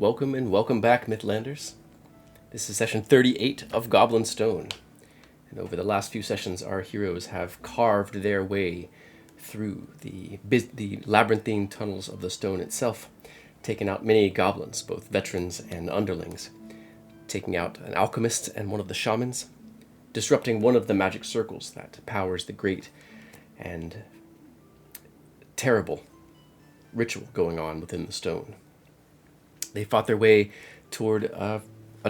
Welcome and welcome back, Mythlanders. This is session 38 of Goblin Stone. And over the last few sessions, our heroes have carved their way through the labyrinthine tunnels of the stone itself, taking out many goblins, both veterans and underlings, taking out an alchemist and one of the shamans, disrupting one of the magic circles that powers the great and terrible ritual going on within the stone. They fought their way toward a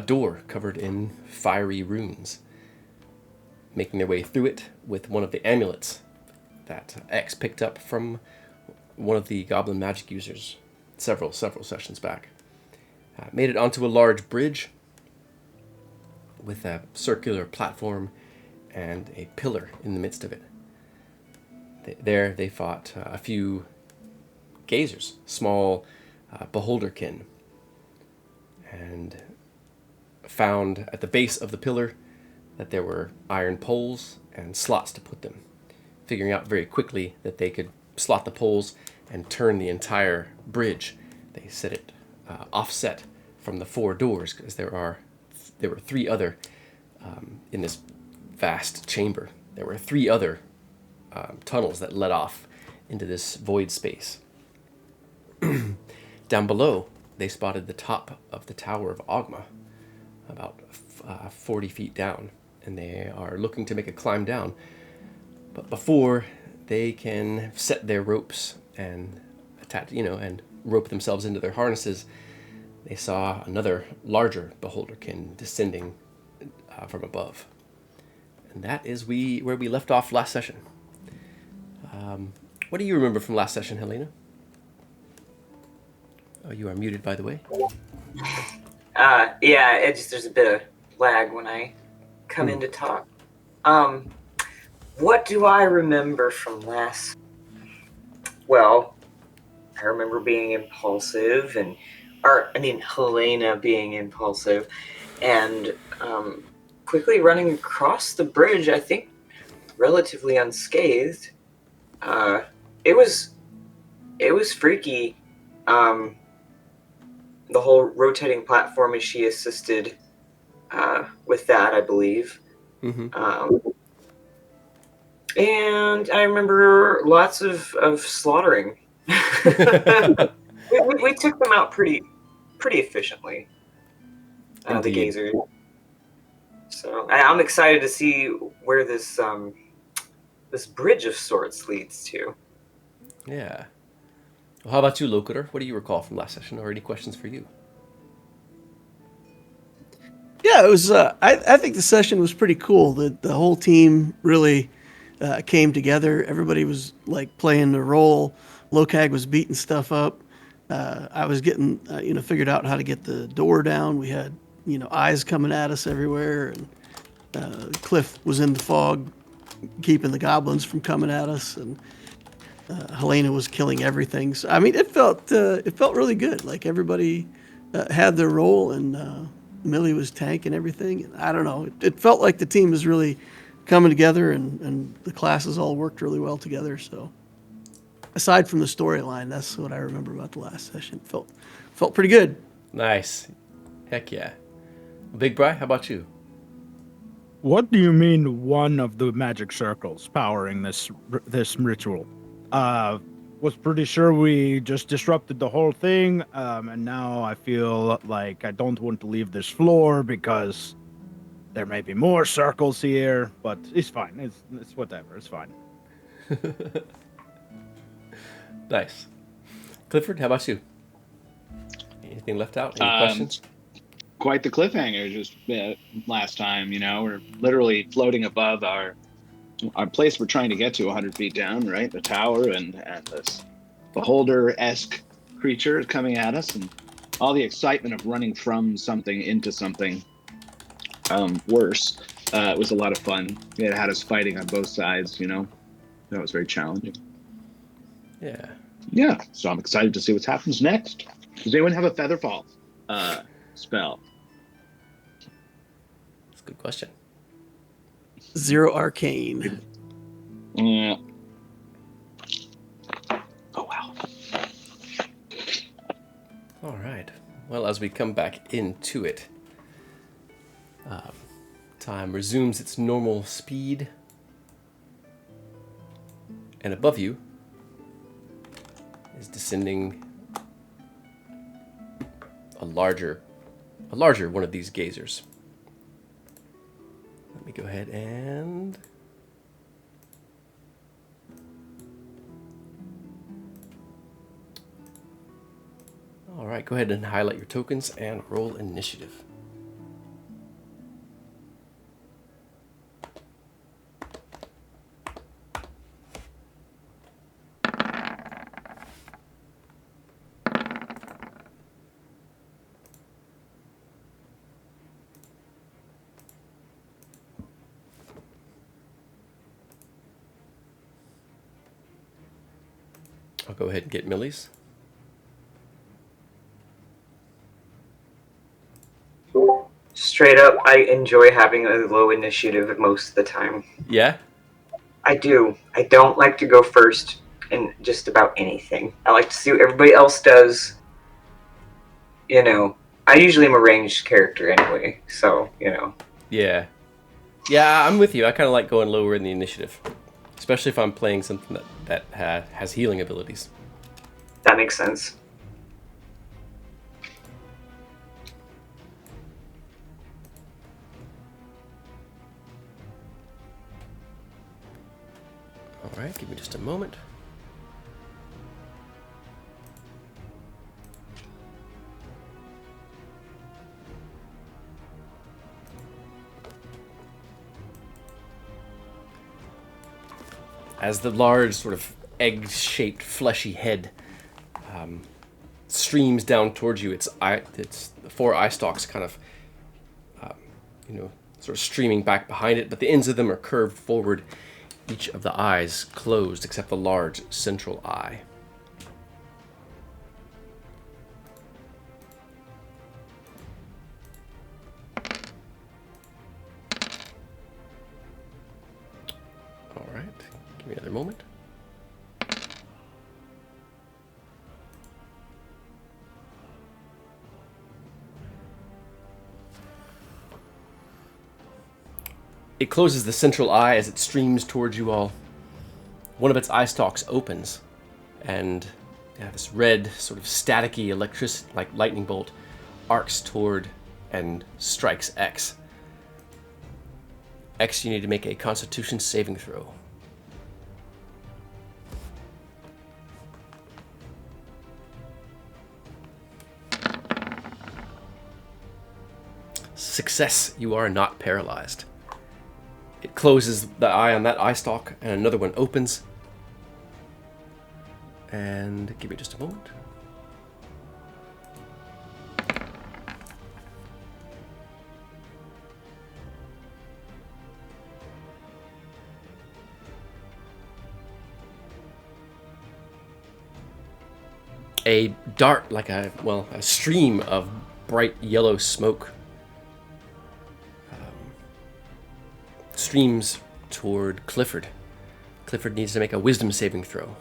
door covered in fiery runes, making their way through it with one of the amulets that X picked up from one of the goblin magic users several sessions back. Made it onto a large bridge with a circular platform and a pillar in the midst of it. There they fought a few gazers, small beholderkin, and found at the base of the pillar that there were iron poles and slots to put them, figuring out very quickly that they could slot the poles and turn the entire bridge. They set it offset from the four doors, because there were three other in this vast chamber. There were three other tunnels that led off into this void space. Down below, they spotted the top of the Tower of Ogma, about 40 feet down, and they are looking to make a climb down. But before they can set their ropes and and rope themselves into their harnesses, they saw another larger beholderkin descending from above. And that is where we left off last session. What do you remember from last session, Helena? Oh, you are muted, by the way. Yeah, there's a bit of lag when I come in to talk. What do I remember from last? Well, I remember being impulsive Helena being impulsive and quickly running across the bridge, I think relatively unscathed. It was freaky. The whole rotating platform as she assisted with that, I believe. Mm-hmm. And I remember lots of slaughtering. we took them out pretty efficiently, the gazers. So I'm excited to see where this bridge of sorts leads to. Yeah. Well, how about you, Locator? What do you recall from last session, or any questions for you? Yeah, it was. I think the session was pretty cool. The whole team really came together. Everybody was like playing a role. Locag was beating stuff up. I was getting figured out how to get the door down. We had eyes coming at us everywhere, and Cliff was in the fog, keeping the goblins from coming at us, and Helena was killing everything. So I mean, it felt really good. Like everybody had their role, and Millie was tanking everything. And I don't know, it felt like the team was really coming together, and the classes all worked really well together. So aside from the storyline, that's what I remember about the last session. Felt pretty good. Nice. Heck yeah. Big Bri, how about you? What do you mean one of the magic circles powering this ritual? Was pretty sure we just disrupted the whole thing, and now I feel like I don't want to leave this floor because there may be more circles here, but it's fine. It's whatever. It's fine. Nice. Clifford, how about you? Anything left out? Any questions? Quite the cliffhanger just last time, we're literally floating above our place we're trying to get to 100 feet down, right? The tower, and this beholder-esque creature is coming at us, and all the excitement of running from something into something worse. It was a lot of fun. It had us fighting on both sides, That was very challenging. Yeah. Yeah, so I'm excited to see what happens next. Does anyone have a Featherfall spell? That's a good question. 0 arcane. Yeah. Oh, wow. All right. Well, as we come back into it. Time resumes its normal speed. And above you is descending a larger one of these gazers. Let me go ahead and... All right, go ahead and highlight your tokens and roll initiative. I'll go ahead and get Millie's. Straight up, I enjoy having a low initiative most of the time. Yeah? I do. I don't like to go first in just about anything. I like to see what everybody else does. You know, I usually am a ranged character anyway, so, you know. Yeah. Yeah, I'm with you. I kind of like going lower in the initiative. Especially if I'm playing something that has healing abilities. That makes sense. All right, give me just a moment. As the large, sort of egg-shaped, fleshy head streams down towards you, its the four eye stalks kind of, sort of streaming back behind it, but the ends of them are curved forward. Each of the eyes closed except the large central eye. All right, give me another moment. It closes the central eye as it streams towards you all. One of its eye stalks opens, and this red, sort of staticky like lightning bolt arcs toward and strikes X. X, you need to make a Constitution saving throw. Success, you are not paralyzed. It closes the eye on that eye stalk, and another one opens. And give me just a moment. A dart, like a stream of bright yellow smoke streams toward Clifford. Clifford needs to make a wisdom saving throw.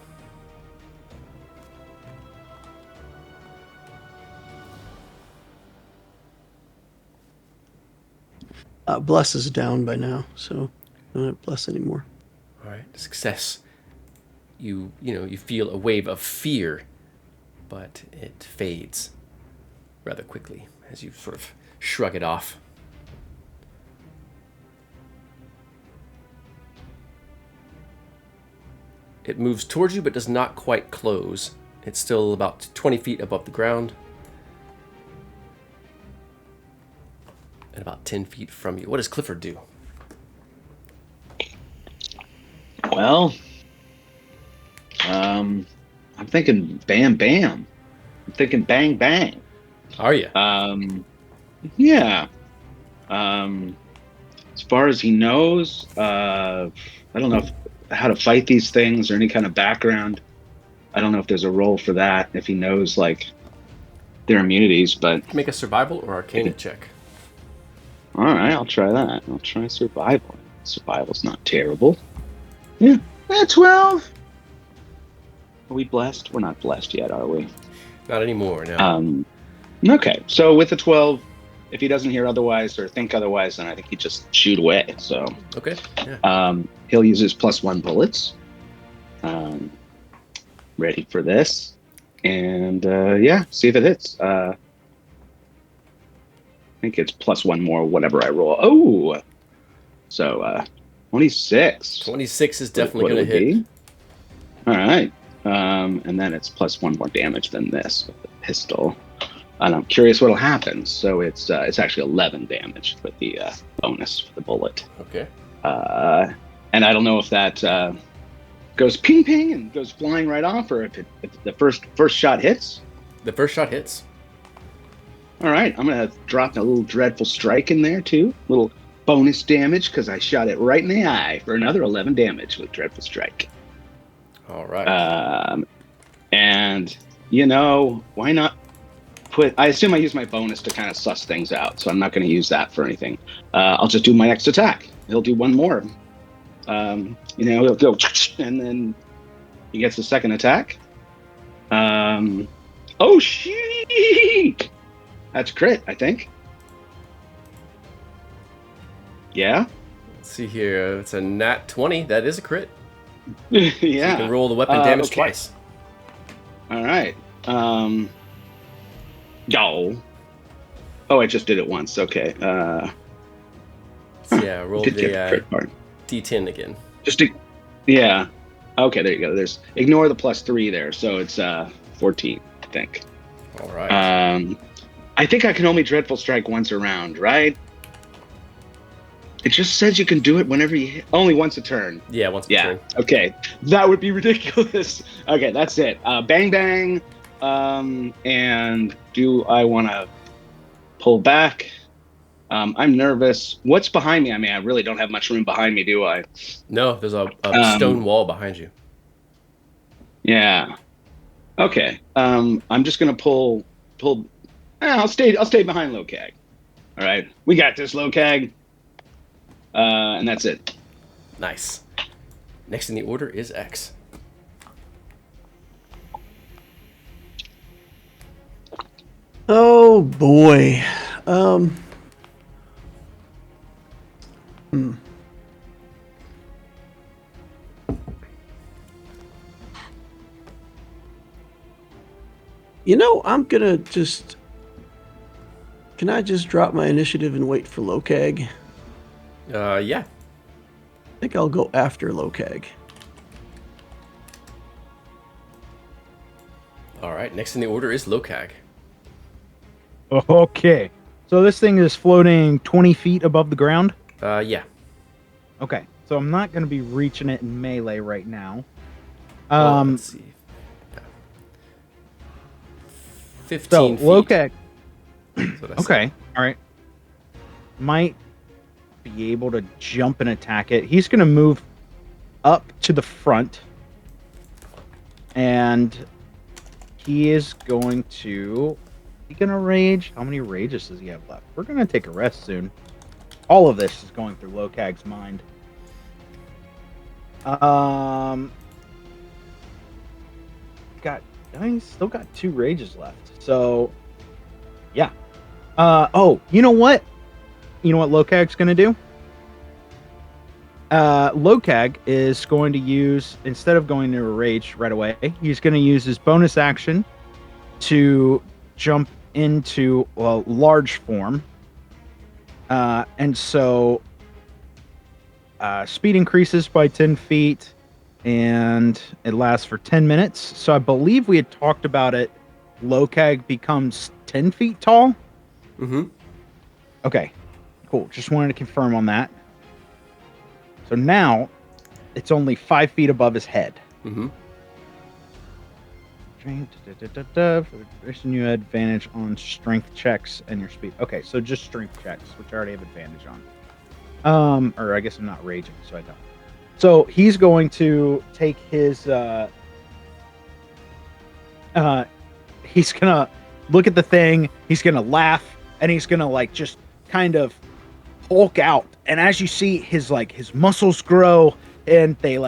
Bless is down by now, so I don't have bless anymore. All right, success. You feel a wave of fear, but it fades rather quickly as you sort of shrug it off. It moves towards you, but does not quite close. It's still about 20 feet above the ground. And about 10 feet from you. What does Clifford do? Well, I'm thinking bam, bam. I'm thinking bang, bang. Are you? Yeah. As far as he knows, I don't know how to fight these things or any kind of background. I don't know if there's a role for that, if he knows, like, their immunities, but... Make a survival or arcana check. All right, I'll try that. I'll try survival. Survival's not terrible. Yeah, 12. Are we blessed? We're not blessed yet, are we? Not anymore, no. Okay, so with the 12, if he doesn't hear otherwise or think otherwise, then I think he just shoot away. So Okay. Yeah. he'll use his +1 bullets. Ready for this, and yeah, see if it hits. I think it's +1 more whatever I roll. Oh, so 26. 26 is What definitely it going to would hit. be. All right, and then it's +1 more damage than this with the pistol. And I'm curious what'll happen. So it's actually 11 damage with the bonus for the bullet. Okay. And I don't know if that goes ping ping and goes flying right off, or if the first shot hits. The first shot hits. All right, I'm gonna drop a little dreadful strike in there too, little bonus damage because I shot it right in the eye for another 11 damage with dreadful strike. All right. And why not I assume I use my bonus to kind of suss things out, so I'm not going to use that for anything. I'll just do my next attack. He'll do one more. He'll go, and then he gets the second attack. Oh, shit! That's crit, I think. Yeah? Let's see here. It's a nat 20. That is a crit. Yeah. So you can roll the weapon damage okay. twice. All right. Oh, I just did it once. Okay. So yeah, roll Did get the crit part. D10 again. Yeah. Okay, there you go. Ignore the +3 there, so it's 14, I think. All right. I think I can only dreadful strike once a round, right? It just says you can do it whenever you hit. Only once a turn. Yeah, once per Yeah. turn. Okay, that would be ridiculous. Okay, that's it. Bang bang. And do I want to pull back? I'm nervous. What's behind me? I mean, I really don't have much room behind me, do I? No, there's a stone wall behind you. Yeah. Okay. I'm just gonna pull. I'll stay behind Locag. All right. We got this, Locag. And that's it. Nice. Next in the order is X. Oh boy. I'm gonna just. Can I just drop my initiative and wait for Locag? Yeah. I think I'll go after Locag. All right. Next in the order is Locag. Okay. So this thing is floating 20 feet above the ground? Yeah. Okay. So I'm not going to be reaching it in melee right now. Let's see. 15 So, feet. Locag. That's what I said. Okay. All right. Might be able to jump and attack it. He's going to move up to the front. And he is going to... Is he going to rage? How many rages does he have left? We're going to take a rest soon. All of this is going through Locag's mind. He's still got 2 rages left. So, yeah. You know what? You know what Locag's going to do? Locag is going to use, instead of going to a rage right away, he's going to use his bonus action to jump into a large form. And so speed increases by 10 feet and it lasts for 10 minutes. So I believe we had talked about it. Locag becomes 10 feet tall. Mm-hmm. Okay, cool. Just wanted to confirm on that. So now it's only 5 feet above his head. Mm-hmm. For the duration, you had advantage on strength checks and your speed. Okay, so just strength checks, which I already have advantage on. Or I guess I'm not raging, so I don't. So he's going to take his. He's gonna look at the thing. He's gonna laugh, and he's gonna just kind of hulk out. And as you see, his muscles grow, and they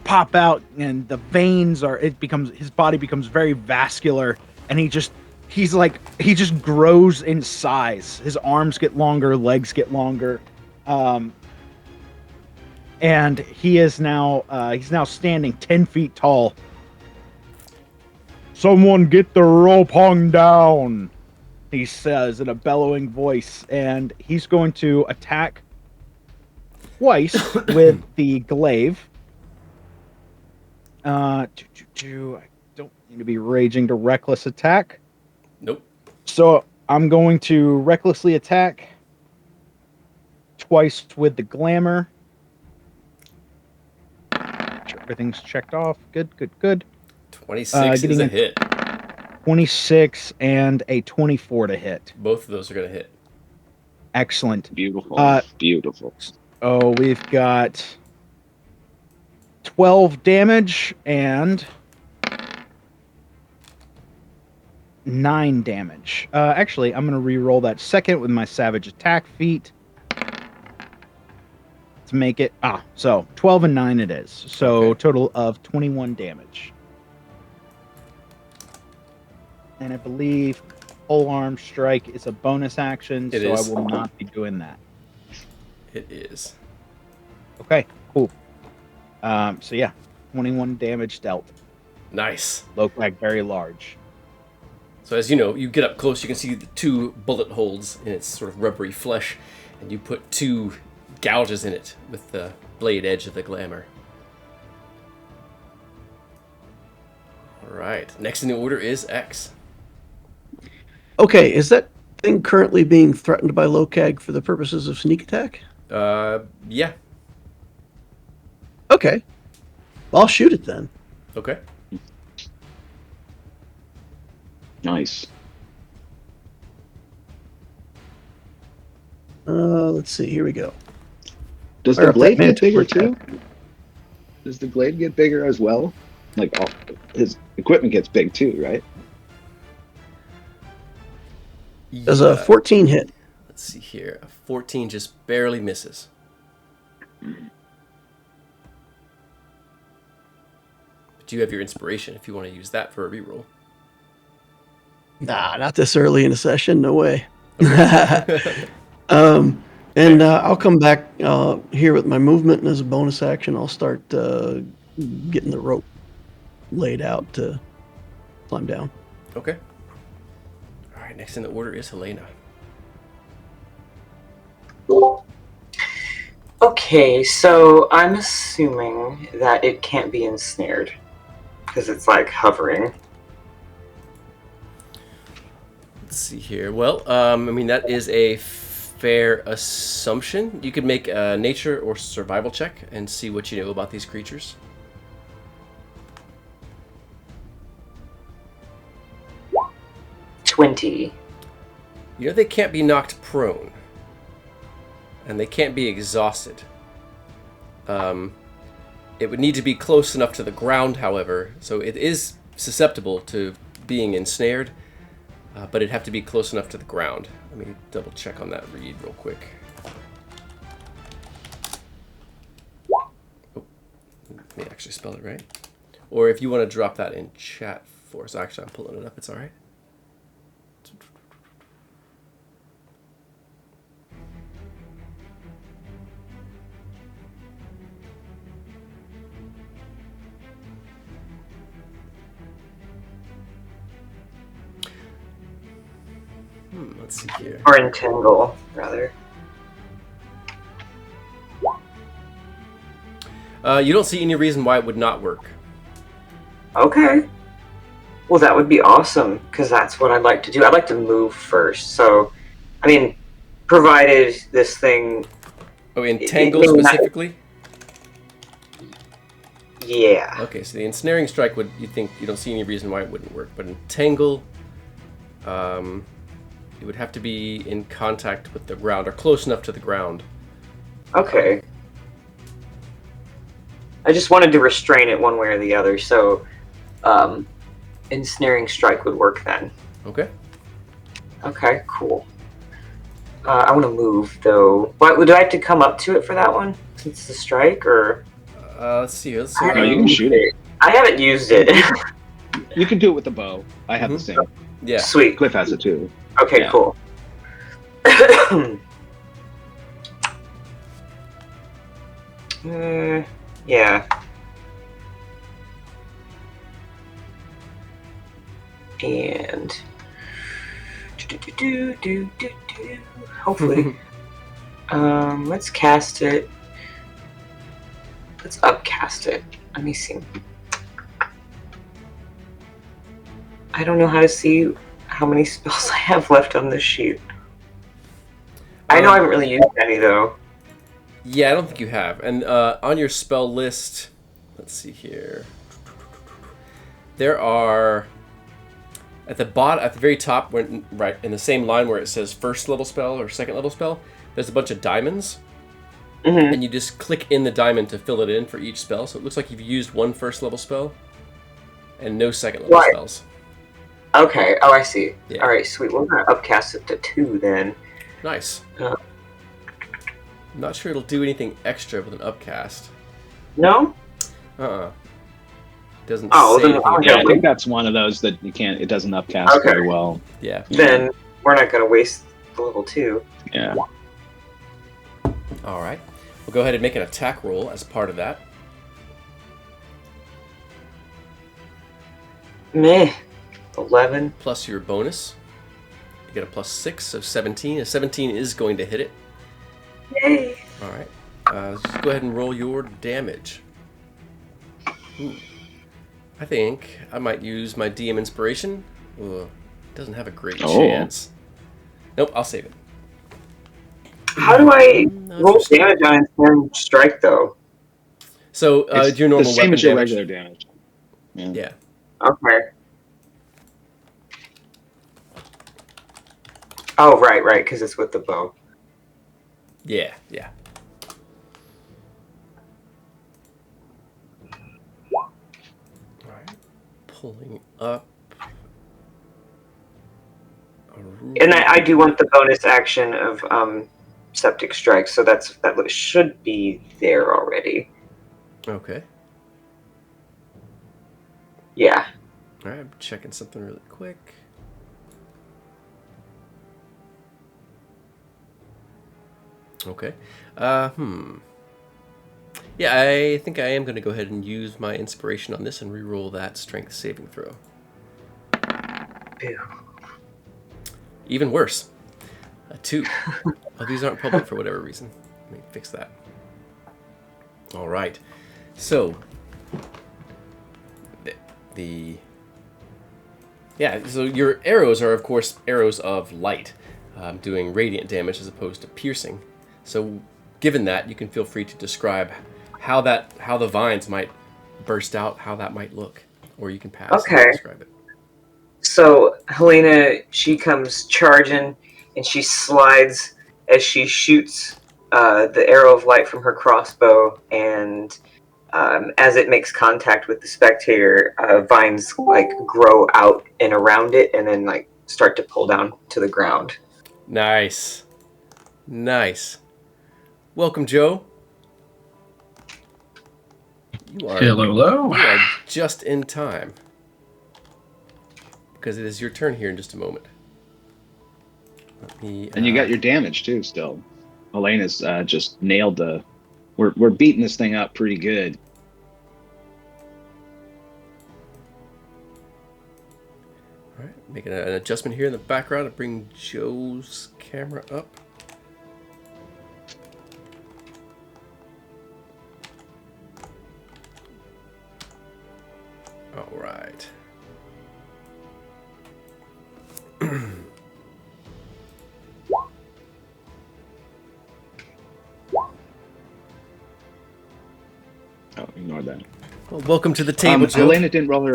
pop out, and the veins his body becomes very vascular, and he just he just grows in size. His arms get longer, legs get longer, and he's now standing 10 feet tall. Someone get the rope hung down, he says in a bellowing voice, and he's going to attack twice with the glaive. I don't need to be raging to reckless attack. Nope. So I'm going to recklessly attack twice with the glamour. Sure, everything's checked off. Good. 26 is a hit. 26 and a 24 to hit. Both of those are going to hit. Excellent. Beautiful. Beautiful. Oh, we've got 12 damage and 9 damage. Actually, I'm going to re-roll that second with my savage attack feat to make it. So 12 and 9 it is. So Okay. total of 21 damage. And I believe full arm strike is a bonus action, It so is. I will not be doing that. It is. Okay, cool. So yeah, 21 damage dealt. Nice. Lokag very large. So as you know, you get up close, you can see the 2 bullet holes in its sort of rubbery flesh, and you put 2 gouges in it with the blade edge of the glamour. All right. Next in the order is X. Okay, is that thing currently being threatened by Lokag for the purposes of sneak attack? Yeah. Okay. I'll shoot it then. Okay. Nice. Let's see. Here we go. Does Fire the up blade that get bigger manticore too? Does the blade get bigger as well? Like his equipment gets big too, right? Does a 14 hit? Let's see here. A 14 just barely misses. But you have your inspiration if you want to use that for a reroll. Nah, not this early in the session. No way. I'll come back here with my movement, and as a bonus action, I'll start getting the rope laid out to climb down. Okay. All right, next in the order is Helena. Okay, so I'm assuming that it can't be ensnared because it's like hovering. Let's see here. Well, I mean, that is a fair assumption. You could make a nature or survival check and see what you know about these creatures. $20. You know they can't be knocked prone. And they can't be exhausted. It would need to be close enough to the ground, however, so it is susceptible to being ensnared, but it'd have to be close enough to the ground. Let me double check on that read real quick. Oh, let me actually spell it right. Or if you want to drop that in chat for us, actually I'm pulling it up, it's alright. Let's see here. Or entangle, rather. You don't see any reason why it would not work. Okay. Well, that would be awesome, because that's what I'd like to do. I'd like to move first. So, I mean, provided this thing... Oh, entangle it may not- specifically? Yeah. Okay, so the ensnaring strike would, you don't see any reason why it wouldn't work, but entangle, it would have to be in contact with the ground, or close enough to the ground. Okay. I just wanted to restrain it one way or the other, so ensnaring strike would work then. Okay. Okay, cool. I want to move, though. But do I have to come up to it for that one? Since the strike, or... Let's see. I No, haven't you can used shoot it. I haven't used it. You can do it with the bow. I have the Mhm. same. Yeah. Sweet. Cliff has it too. Okay, Yeah. cool. Yeah. And hopefully, let's cast it. Let's upcast it. Let me see. I don't know how to see how many spells I have left on this sheet. I know I haven't really used any though. Yeah, I don't think you have. And on your spell list, let's see here. There are at the very top, right in the same line where it says first level spell or second level spell. There's a bunch of diamonds, and you just click in the diamond to fill it in for each spell. So it looks like you've used one first level spell and no second level spells. Okay. Oh, I see. Yeah. All right, sweet. We're gonna upcast it to 2 then. Nice. I'm not sure it'll do anything extra with an upcast. No. Doesn't Oh, say then anything. Yeah, I think that's one of those that you can't. It doesn't upcast very well. Yeah. Then we're not gonna waste the level 2. Yeah. All right. We'll go ahead and make an attack roll as part of that. Meh. 11. Plus your bonus. You get a +6, so 17. A 17 is going to hit it. Yay. All right. Just go ahead and roll your damage. Ooh. I think I might use my DM inspiration. Ooh, doesn't have a great chance. Nope, I'll save it. How do I No, roll interesting. damage on Ensnaring Strike though? So It's your normal the same weapon as your damage. regular damage. Yeah. Okay. Oh, right, because it's with the bow. Yeah. All right. Pulling up. And I do want the bonus action of Septic Strike, so that should be there already. Okay. Yeah. All right, I'm checking something really quick. Okay. Yeah, I think I am going to go ahead and use my inspiration on this and reroll that strength saving throw. Ew. Even worse. A 2. Oh, these aren't public for whatever reason. Let me fix that. All right. So, so your arrows are, of course, arrows of light, doing radiant damage as opposed to piercing. So, given that, you can feel free to describe how the vines might burst out, how that might look, or you can pass and describe it. So Helena, she comes charging, and she slides as she shoots the arrow of light from her crossbow, and as it makes contact with the spectator, vines grow out and around it, and then start to pull down to the ground. Nice. Welcome, Joe. Hello. You are just in time, because it is your turn here in just a moment. And you got your damage too. Still, Elena's just nailed the. We're beating this thing up pretty good. All right, making an adjustment here in the background to bring Joe's camera up. All right. Oh, ignore that. Well, welcome to the table, Joe. Helena didn't roll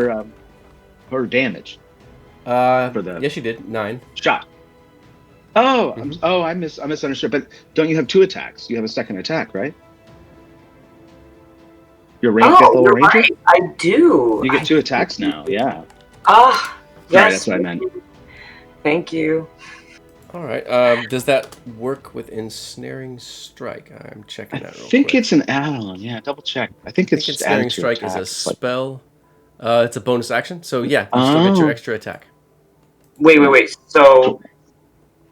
her damage. Yes, you did. 9 shot. Oh, I misunderstood. But don't you have 2 attacks? You have a second attack, right? You're fifth level ranger. Right. I do. You get 2 attacks now. Yeah. Yes. Sorry, that's what I meant. Thank you. All right. Does that work with Ensnaring Strike? I'm checking that real quick. I think it's an add-on. Yeah, double check. I think it's just Ensnaring added to Strike is a attacks. spell. It's a bonus action. So yeah, you still get your extra attack. Wait. So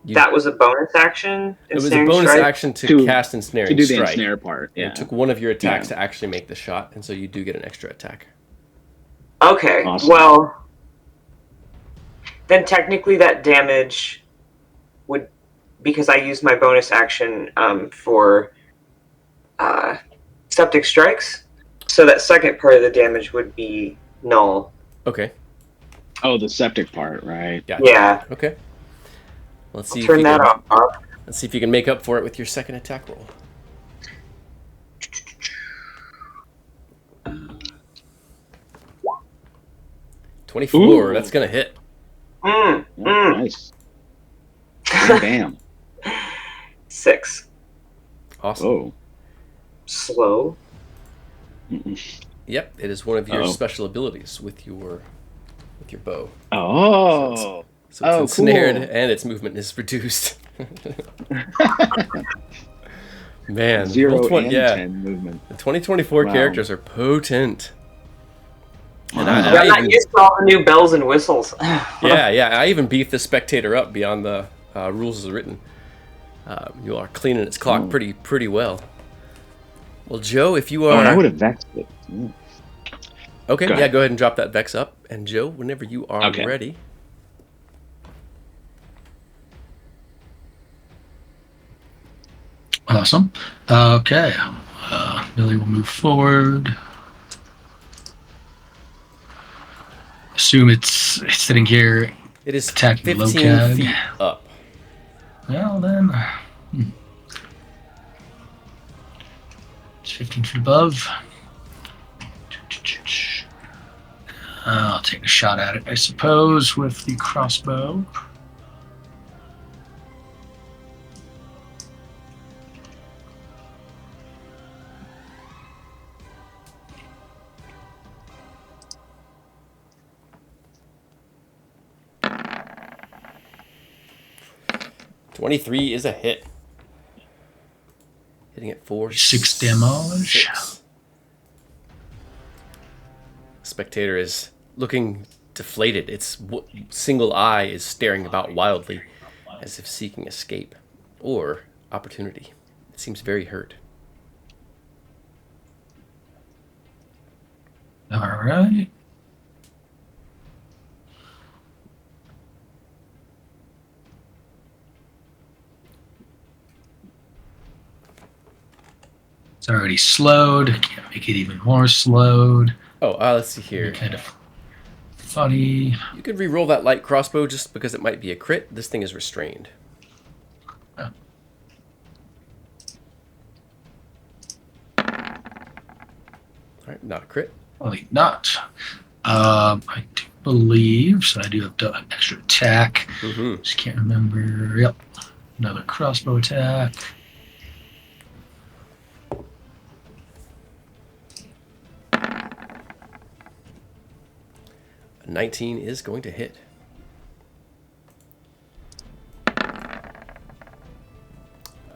You, that was a bonus action? it was a Ensnaring bonus strike? action to To- cast To Ensnaring do the Strike. ensnare part, And yeah. it took one of your attacks Yeah. to actually make the shot, and so you do get an extra attack. Okay, Awesome. well, then technically that damage would, because I used my bonus action for septic strikes, so that second part of the damage would be null. Okay. Oh, the septic part, right? Yeah. Yeah, Okay. Let's I'll see if turn you that can. off. Let's see if you can make up for it with your second attack roll. $24. Ooh. That's gonna hit. Mm, Yeah, mm. nice. Bam. 6. Awesome. Oh. Slow. Yep, it is one of your Uh-oh. special abilities with your bow. Oh. So it's Oh, ensnared cool. and its movement is reduced. Man, 0 roll 20 and yeah. 10 movement. The 2024 Wow. characters are potent. And Wow. I I'm not even, used to all the new bells and whistles. yeah, I even beefed the spectator up beyond the rules as written. You are cleaning its clock Oh. pretty well. Well, Joe, if you Oh, and I are would have vexed it. Yeah. okay, Go yeah, ahead. go ahead and drop that vex up. And Joe, whenever you are Okay. ready. Awesome. Okay. Billy will move forward. Assume it's sitting here. It is Attack the 15 Locag. feet up. Well, then. It's 15 feet above. I'll take a shot at it, I suppose, with the crossbow. $23 is a hit. Hitting it for 6 damage. 6. Spectator is looking deflated. Its single eye is staring about wildly, as if seeking escape or opportunity. It seems very hurt. All right. It's already slowed. Can't make it even more slowed. Oh, let's see here. Kind of funny. You could re-roll that light crossbow just because it might be a crit. This thing is restrained. Oh. All right, not a crit. Probably not. I do believe, so I do have an extra attack. Mm-hmm. Just can't remember. Yep. Another crossbow attack. A 19 is going to hit.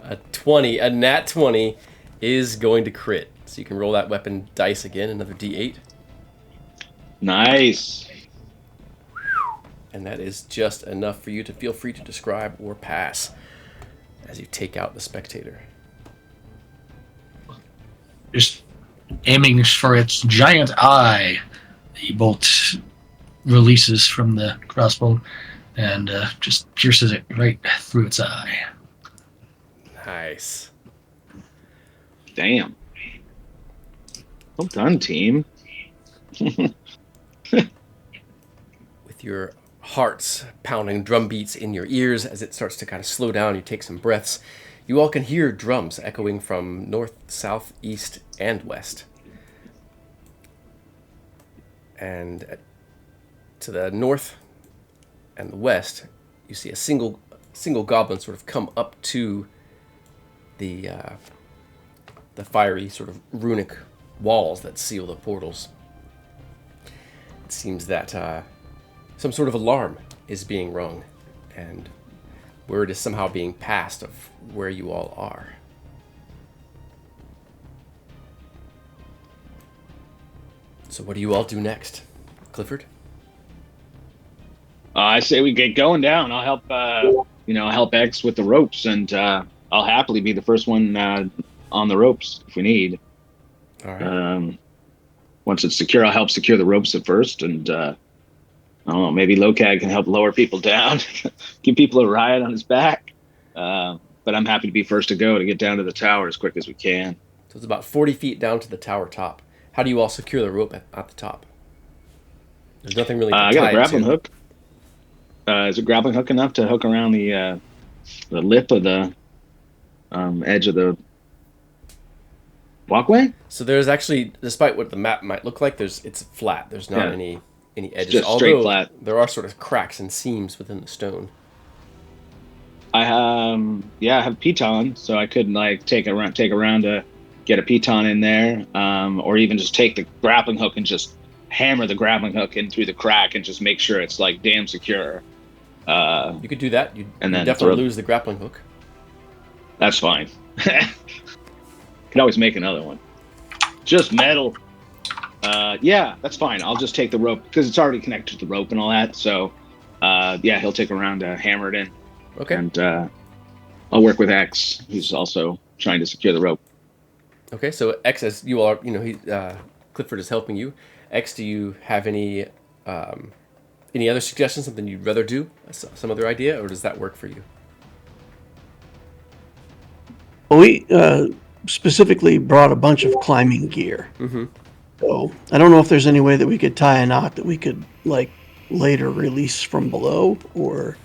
A nat 20 is going to crit. So you can roll that weapon dice again, another d8. Nice. And that is just enough for you to feel free to describe or pass as you take out the spectator. Just aiming for its giant eye. The bolt releases from the crossbow and just pierces it right through its eye. Nice. Damn. Well done, team. With your hearts pounding drum beats in your ears as it starts to kind of slow down, you take some breaths. You all can hear drums echoing from north, south, east, and west. And to the north and the west, you see a single goblin sort of come up to the fiery sort of runic walls that seal the portals. It seems that some sort of alarm is being rung, and word is somehow being passed of where you all are. So what do you all do next? Clifford? I say we get going down. I'll help. Help X with the ropes, and I'll happily be the first one on the ropes if we need. All right. Once it's secure, I'll help secure the ropes at first, and I don't know. Maybe Locag can help lower people down, give people a ride on his back. But I'm happy to be first to go to get down to the tower as quick as we can. So it's about 40 feet down to the tower top. How do you all secure the rope at the top? There's nothing really to I got tie a it grappling to. hook. Is a grappling hook enough to hook around the lip of the edge of the walkway? So there's actually, despite what the map might look like, it's flat. There's not any edges. Just although straight flat. There are sort of cracks and seams within the stone. I have piton, so I could like take a round to get a piton in there, or even just take the grappling hook and just hammer the grappling hook in through the crack and just make sure it's like damn secure. You could do that. You'd And then definitely lose the grappling hook. That's fine. Could always make another one. Just metal. Yeah, that's fine. I'll just take the rope because it's already connected to the rope and all that. So, he'll take a round to hammer it in. Okay. And I'll work with X, who's also trying to secure the rope. Okay, so X, as you all, Clifford is helping you. X, do you have any other suggestions? Something you'd rather do? Some other idea, or does that work for you? Well, we specifically brought a bunch of climbing gear. Mm-hmm. So I don't know if there's any way that we could tie a knot that we could like later release from below, or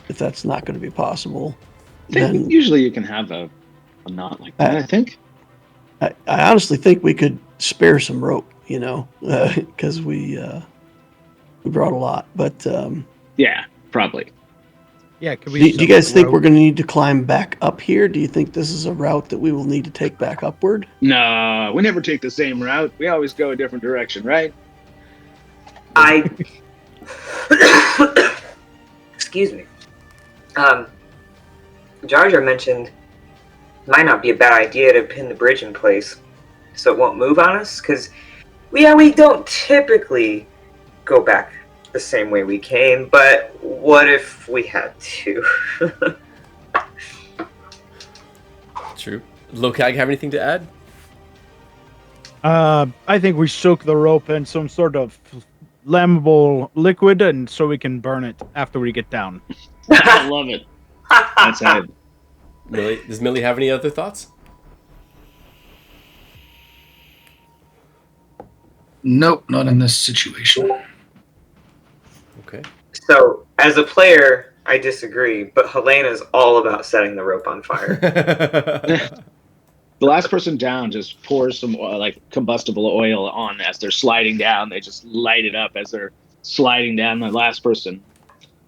if that's not going to be possible. Then Usually you can have a knot like that, I think. I honestly think we could spare some rope, because we brought a lot. But Yeah, probably. Yeah, can we? do you guys think we're going to need to climb back up here? Do you think this is a route that we will need to take back upward? No, we never take the same route. We always go a different direction, right? Excuse me. Jar Jar mentioned it might not be a bad idea to pin the bridge in place so it won't move on us, because we don't typically go back the same way we came, but what if we had to? True. Locag, have anything to add? I think we soak the rope in some sort of flammable liquid, and so we can burn it after we get down. I love it. That's it. Millie, does Millie have any other thoughts? Nope, not in this situation. Okay. So, as a player, I disagree, but Helena's all about setting the rope on fire. The last person down just pours some combustible oil on as they're sliding down. They just light it up as they're sliding down. The last person,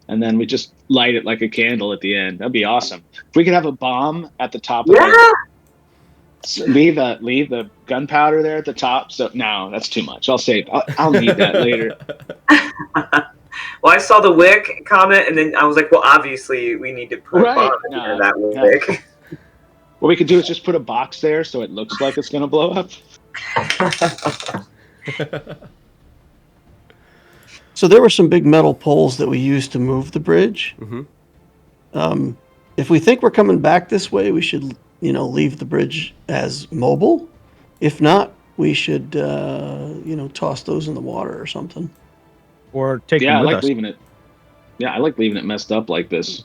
and then we just light it like a candle at the end. That'd be awesome. If we could have a bomb at the top of it. Leave the gunpowder there at the top. So no, that's too much. I'll save. I'll need that later. Well, I saw the wick comment, and then I was like, well, obviously we need to put a bomb in that wick. What we could do is just put a box there so it looks like it's going to blow up. So there were some big metal poles that we used to move the bridge. Mm-hmm. If we think we're coming back this way, we should, leave the bridge as mobile. If not, we should, toss those in the water or something. Or take Yeah, them I with like us. leaving it. Yeah, I like leaving it messed up like this.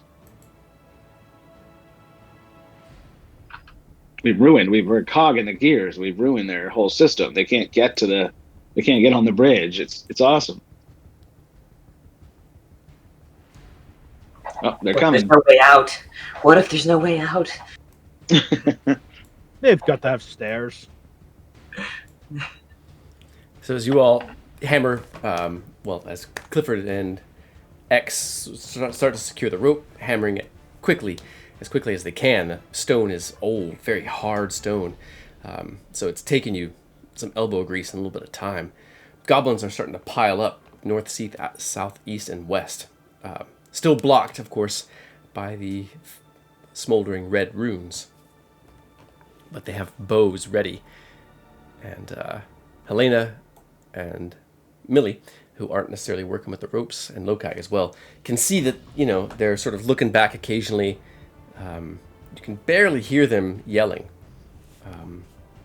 We're a cog in the gears. We've ruined their whole system. They can't get on the bridge. It's awesome. Oh, they're coming. There's no way out. What if there's no way out? They've got to have stairs. So as you all hammer, as Clifford and X start to secure the rope, hammering it as quickly as they can. The stone is old, very hard stone, so it's taken you some elbow grease and a little bit of time. Goblins are starting to pile up north, south, east, and west. Still blocked, of course, by the smoldering red runes. But they have bows ready. And Helena and Millie, who aren't necessarily working with the ropes, and Lokag as well, can see that, they're sort of looking back occasionally. You can barely hear them yelling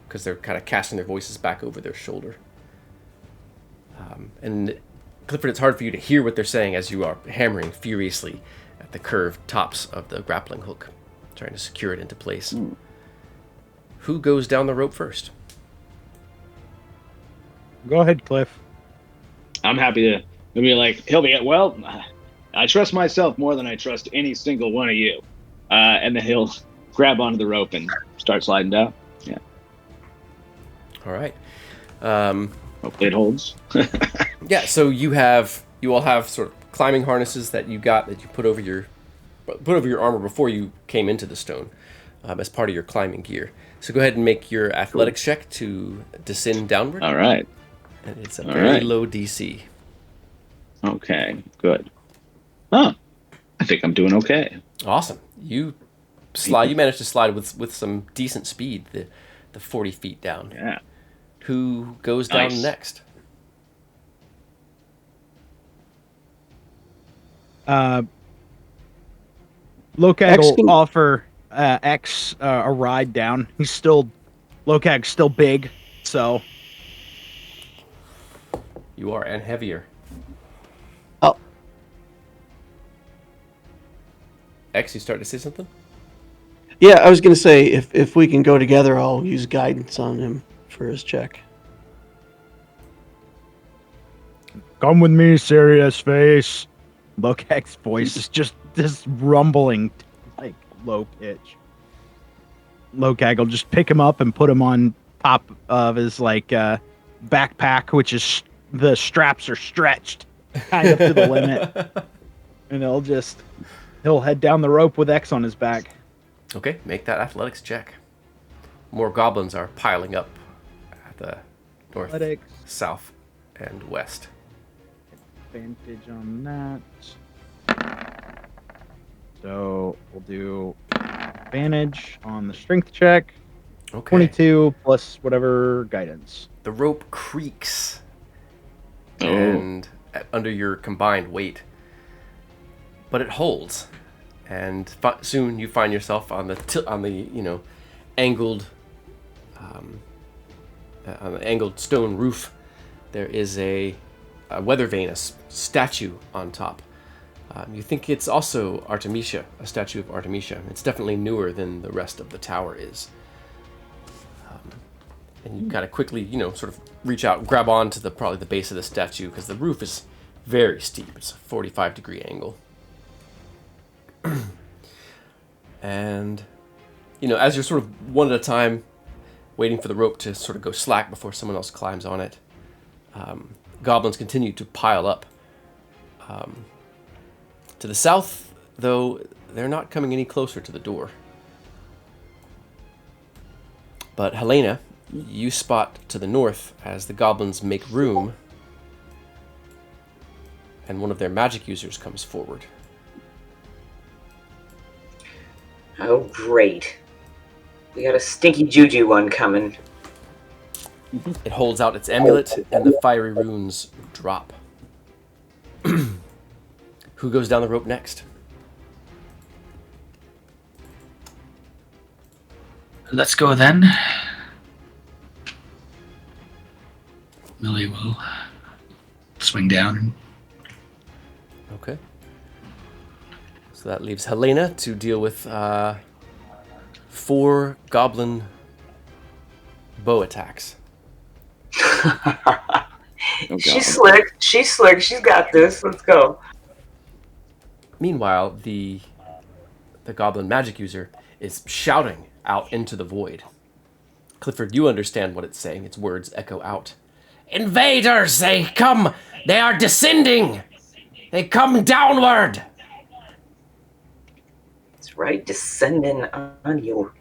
because they're kind of casting their voices back over their shoulder. And Clifford, it's hard for you to hear what they're saying as you are hammering furiously at the curved tops of the grappling hook, trying to secure it into place. Who goes down the rope first? Go ahead, Cliff. I'm happy to be like, well, I trust myself more than I trust any single one of you. And then he'll grab onto the rope and start sliding down. Yeah. All right. Hopefully it holds. Yeah, so you all have sort of climbing harnesses that you put over your armor before you came into the stone as part of your climbing gear. So go ahead and make your athletics check to descend downward. All right. And it's a very low DC. Okay, good. Huh. I think I'm doing okay. Awesome. You managed to slide with some decent speed, the 40 feet down. Yeah. Who goes down next? Lokag X will can- offer X a ride down. Lokag's still big, so You are, and heavier. Oh, X, you start to say something? yeah, I was going to say, if we can go together, I'll use guidance on him for his check. come with me, serious face. Lokag's voice is just this rumbling, like low pitch. Lokag will just pick him up and put him on top of his backpack, which is the straps are stretched kind of to the limit, and he'll head down the rope with X on his back. Okay, make that athletics check. More goblins are piling up at the north, Athletics. south, and west. Advantage on that. So we'll do advantage on the strength check. Okay. 22 plus whatever guidance. The rope creaks, Oh. and under your combined weight, but it holds. And soon you find yourself on the angled on the angled stone roof. There is a weather vane, a statue on top. You think it's also Artemisia, a statue of Artemisia. It's definitely newer than the rest of the tower is. And you gotta quickly, sort of reach out, grab onto probably the base of the statue, because the roof is very steep. It's a 45-degree angle. And, as you're sort of one at a time, waiting for the rope to sort of go slack before someone else climbs on it, goblins continue to pile up. To the south, though, they're not coming any closer to the door. But Helena, you spot to the north as the goblins make room, and one of their magic users comes forward. Oh, great. We got a stinky juju one coming. It holds out its amulet, and the fiery runes drop. Who goes down the rope next? Let's go then. Millie will swing down. Okay. So that leaves Helena to deal with 4 goblin bow attacks. Oh, She's slick. She's slick. She's got this. Let's go. Meanwhile, the goblin magic user is shouting out into the void. Clifford, you understand what it's saying. Its words echo out. Invaders, they come! They are descending! They come downward! That's right. Descending on you.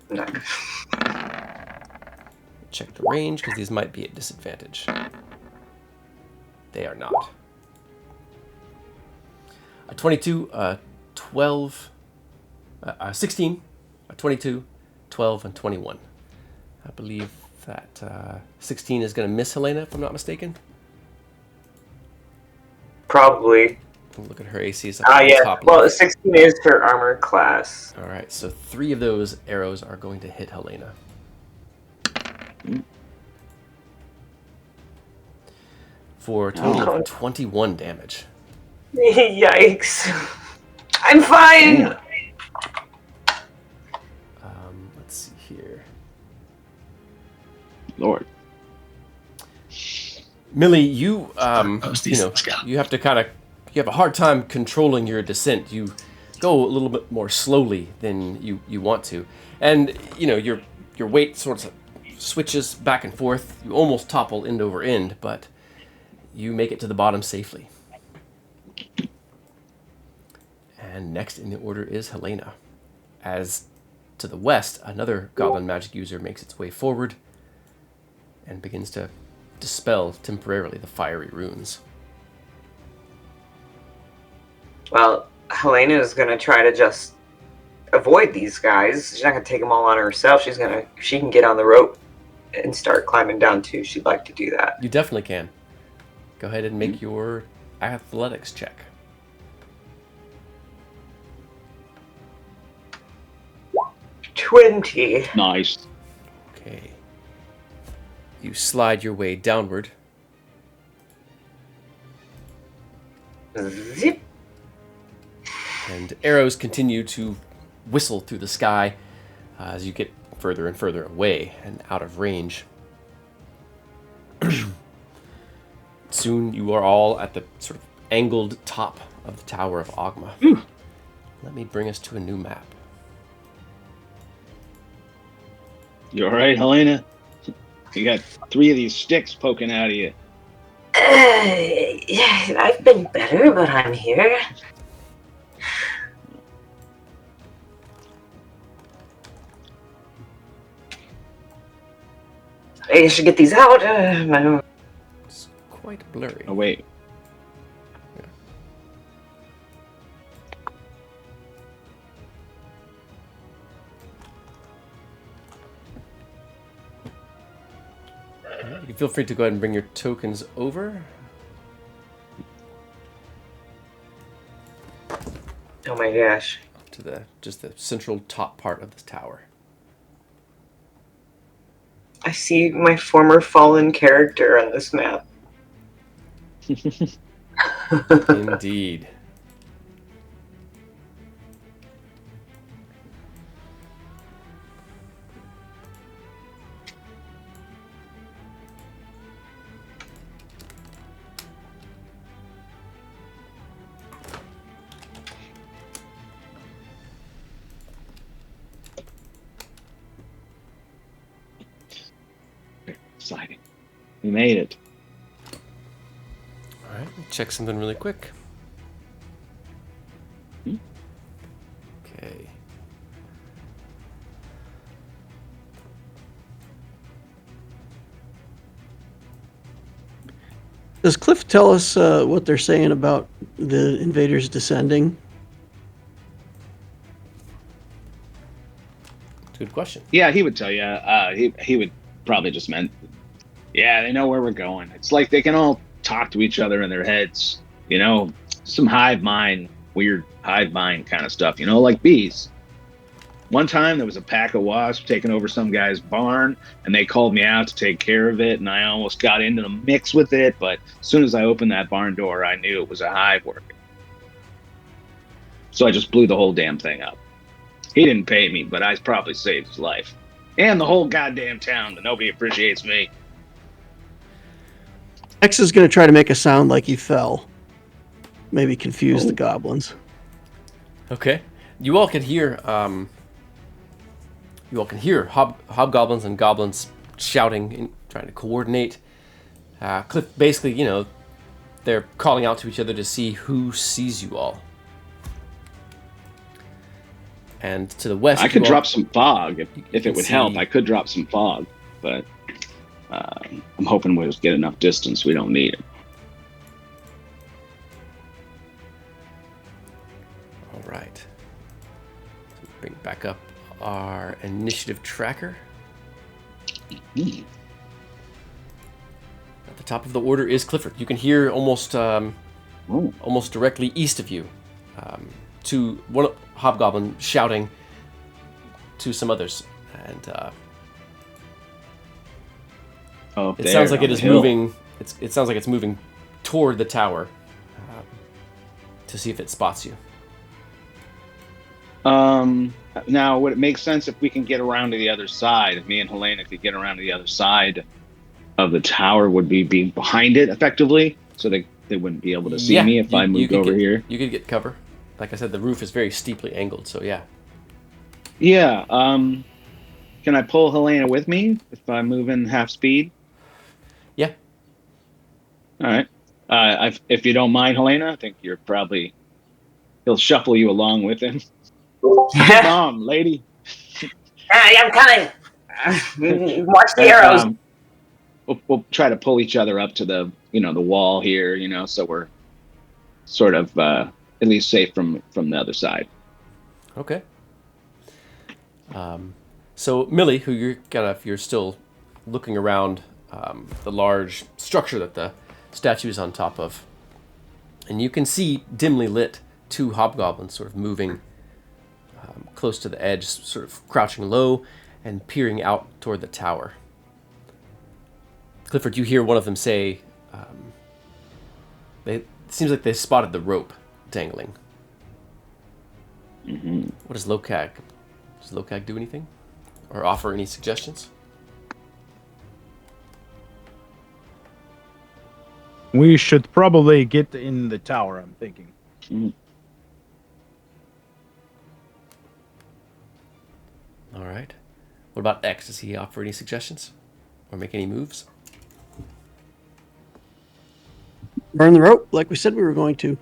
I'm not... Check the range, because these might be at disadvantage. They are not. A 22, 12, 16, a 22, 12, and 21. I believe that 16 is going to miss Helena, if I'm not mistaken. Probably. Look at her AC. It's up at the Yeah. top Well, left. 16 is her armor class. All right, so 3 of those arrows are going to hit Helena. For a total of 21 damage. Yikes. I'm fine! Let's see here. Lord. Millie, you you you have to you have a hard time controlling your descent. You go a little bit more slowly than you want to, and your weight sort of switches back and forth. You almost topple end over end, but you make it to the bottom safely. And next in the order is Helena. As to the west, another goblin magic user makes its way forward and begins to dispel temporarily the fiery runes. Well, Helena is going to try to just avoid these guys. She's not going to take them all on herself. If she can get on the rope and start climbing down too, she'd like to do that. You definitely can. Go ahead and make your athletics check. $20. Nice. Okay. You slide your way downward. Zip. And arrows continue to whistle through the sky as you get further and further away and out of range. Soon you are all at the sort of angled top of the Tower of Ogma. Let me bring us to a new map. You all right, Helena? You got 3 of these sticks poking out of you. Yeah, I've been better, but I'm here. I should get these out. It's quite blurry. Oh, wait. You can feel free to go ahead and bring your tokens over. Oh my gosh. To the central top part of the tower. I see my former fallen character on this map. Indeed. Exciting. We made it. All right, check something really quick. Okay. Does Cliff tell us what they're saying about the invaders descending? Good question. Yeah, he would tell you. He would probably just meant, yeah, they know where we're going. It's like they can all talk to each other in their heads, some hive mind, weird hive mind kind of stuff, like bees. One time there was a pack of wasps taking over some guy's barn, and they called me out to take care of it, and I almost got into the mix with it, but as soon as I opened that barn door, I knew it was a hive working. So I just blew the whole damn thing up. He didn't pay me, but I probably saved his life. And the whole goddamn town, but nobody appreciates me. X is going to try to make a sound like he fell. Maybe confuse the goblins. Okay. You all can hear hobgoblins and goblins shouting and trying to coordinate. Cliff, basically, they're calling out to each other to see who sees you all. And to the west, I could drop some fog if it would help. I could drop some fog, but I'm hoping we'll get enough distance we don't need it. All right. So bring back up our initiative tracker. Mm. At the top of the order is Clifford. You can hear almost Oh. almost directly east of you, to one hobgoblin shouting to some others, and Up it there sounds like on it the is hill. moving. It sounds like it's moving toward the tower to see if it spots you. Now, would it make sense if we can get around to the other side? If me and Helena could get around to the other side of the tower, would we be behind it effectively, so they wouldn't be able to see me if I moved over here? You could get cover. Like I said, the roof is very steeply angled, so yeah. Yeah. Can I pull Helena with me if I'm moving half speed? Yeah. All right. If you don't mind, Helena, I think he'll shuffle you along with him. Keep on, lady. I'm coming. Watch the arrows. We'll try to pull each other up to the wall here, so we're sort of at least safe from the other side. Okay. So Millie, who you're still looking around the large structure that the statue is on top of, and you can see dimly lit 2 hobgoblins sort of moving close to the edge, sort of crouching low and peering out toward the tower. Clifford, you hear one of them say, it seems like they spotted the rope dangling. Mm-hmm. What does Lokag? Does Lokag do anything? Or offer any suggestions? We should probably get in the tower, I'm thinking. Mm. All right. What about X? Does he offer any suggestions? Or make any moves? Burn the rope, like we said we were going to.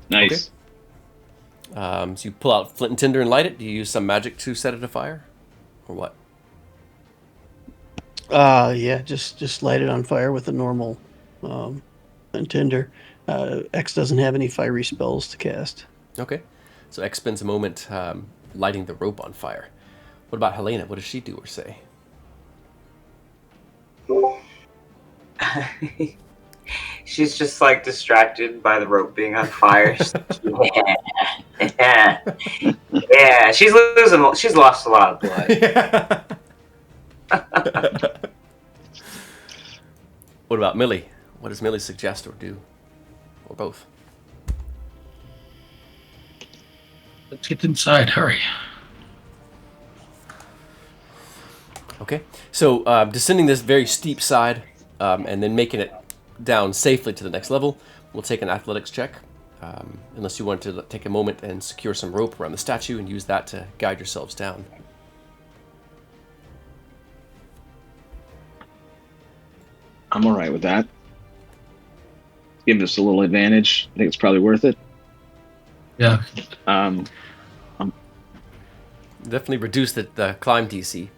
Nice. Okay. So you pull out flint and tinder and light it. Do you use some magic to set it afire? Or what? Yeah, just light it on fire with a normal tinder. X doesn't have any fiery spells to cast. Okay. So X spends a moment lighting the rope on fire. What about Helena? What does she do or say? She's just like distracted by the rope being on fire. She's like, yeah. She's lost a lot of blood. What about Millie? What does Millie suggest or do? Or both? Let's get inside. Hurry. Okay. So descending this very steep side and then making it down safely to the next level, we'll take an athletics check. Unless you want to take a moment and secure some rope around the statue and use that to guide yourselves down. I'm all right with that. Give us a little advantage. I think it's probably worth it. Yeah. Definitely reduce the climb DC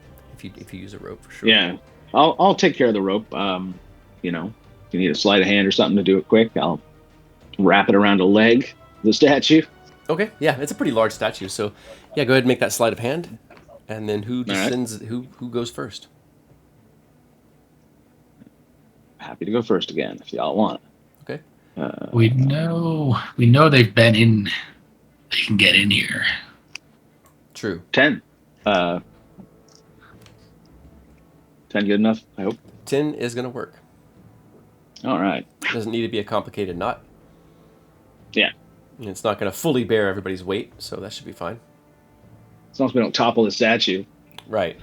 if you use a rope for sure. Yeah, I'll take care of the rope. If you need a sleight of hand or something to do it quick, I'll wrap it around a leg of the statue. Okay. Yeah, it's a pretty large statue, so yeah, go ahead and make that sleight of hand, and then who descends? Right. Who goes first? Happy to go first again if y'all want. Okay. We know they've been in. They can get in here. True. 10. 10 good enough, I hope. 10 is going to work. All right. Doesn't need to be a complicated knot. Yeah. And it's not going to fully bear everybody's weight, so that should be fine. As long as we don't topple the statue. Right.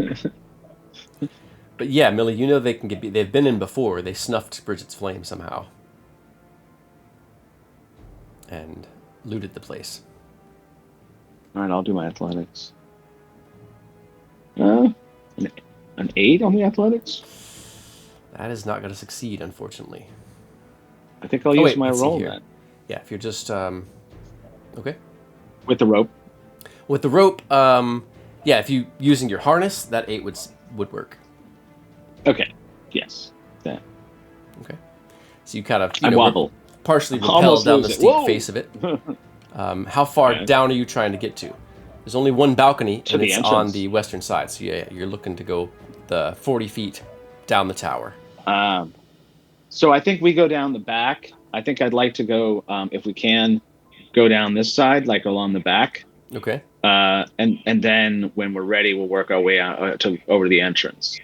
But yeah, Millie, you know they've been in before. They snuffed Bridget's flame somehow. And looted the place. All right, I'll do my athletics. An 8 on the athletics? That is not going to succeed, unfortunately. I think I'll use my roll then. Yeah, if you're just... okay. With the rope? With the rope, yeah, if you using your harness, that 8 would work. Okay. Yes. Yeah. Okay. So you kind of wobble. Partially rappel down the steep face of it. How far down are you trying to get to? There's only one balcony, and it's on the western side. So yeah, you're looking to go the 40 feet down the tower. So I think we go down the back I think I'd like to go, if we can, go down this side, like along the back. Okay. And then when we're ready, we'll work our way out over to the entrance.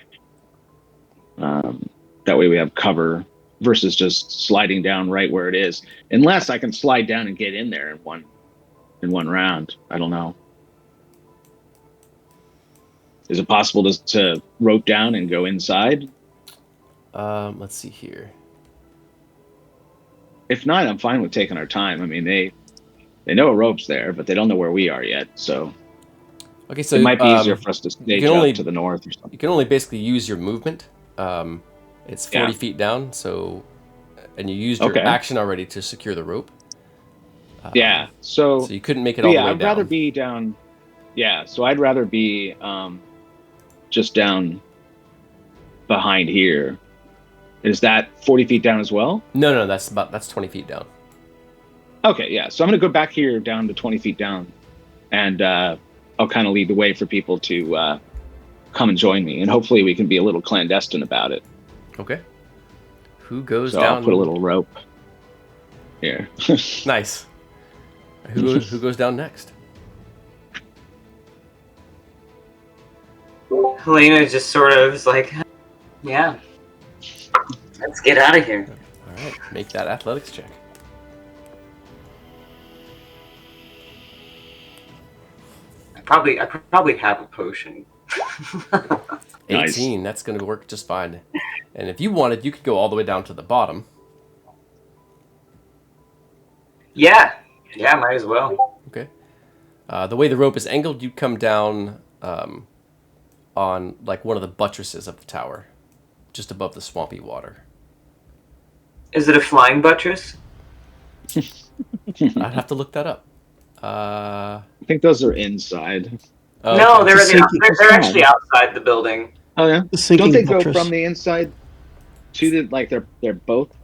That way we have cover versus just sliding down right where it is. Unless I can slide down and get in there in one round. I don't know. Is it possible to rope down and go inside? Let's see here. If not, I'm fine with taking our time. I mean, they know a rope's there, but they don't know where we are yet. So Okay, so it might be easier for us to stage up to the north or something. You can only basically use your movement. It's 40 Yeah. feet down, so and you used your Okay. action already to secure the rope. Yeah. So you couldn't make it all the way I'd down. rather be down. Yeah. So I'd rather be just down behind here. Is that 40 feet down as well? No, that's 20 feet down. Okay, yeah. So I'm going to go back here down to 20 feet down, and I'll kind of lead the way for people to come and join me, and hopefully we can be a little clandestine about it. Okay. Who goes So down? I'll put a little rope here. Nice. Who goes down next? Helena just sort of is like, yeah, let's get out of here. All right, make that athletics check. I probably have a potion. Nice. 18. That's going to work just fine. And if you wanted, you could go all the way down to the bottom. Yeah, might as well. Okay. The way the rope is angled, you come down on like one of the buttresses of the tower, just above the swampy water. Is it a flying buttress? I'd have to look that up. I think those are inside. Oh, No, okay. they're actually outside the building. Oh yeah. The sinking Don't they go buttress. from the inside to the like they're both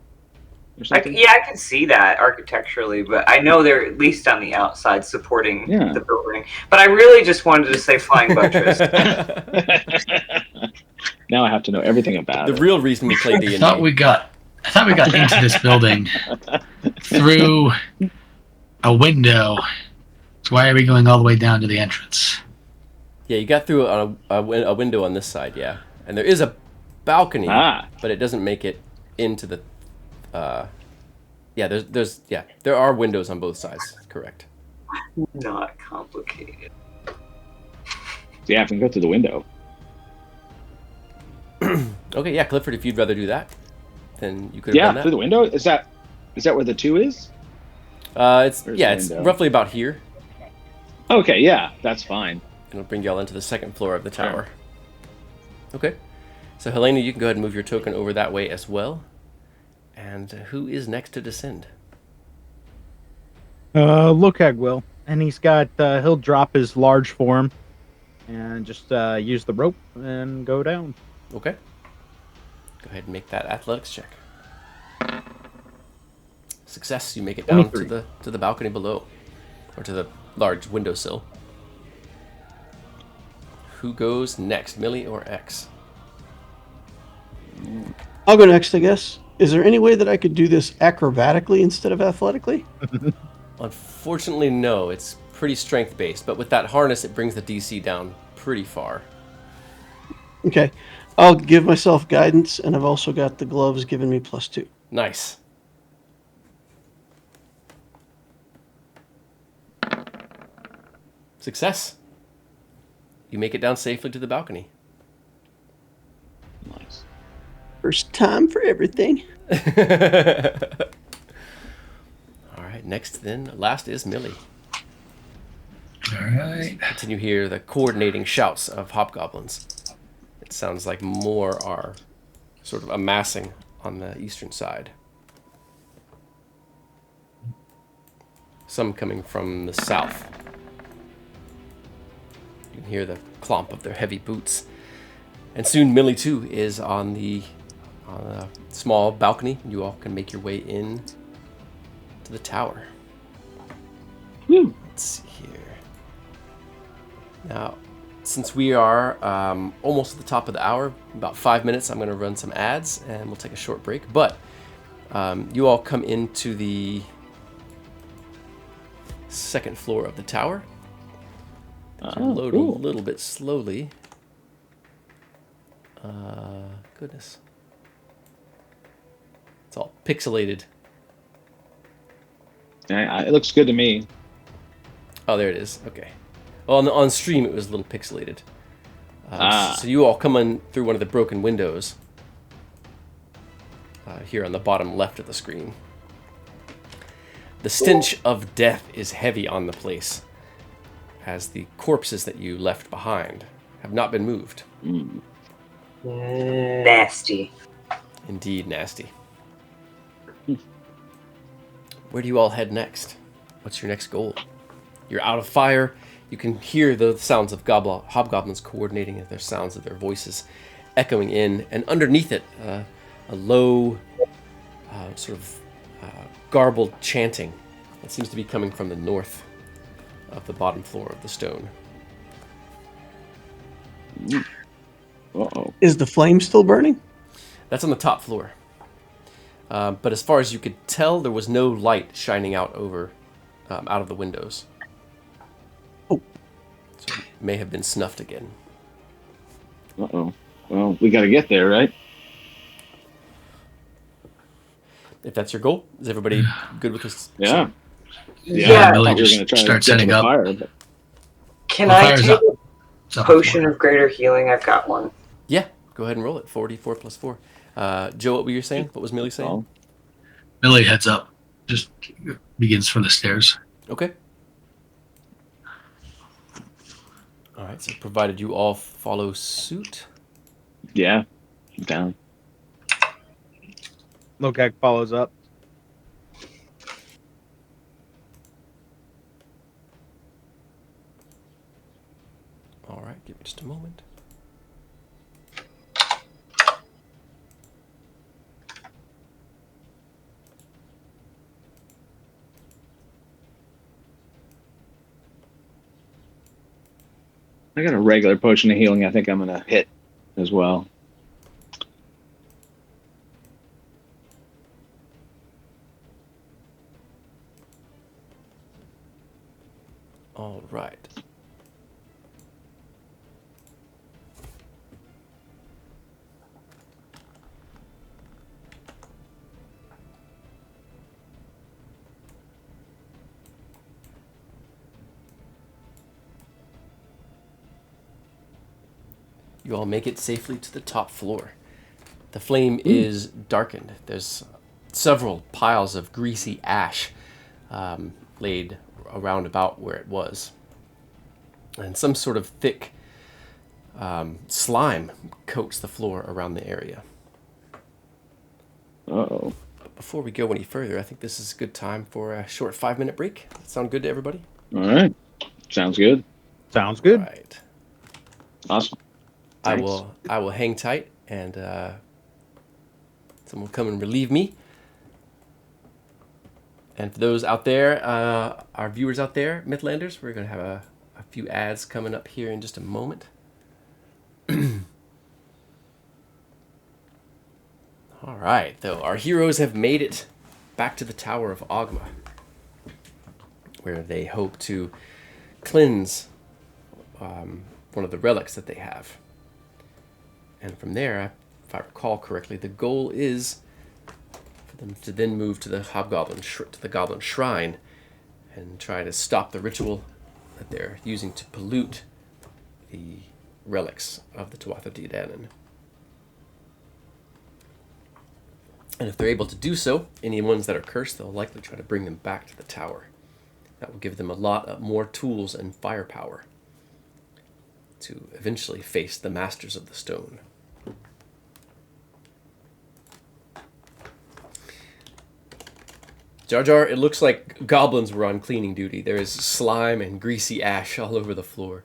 or something? I can see that architecturally, but I know they're at least on the outside supporting Yeah. the building. But I really just wanted to say flying buttress. Now I have to know everything about The it. real reason we played I D&D. thought we got into this building through a window. So why are we going all the way down to the entrance? Yeah, you got through a window on this side, yeah. And there is a balcony, but it doesn't make it into the... there are windows on both sides, correct. Not complicated. Yeah, I can go through the window. Okay, yeah, Clifford, if you'd rather do that, then you could have done Yeah, that. through the window. Is that where the 2 is? It's Where's the it's window? roughly about here. Okay, yeah, that's fine. It'll bring y'all into the second floor of the tower. Okay. So, Helena, you can go ahead and move your token over that way as well. And who is next to descend? Lokag will, and he's got he'll drop his large form and just use the rope and go down. Okay. Go ahead and make that athletics check. Success, you make it down 23. to the balcony below. Or to the large windowsill. Who goes next, Millie or X? I'll go next, I guess. Is there any way that I could do this acrobatically instead of athletically? Unfortunately, no. It's pretty strength-based, but with that harness, it brings the DC down pretty far. Okay. I'll give myself guidance, and I've also got the gloves giving me +2. Nice. Success. You make it down safely to the balcony. Nice. First time for everything. All right, next then, last is Millie. All right. Continue hear the coordinating shouts of hobgoblins. It sounds like more are sort of amassing on the eastern side. Some coming from the south. You can hear the clomp of their heavy boots. And soon Millie too is on a small balcony. You all can make your way in to the tower. Woo. Let's see here. Now, since we are almost at the top of the hour, about 5 minutes, I'm going to run some ads and we'll take a short break. But You all come into the second floor of the tower. Load cool. a little bit slowly. Goodness. It's all pixelated. It looks good to me. Oh, there it is. Okay. Well, on stream, it was a little pixelated. Ah. So you all come in through one of the broken windows here on the bottom left of the screen. The stench of death is heavy on the place, as the corpses that you left behind have not been moved. Nasty. Indeed, nasty. Where do you all head next? What's your next goal? You're out of fire. You can hear the sounds of hobgoblins coordinating their sounds of their voices echoing in, and underneath it, a low, sort of garbled chanting that seems to be coming from the north of the bottom floor of the stone. Uh-oh. Is the flame still burning? That's on the top floor. But as far as you could tell, there was no light shining out of the windows. Oh. So it may have been snuffed again. Uh-oh. Well, we got to get there, right? If that's your goal, is everybody good with this? Yeah. Yeah. I Millie thought we were just going to try start to get to setting the up. fire, but Can The I fire's take up. a It's up potion before. of greater healing? I've got one. Yeah, go ahead and roll it. 44 plus 4. Joe, what were you saying? What was Millie saying? Oh. Millie heads up. Just begins from the stairs. Okay. All right, so provided you all follow suit. Yeah. I'm down. Lokak follows up. All right, give me just a moment. I got a regular potion of healing I think I'm going to hit as well. All right. You all make it safely to the top floor. The flame is darkened. There's several piles of greasy ash laid around about where it was. And some sort of thick slime coats the floor around the area. Uh-oh. But before we go any further, I think this is a good time for a short 5-minute break. That sound good to everybody? All right. Sounds good. Sounds good. All right. Awesome. I Thanks. will hang tight, and someone will come and relieve me. And for those out there, our viewers out there, Mythlanders, we're going to have a few ads coming up here in just a moment. All right, though, our heroes have made it back to the Tower of Ogma, where they hope to cleanse one of the relics that they have. And from there, if I recall correctly, the goal is for them to then move to the Goblin Shrine and try to stop the ritual that they're using to pollute the relics of the Tuatha De Danann. And if they're able to do so, any ones that are cursed, they'll likely try to bring them back to the tower. That will give them a lot more tools and firepower to eventually face the Masters of the Stone. Jar Jar, it looks like goblins were on cleaning duty. There is slime and greasy ash all over the floor.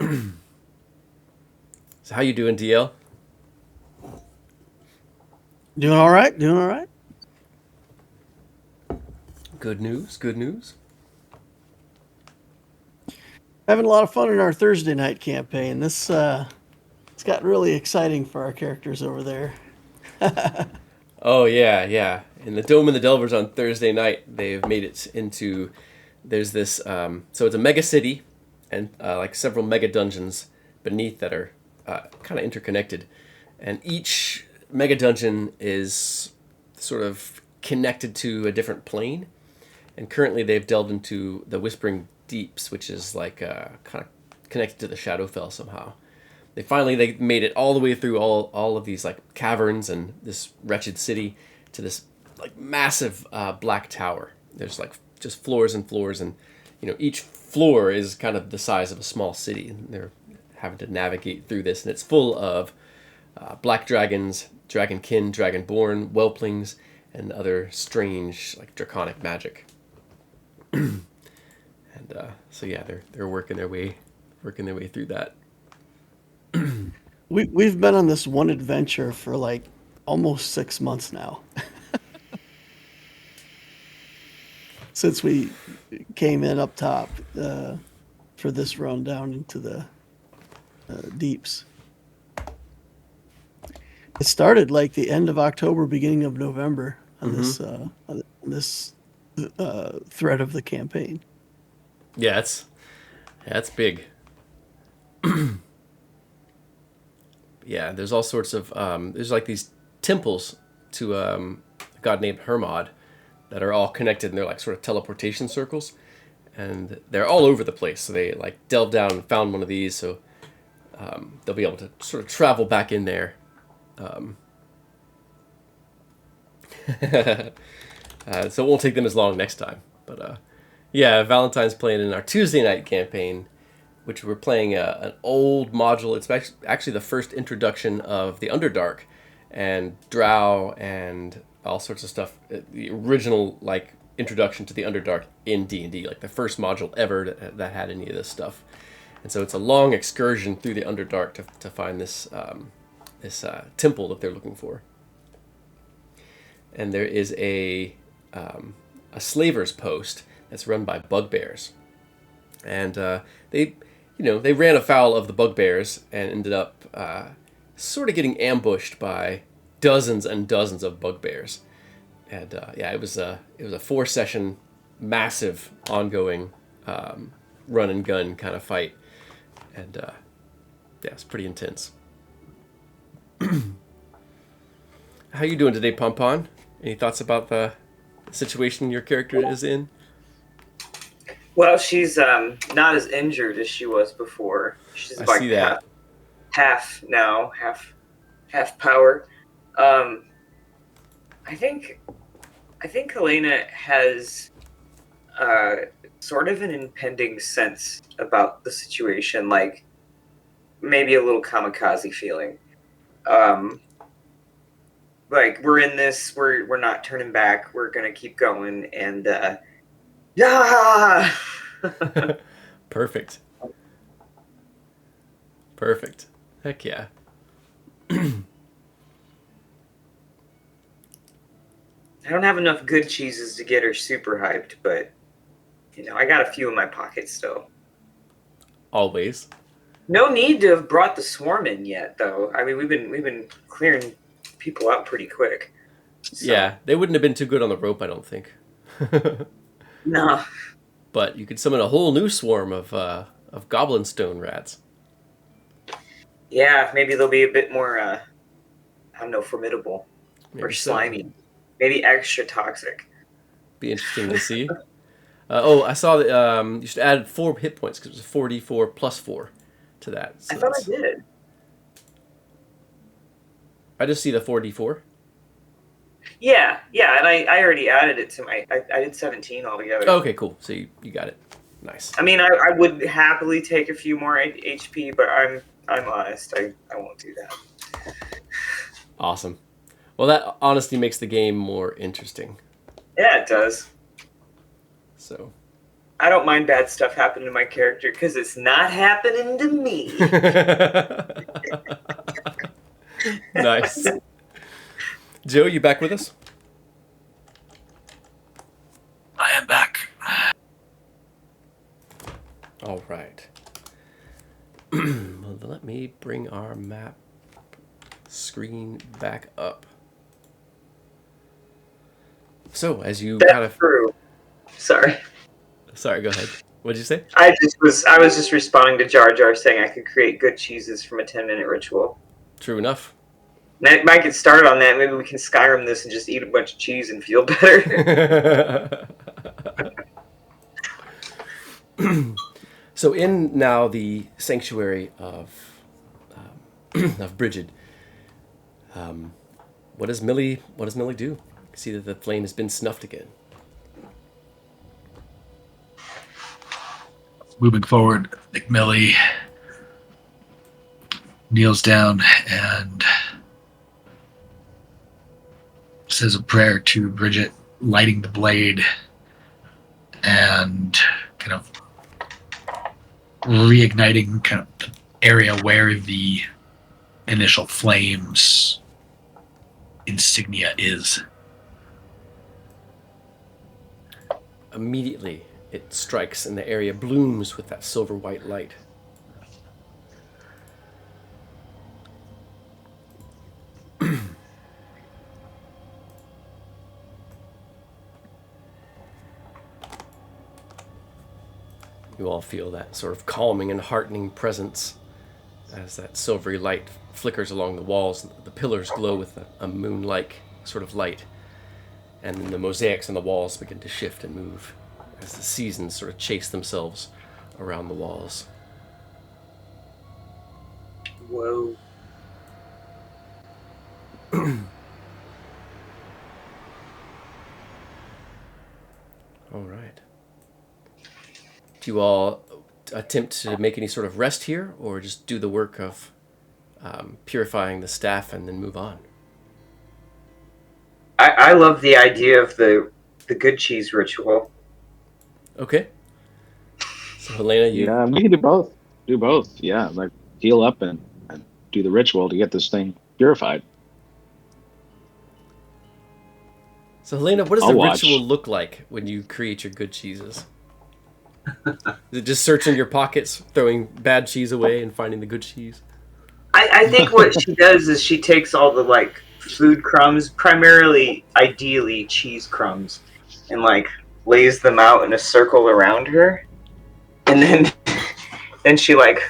So how you doing, DL? Doing all right. Doing all right. Good news, good news. Having a lot of fun in our Thursday night campaign. This it's got really exciting for our characters over there. Oh yeah, yeah. In the Dome and the Delvers on Thursday night, they've made it into. There's this. So it's a mega city, and like several mega dungeons beneath that are kind of interconnected, and each mega dungeon is sort of connected to a different plane. And currently, they've delved into the Whispering Deeps, which is like kind of connected to the Shadowfell somehow. They made it all the way through all of these like caverns and this wretched city to this like massive black tower. There's like just floors and floors, and each floor is kind of the size of a small city, and they're having to navigate through this, and it's full of black dragons, dragonkin, dragonborn, whelplings, and other strange like draconic magic. And so yeah, they're working their way through that. We've been on this one adventure for like almost 6 months now. Since we came in up top for this run down into the deeps. It started like the end of October, beginning of November on this thread of the campaign. Yeah, it's big. Yeah, there's all sorts of there's like these temples to a god named Hermod that are all connected, and they're like sort of teleportation circles, and they're all over the place. So they like delved down and found one of these, so they'll be able to sort of travel back in there. So it won't take them as long next time. But yeah, Valentine's playing in our Tuesday night campaign, which we're playing an old module. It's actually the first introduction of the Underdark and Drow and all sorts of stuff. The original like introduction to the Underdark in D&D, like the first module ever that had any of this stuff. And so it's a long excursion through the Underdark to find this temple that they're looking for. And there is a slaver's post that's run by bugbears, and they ran afoul of the bugbears and ended up sort of getting ambushed by dozens and dozens of bugbears. And yeah, it was a 4-session, massive, ongoing run and gun kind of fight, and yeah, it's pretty intense. How you doing today, Pompon? Any thoughts about the situation your character is in? Well, she's not as injured as she was before. She's I like see that. half now, half power. I think Helena has sort of an impending sense about the situation, like maybe a little kamikaze feeling. Like we're in this, we're not turning back. We're gonna keep going, and yeah. Perfect. Heck yeah. I don't have enough good cheeses to get her super hyped, but I got a few in my pocket still. Always. No need to have brought the swarm in yet, though. I mean, we've been clearing people out pretty quick. So. Yeah, they wouldn't have been too good on the rope, I don't think. No. But you could summon a whole new swarm of Goblin stone rats. Yeah, maybe they'll be a bit more, I don't know, formidable. Maybe or slimy. So. Maybe extra toxic. Be interesting to see. I saw that you should add 4 hit points because it was 4d4 plus 4 to that. So I thought I did. I just see the 4d4. Yeah, and I already added it to my... I did 17 altogether. Okay, cool. So you got it. Nice. I mean, I would happily take a few more HP, but I'm honest. I won't do that. Awesome. Well, that honestly makes the game more interesting. Yeah, it does. So... I don't mind bad stuff happening to my character because it's not happening to me. Nice. Joe, you back with us? I am back. All right. Well, let me bring our map screen back up. So as you That's kind of, true. Sorry. sorry, go ahead. What did you say? I was just responding to Jar Jar saying I could create good cheeses from a 10-minute ritual. True enough. Might get started on that. Maybe we can Skyrim this and just eat a bunch of cheese and feel better. So in now the sanctuary of Brigid, what does Millie do? You see that the flame has been snuffed again. Moving forward, McMillie kneels down and says a prayer to Bridget, lighting the blade and kind of reigniting kind of the area where the initial flames insignia is. Immediately, it strikes and the area blooms with that silver white light. You all feel that sort of calming and heartening presence as that silvery light flickers along the walls. The pillars glow with a moon-like sort of light, and then the mosaics on the walls begin to shift and move as the seasons sort of chase themselves around the walls. Whoa. All right. Do you all attempt to make any sort of rest here, or just do the work of purifying the staff and then move on? I love the idea of the good cheese ritual. Okay. So Helena, you Yeah, we can do both. Do both. Yeah, like heal up and do the ritual to get this thing purified. So Helena, what does I'll the watch. ritual look like when you create your good cheeses? Is it just searching your pockets, throwing bad cheese away, and finding the good cheese? I think what she does is she takes all the like food crumbs, primarily, ideally cheese crumbs, and like lays them out in a circle around her, and then she like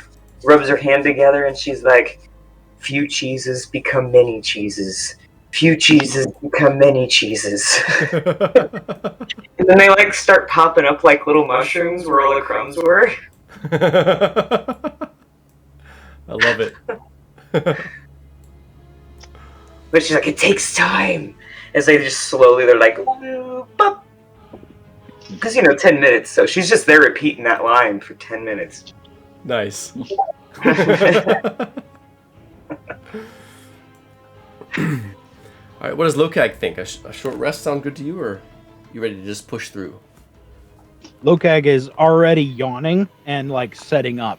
rubs her hand together and she's like, "Few cheeses become many cheeses. Few cheeses become many cheeses." And then they like start popping up like little mushrooms where all the crumbs were. I love it. But she's like, "It takes time." As they just slowly, they're like, because 10 minutes. So she's just there repeating that line for 10 minutes. Nice. All right, what does Lokag think? A short rest sound good to you, or you ready to just push through? Lokag is already yawning and like setting up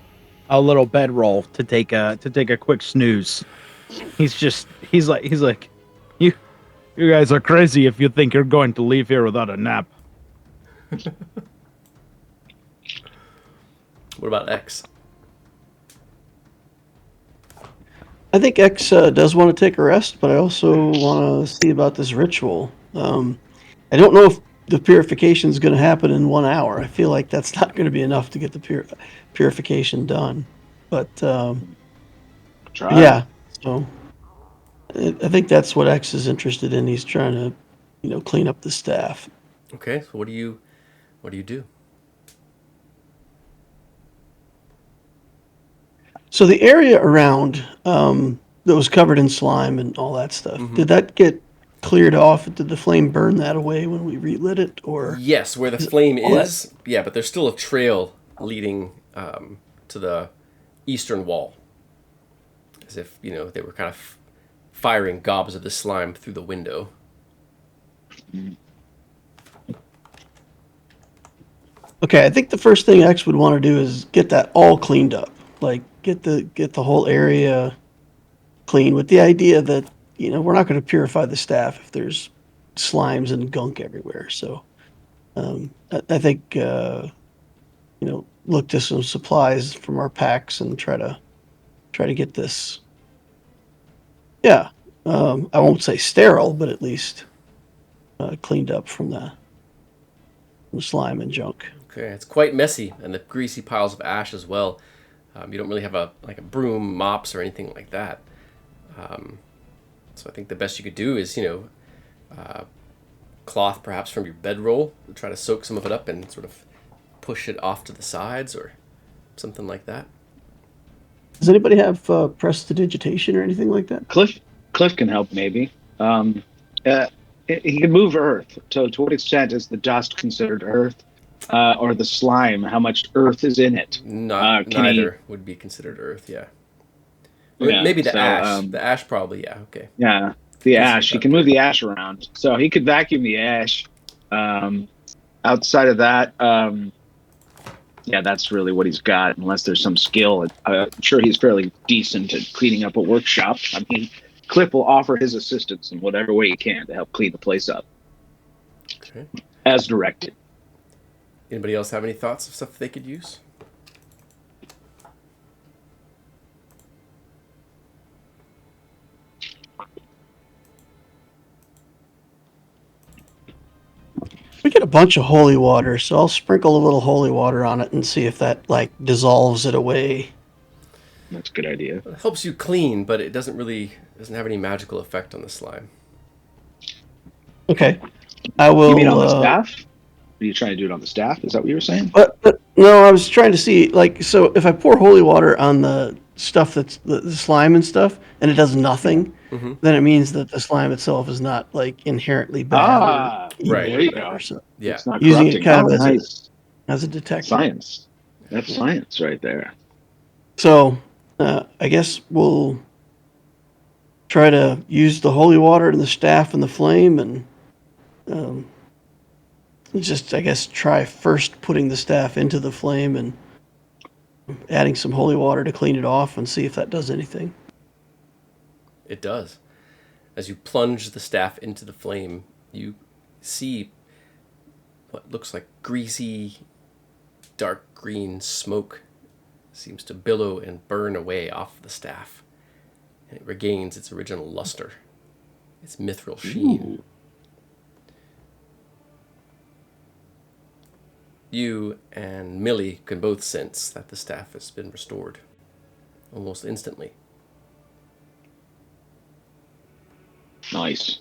a little bedroll to take a quick snooze. He's like, you guys are crazy if you think you're going to leave here without a nap. What about X? I think X does want to take a rest, but I also want to see about this ritual. I don't know if the purification is going to happen in 1 hour. I feel like that's not going to be enough to get the purification done. But Try. yeah, so I think that's what X is interested in. He's trying to, clean up the staff. Okay, so what do you do? So the area around that was covered in slime and all that stuff, did that get cleared off? Did the flame burn that away when we relit it, or? Yes, where the flame is, yeah, but there's still a trail leading to the eastern wall, as if they were kind of firing gobs of the slime through the window. Okay, I think the first thing X would want to do is get that all cleaned up. Like get the whole area clean, with the idea that we're not going to purify the staff if there's slimes and gunk everywhere. So I think look to some supplies from our packs and try to get this. Yeah, I won't say sterile, but at least cleaned up from the slime and junk. Okay, it's quite messy, and the greasy piles of ash as well. You don't really have a broom, mops, or anything like that. So I think the best you could do is, cloth perhaps from your bedroll, try to soak some of it up and sort of push it off to the sides or something like that. Does anybody have prestidigitation or anything like that? Cliff can help maybe. He can move earth. So to what extent is the dust considered earth, or the slime? How much earth is in it? Neither would be considered earth. Yeah. Yeah, Maybe the so, ash. The ash probably. Yeah. Okay. Yeah, the ash. He can move the ash around, so he could vacuum the ash. Outside of that, yeah, that's really what he's got. Unless there's some skill, I'm sure he's fairly decent at cleaning up a workshop. I mean, Cliff will offer his assistance in whatever way he can to help clean the place up, Okay. as directed. Anybody else have any thoughts of stuff they could use? We get a bunch of holy water, so I'll sprinkle a little holy water on it and see if that like dissolves it away. That's a good idea. It helps you clean, but it doesn't have any magical effect on the slime. Okay, I will. You mean on the staff? Are you trying to do it on the staff? Is that what you were saying? But no, I was trying to see like so if I pour holy water on the stuff that's the slime and stuff, and it does nothing, then it means that the slime itself is not like inherently bad. Right. There you go. So Yeah. It's not using corrupting. it kind of Nice. as a detector. Science. That's science right there. So I guess we'll try to use the holy water and the staff and the flame, and just I guess try first putting the staff into the flame and adding some holy water to clean it off and see if that does anything. It does. As you plunge the staff into the flame, you see what looks like greasy, dark green smoke seems to billow and burn away off the staff. And it regains its original luster, its mithril sheen. Ooh. You and Millie can both sense that the staff has been restored almost instantly. Nice.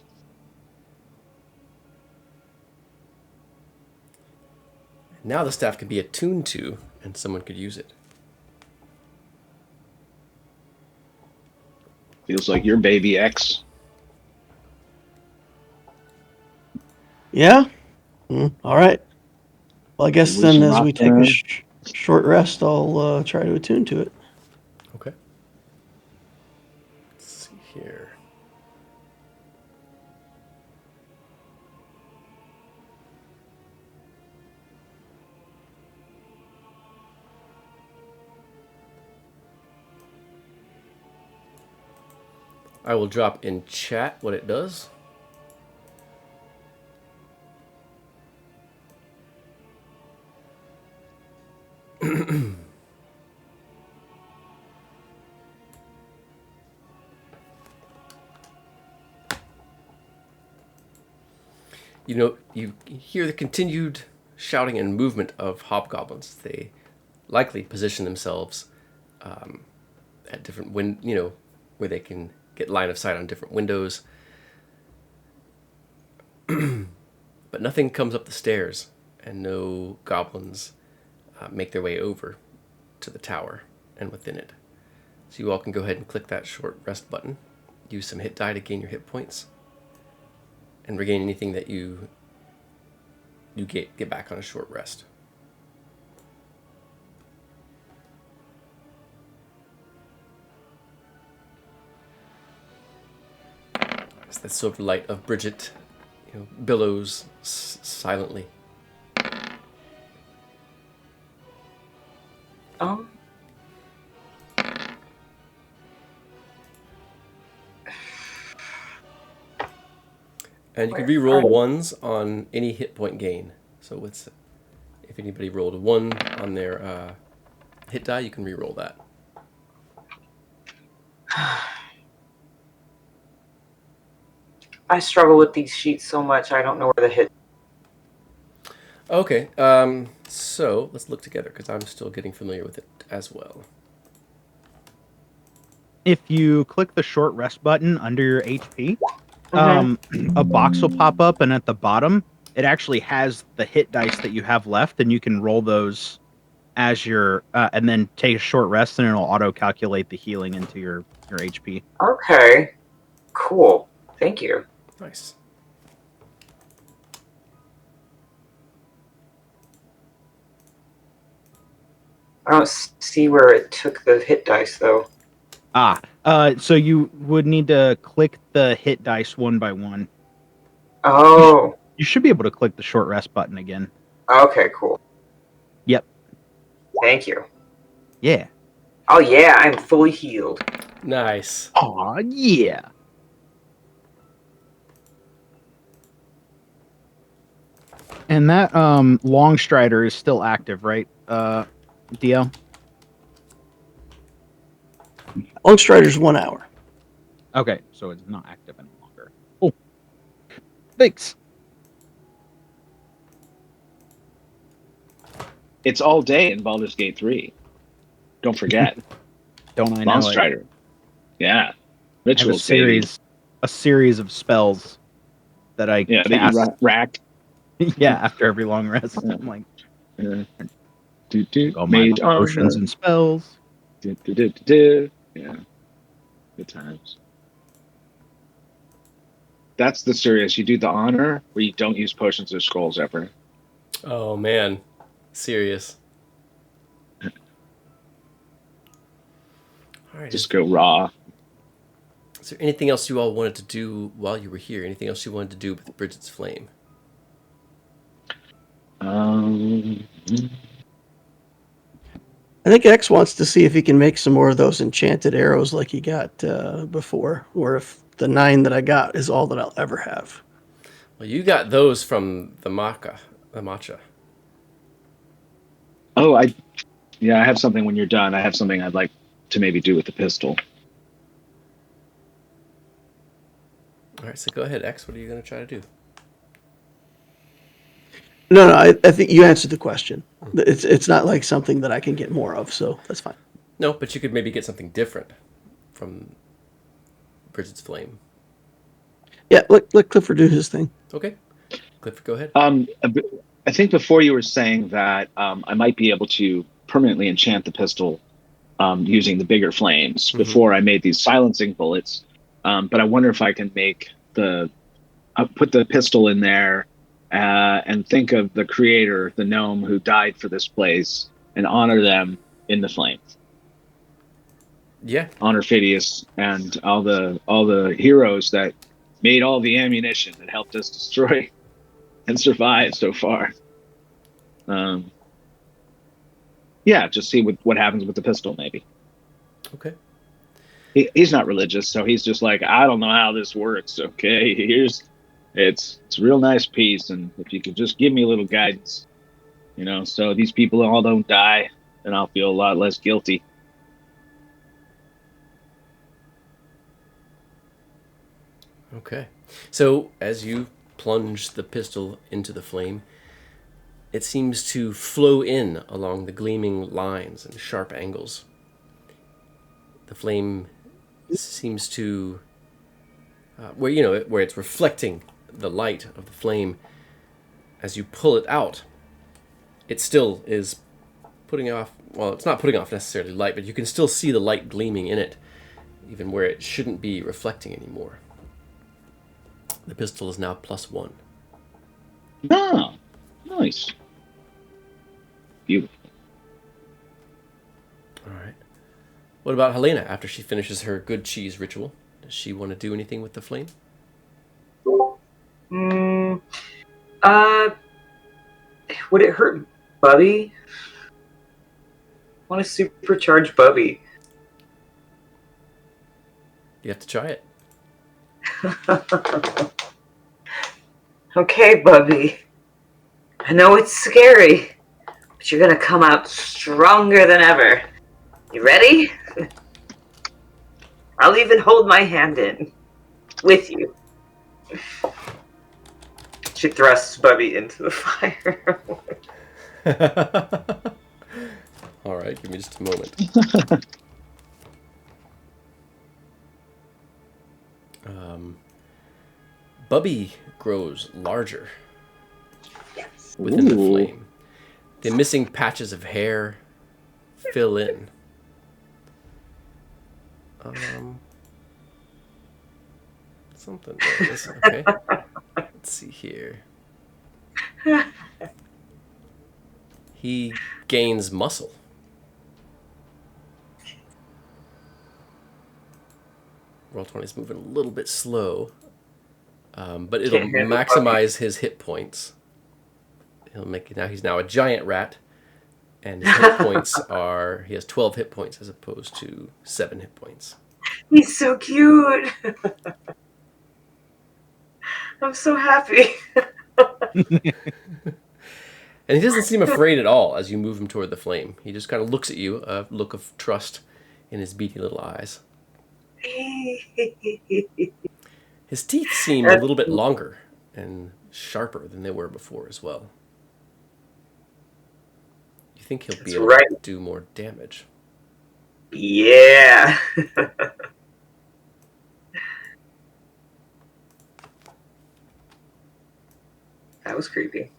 Now the staff can be attuned to, and someone could use it. Feels like your baby X. Yeah? All right. Well, I guess We then should as rock we take there. a short rest, I'll try to attune to it. Okay. Let's see here. I will drop in chat what it does. You hear the continued shouting and movement of hobgoblins. They likely position themselves at different where they can get line of sight on different windows. But nothing comes up the stairs, and no goblins make their way over to the tower and within it. So you all can go ahead and click that short rest button. Use some hit die to gain your hit points, and regain anything that you get back on a short rest. As the silver light of Bridget billows silently. And you can re-roll ones on any hit point gain. So if anybody rolled a 1 on their hit die, you can re-roll that. I struggle with these sheets so much. I don't know where the hit. Okay, so let's look together because I'm still getting familiar with it as well. If you click the short rest button under your HP, Mm-hmm. a box will pop up, and at the bottom, it actually has the hit dice that you have left, and you can roll those as your, and then take a short rest, and it'll auto calculate the healing into your HP. Okay. Cool. Thank you. Nice. I don't see where it took the hit dice though. So you would need to click the hit dice one by one. Oh. You should be able to click the short rest button again. Okay. Cool. Yep. Thank you. Yeah. Oh yeah, I'm fully healed. Nice. Aw, yeah. And that long strider is still active, right? DL? Long Strider's 1 hour. Okay, so it's not active any longer. Oh. Thanks. It's all day in Baldur's Gate 3. Don't forget. Don't I know Long it? Strider. Yeah. I have Rituals, baby. a series of spells that I Yeah, that cast. you rack. Yeah, after every long rest. Yeah. I'm like, All mage potions and spells. Yeah. Good times. That's the serious. You do the honor where you don't use potions or scrolls ever. Oh man, serious. All right. Just go raw. Is there anything else you all wanted to do while you were here? Anything else you wanted to do with Bridget's Flame? I think X wants to see if he can make some more of those enchanted arrows like he got before, or if the 9 that I got is all that I'll ever have. Well, you got those from the matcha. Oh, I have something when you're done. I have something I'd like to maybe do with the pistol. All right, so go ahead, X. What are you going to try to do? No, I think you answered the question. It's not like something that I can get more of, so that's fine. No, but you could maybe get something different from Bridget's Flame. Yeah, let Clifford do his thing. Okay. Clifford, go ahead. I think before you were saying that I might be able to permanently enchant the pistol using the bigger flames before I made these silencing bullets. But I wonder if I can make put the pistol in there and think of the creator, the gnome who died for this place, and honor them in the flames. Yeah. Honor Phidias and all the heroes that made all the ammunition that helped us destroy and survive so far. Just see what happens with the pistol, maybe. Okay. He's not religious, so he's just like, I don't know how this works. Okay, it's a real nice piece, and if you could just give me a little guidance, so these people all don't die, then I'll feel a lot less guilty. Okay. So as you plunge the pistol into the flame, it seems to flow in along the gleaming lines and sharp angles. The flame seems to, where it's reflecting the light of the flame. As you pull it out, it still is putting off. Well, it's not putting off necessarily light, but you can still see the light gleaming in it, even where it shouldn't be reflecting anymore. The pistol is now +1. Ah, nice. Beautiful. All right. What about Helena after she finishes her good cheese ritual? Does she want to do anything with the flame? Would it hurt Bubby? I want to supercharge Bubby. You have to try it. Okay, Bubby. I know it's scary, but you're gonna come out stronger than ever. You ready? I'll even hold my hand in with you. She thrusts Bubby into the fire. All right, give me just a moment. Bubby grows larger within the flame. The missing patches of hair fill in. Something there is okay. Let's see here. He gains muscle. Roll 20 is moving a little bit slow, but it'll Can't handle maximize his hit points. He'll make it now. He's now a giant rat, and his hit points are he has 12 hit points as opposed to 7 hit points. He's so cute. I'm so happy. And he doesn't seem afraid at all as you move him toward the flame. He just kind of looks at you, a look of trust in his beady little eyes. His teeth seem a little bit longer and sharper than they were before as well. You think he'll be able to do more damage. Yeah. That was creepy.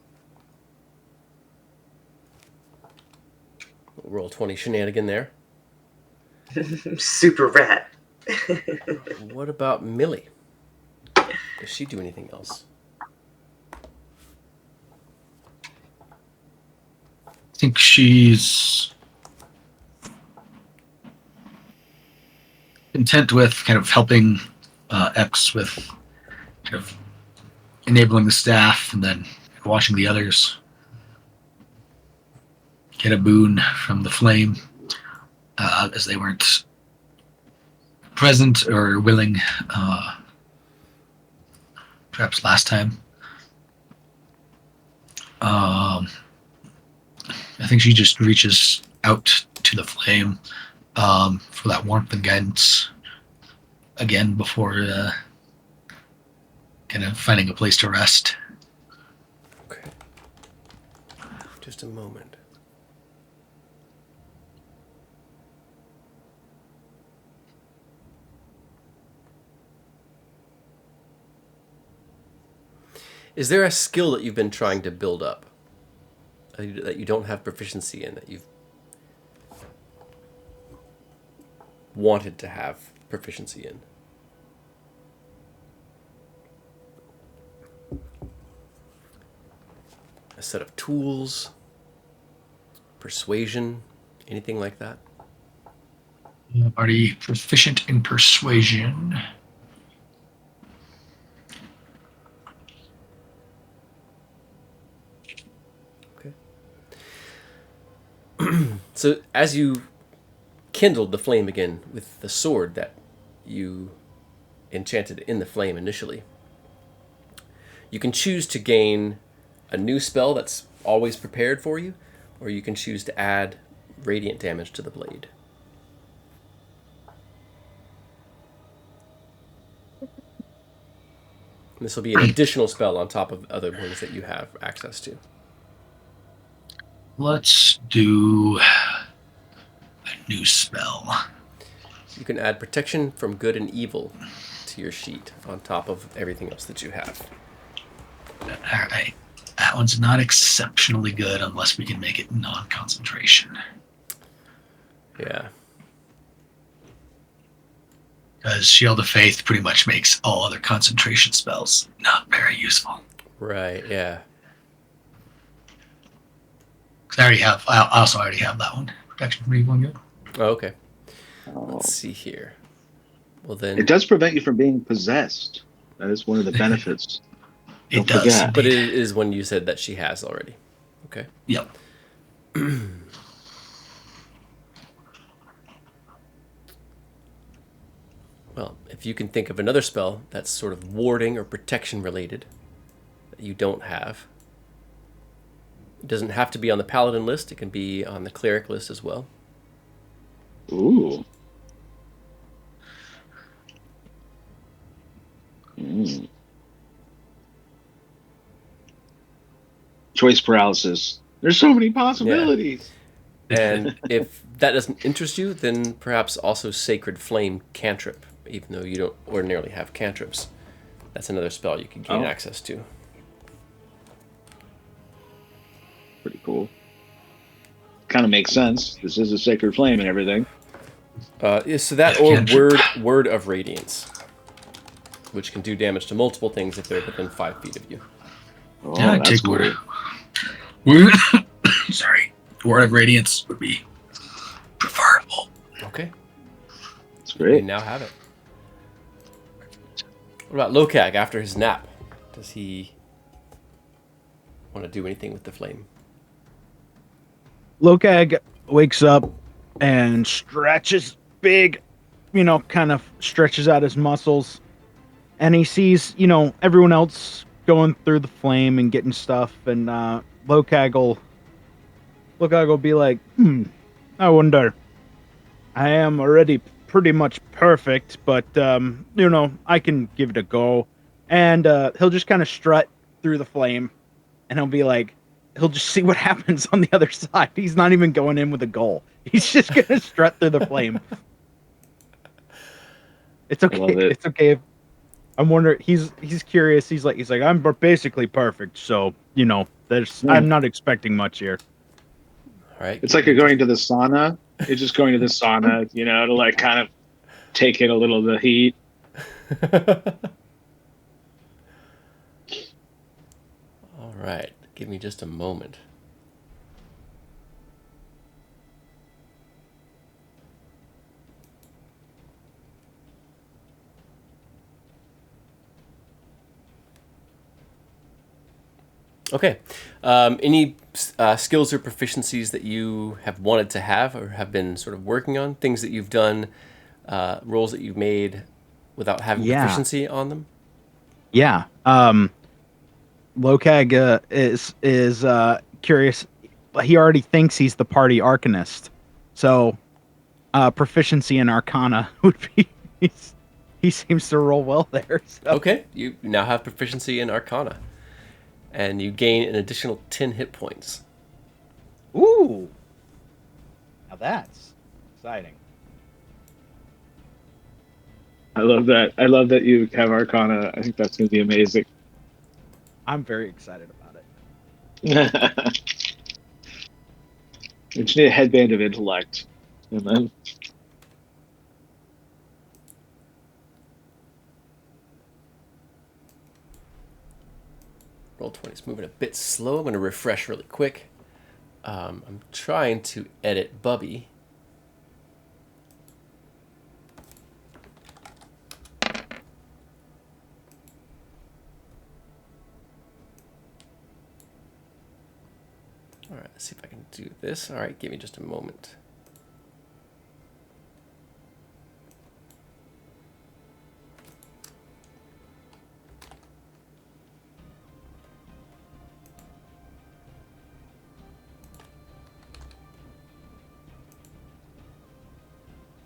Roll 20 shenanigan there. Super rat. What about Millie? Does she do anything else? I think she's content with kind of helping X with kind of enabling the staff and then watching the others get a boon from the flame as they weren't present or willing perhaps last time. I think she just reaches out to the flame for that warmth and guidance again before kind of finding a place to rest. Okay. Just a moment. Is there a skill that you've been trying to build up that you don't have proficiency in, that you've wanted to have proficiency in? A set of tools, persuasion, anything like that? I'm already proficient in persuasion. So as you kindled the flame again with the sword that you enchanted in the flame initially, you can choose to gain a new spell that's always prepared for you, or you can choose to add radiant damage to the blade. And this will be an additional spell on top of other ones that you have access to. Let's do a new spell. You can add protection from good and evil to your sheet on top of everything else that you have. All right. That one's not exceptionally good unless we can make it non-concentration. Yeah. Because Shield of Faith pretty much makes all other concentration spells not very useful. Right, yeah. I also already have that one. Protection from evil and good. Oh, okay. Let's see here. Well then, It does prevent you from being possessed. That is one of the benefits. It does. forget. but it is one you said that she has already. Okay. Yep. Well, if you can think of another spell that's sort of warding or protection related that you don't have, it doesn't have to be on the paladin list. It can be on the cleric list as well. Ooh. Mm. choice paralysis. There's so many possibilities. And if that doesn't interest you, then perhaps also Sacred Flame cantrip, even though you don't ordinarily have cantrips. That's another spell you can gain access to. Pretty cool. Kind of makes sense. This is a sacred flame and everything. So that or word of Radiance, which can do damage to multiple things if they're within 5 feet of you. Oh, Yeah, that's take cool. word. Sorry, word of radiance would be preferable. Okay. That's You great. now have it. What about Lokag after his nap? Does he want to do anything with the flame? Lokag wakes up and stretches big, kind of stretches out his muscles. And he sees, everyone else going through the flame and getting stuff. And Lokag will be like, I wonder. I am already pretty much perfect, but, I can give it a go. And he'll just kind of strut through the flame. And he'll just see what happens on the other side. He's not even going in with a goal. He's just going to strut through the flame. It's okay. Love it. It's okay. I'm wondering. He's curious. He's like I'm basically perfect. So I'm not expecting much here. All right. It's like you're going to the sauna. You're just going to the sauna, to like kind of take in a little of the heat. All right. Give me just a moment. Okay. Any skills or proficiencies that you have wanted to have or have been sort of working on? Things that you've done, roles that you've made without having proficiency on them? Yeah. Lokag is curious. He already thinks he's the party arcanist, so proficiency in Arcana would be. He seems to roll well there. So. Okay. You now have proficiency in Arcana. And you gain an additional 10 hit points. Ooh. Now that's exciting. I love that. I love that you have Arcana. I think that's going to be amazing. I'm very excited about it. We just need a headband of intellect. And then... Roll20 is moving a bit slow. I'm going to refresh really quick. I'm trying to edit Bubby. All right, let's see if I can do this. All right, give me just a moment.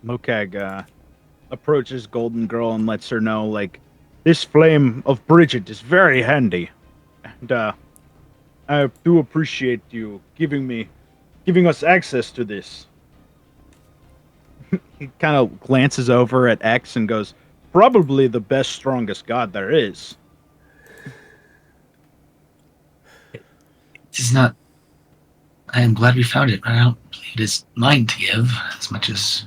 Lokag approaches Golden Girl and lets her know, like, this flame of Bridget is very handy, and I do appreciate you giving us access to this. He kind of glances over at X and goes, probably the best, strongest god there is. It is not. I am glad we found it, but I don't believe it is mine to give as much as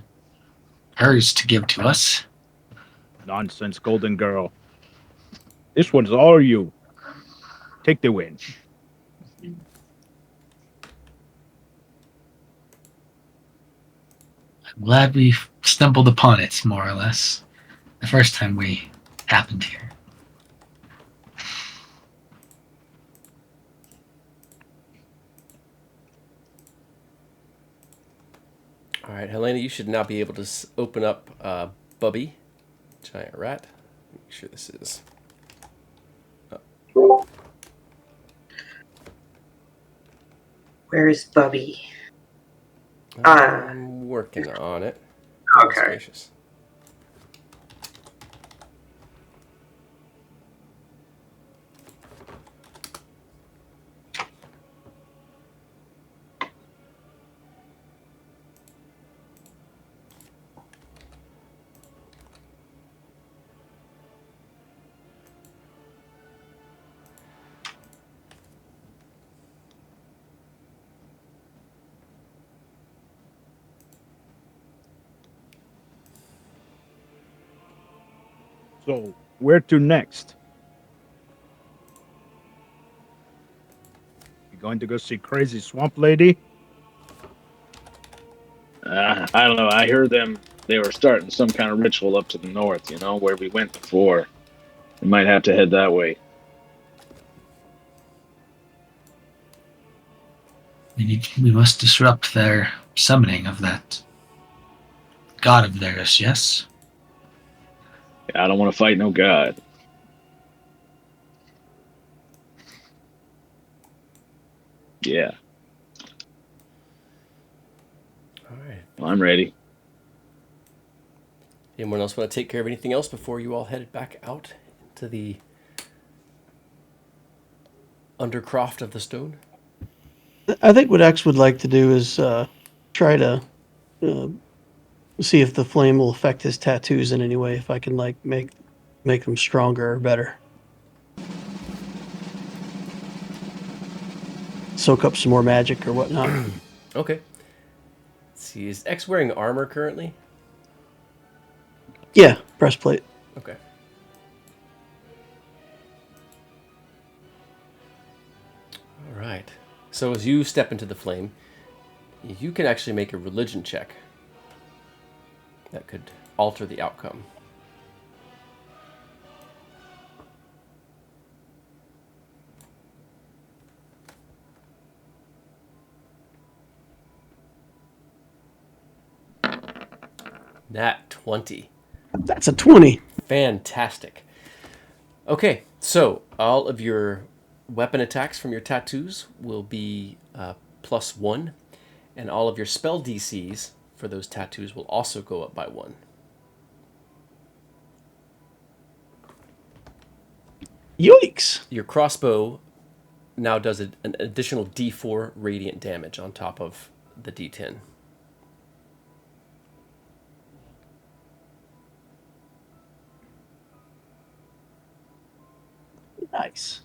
hers to give to us. Nonsense, Golden Girl. This one's all you. Take the win. I'm glad we stumbled upon it, more or less, the first time we happened here. All right, Helena, you should now be able to open up Bubby, giant rat. Make sure this is. Where is Bubby? I'm working on it. Okay. Gracious. So, where to next? You going to go see Crazy Swamp Lady? I don't know. I heard they were starting some kind of ritual up to the north, where we went before. We might have to head that way. We must disrupt their summoning of that god of theirs, yes? I don't want to fight no god. Yeah, All right. well, I'm ready. Anyone else want to take care of anything else before you all headed back out to the undercroft of the stone? I think what X would like to do is try to uh, see if the flame will affect his tattoos in any way. If I can like make them stronger or better. Soak up some more magic or whatnot. Okay. Let's see, is X wearing armor currently? Yeah, breastplate. Okay. All right. So as you step into the flame, you can actually make a religion check that could alter the outcome. Nat 20. That's a 20. Fantastic. Okay, so all of your weapon attacks from your tattoos will be +1, and all of your spell DCs for those tattoos will also go up by 1. Yikes. Your crossbow now does an additional D4 radiant damage on top of the D10. Nice.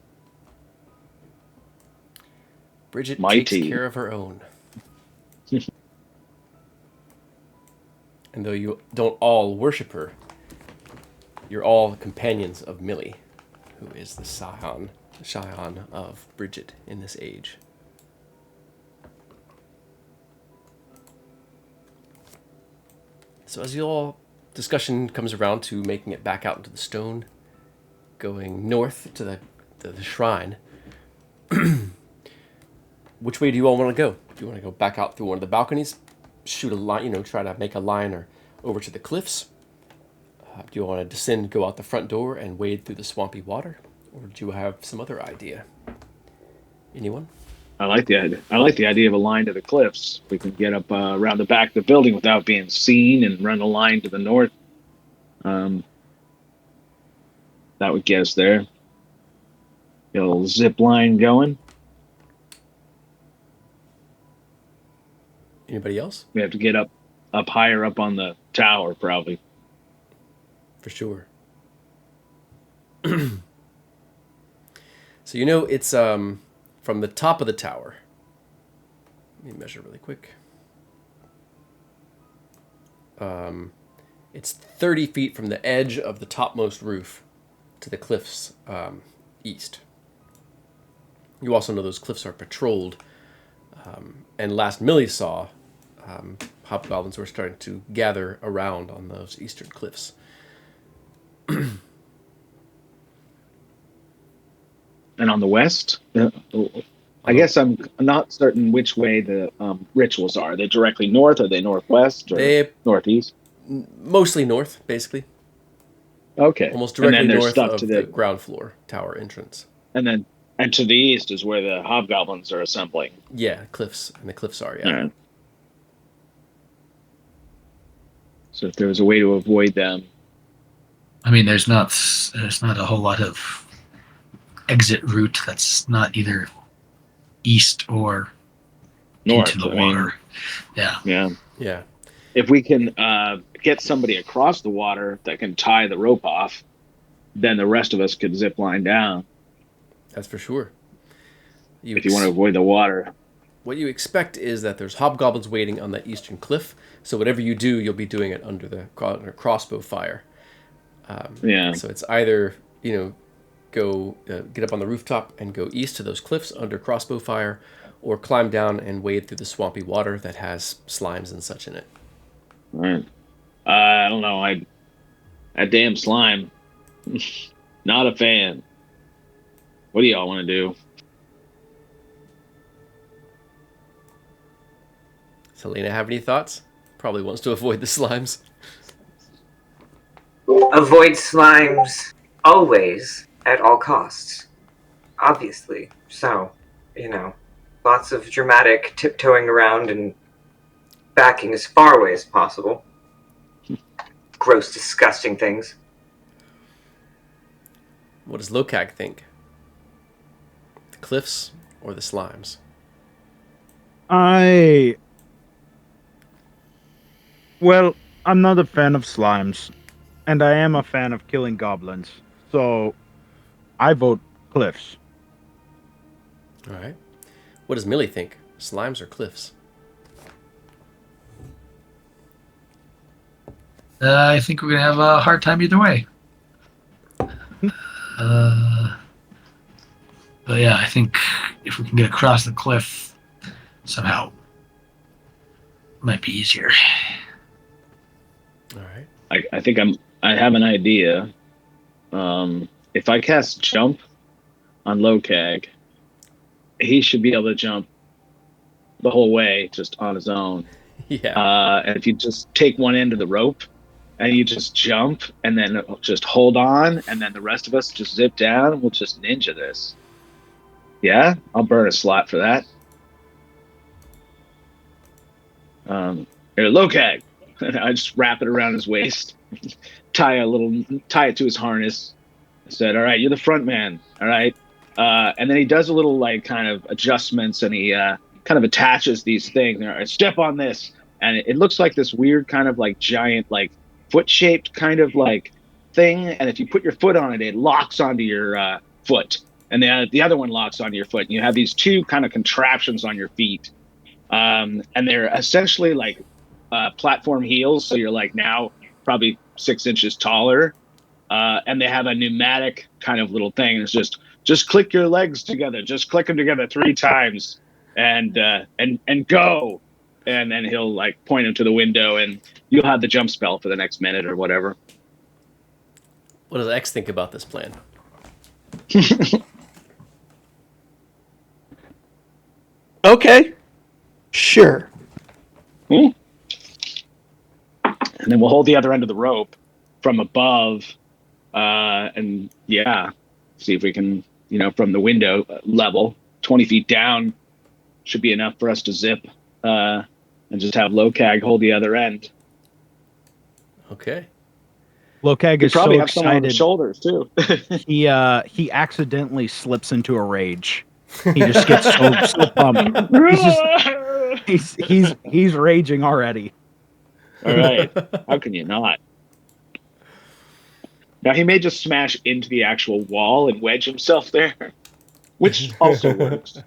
Bridget Mighty. takes care of her own. And though you don't all worship her, you're all companions of Millie, who is the scion of Bridget in this age. So as you all discussion comes around to making it back out into the stone, going north to the shrine, which way do you all want to go? Do you want to go back out through one of the balconies, shoot a line, try to make a line, or over to the cliffs? Do you want to descend, go out the front door, and wade through the swampy water? Or do you have some other idea? Anyone? I like the idea. I like the idea of a line to the cliffs. We can get up around the back of the building without being seen, and run a line to the north. That would get us there. Get a little zip line going. Anybody else? We have to get up higher up on the tower, probably. For sure. So it's from the top of the tower. Let me measure really quick. It's 30 feet from the edge of the topmost roof to the cliffs east. You also know those cliffs are patrolled. And last Millie saw, hobgoblins were starting to gather around on those eastern cliffs. And on the west, I guess I'm not certain which way the rituals are. Are they directly north? Are they northwest or They northeast? mostly north, basically. Okay. Almost And then directly there's north stuff of to the ground floor tower entrance. and to the east is where the hobgoblins are assembling. Yeah, cliffs. And the cliffs are, yeah. All right. So if there was a way to avoid them. I mean, there's not a whole lot of exit route that's not either east or North, into the I mean, water. Yeah. Yeah. If we can get somebody across the water that can tie the rope off, then the rest of us could zip line down. That's for sure. If you want to avoid the water. What you expect is that there's hobgoblins waiting on that eastern cliff, so whatever you do, you'll be doing it under crossbow fire. Yeah. So it's either, go get up on the rooftop and go east to those cliffs under crossbow fire, or climb down and wade through the swampy water that has slimes and such in it. All right. I don't know. That damn slime. Not a fan. What do y'all want to do? Selena, have any thoughts? Probably wants to avoid the slimes. Avoid slimes always at all costs. Obviously. So, lots of dramatic tiptoeing around and backing as far away as possible. Gross, disgusting things. What does Lokag think? The cliffs or the slimes? Well, I'm not a fan of slimes, and I am a fan of killing goblins, so I vote cliffs. All right. What does Millie think? Slimes or cliffs? I think we're gonna have a hard time either way. But yeah, I think if we can get across the cliff somehow, it might be easier. All right. I think I have an idea. If I cast jump on Lokag, he should be able to jump the whole way just on his own. Yeah. And if you just take one end of the rope and you just jump and then just hold on, and then the rest of us just zip down, and we'll just ninja this. Yeah, I'll burn a slot for that. Here, Lokag. I just wrap it around his waist, tie it to his harness. I said, "All right, you're the front man. All right." And then he does a little kind of adjustments, and he kind of attaches these things. All right, step on this, and it looks like this weird kind of giant foot-shaped kind of thing. And if you put your foot on it, it locks onto your foot, and the other one locks onto your foot. And you have these two kind of contraptions on your feet, and they're essentially platform heels. So you're now probably 6 inches taller. And they have a pneumatic kind of little thing. It's just click your legs together. Just click them together 3 times, and go. And then he'll point him to the window, and you'll have the jump spell for the next minute or whatever. What does X think about this plan? Okay. Sure. And then we'll hold the other end of the rope from above, and see if we can, from the window level, 20 feet down, should be enough for us to zip, and just have Lokag hold the other end. Okay. Lokag We is probably so have someone on the excited. shoulders too. He accidentally slips into a rage. He just gets so pumped. He's raging already. All right. How can you not? Now he may just smash into the actual wall and wedge himself there, which also works.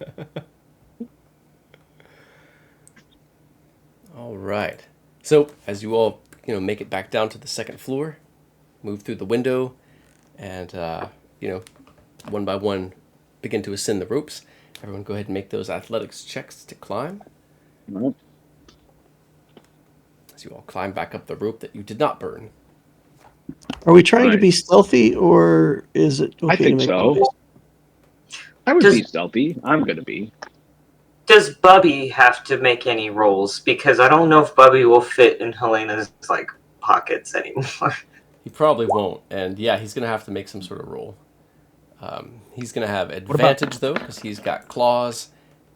All right. So as you all make it back down to the second floor, move through the window, and one by one begin to ascend the ropes. Everyone, go ahead and make those athletics checks to climb. Right. As you all climb back up the rope that you did not burn. Are we trying to Right. be stealthy, or is it okay I think to make so. noise? I would Does- be stealthy. I'm going to be. Does Bubby have to make any rolls? Because I don't know if Bubby will fit in Helena's pockets anymore. He probably won't, and he's gonna have to make some sort of roll. He's gonna have about- advantage though, because he's got claws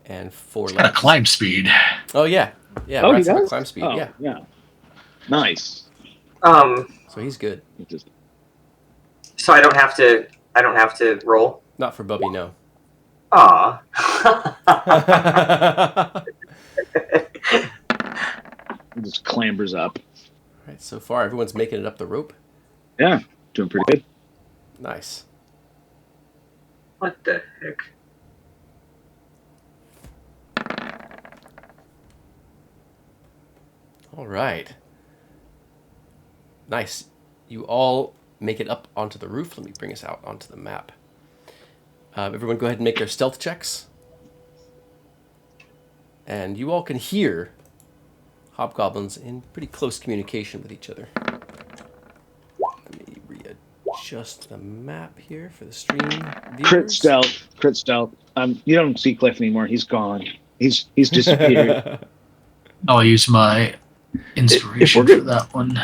and 4 Got a legs. climb speed. Oh yeah. Oh, he Rats have a does? climb speed. Oh, Yeah. Nice. So he's good. So I don't have to roll. Not for Bubby, no. Aw. He just clambers up. Right. So far, everyone's making it up the rope. Yeah, doing pretty good. Nice. What the heck? All right. Nice. You all make it up onto the roof. Let me bring us out onto the map. Everyone go ahead and make their stealth checks. And you all can hear hobgoblins in pretty close communication with each other. Let me readjust the map here for the stream viewers. Crit stealth. You don't see Cliff anymore. He's gone. He's disappeared. I'll use my inspiration for that one.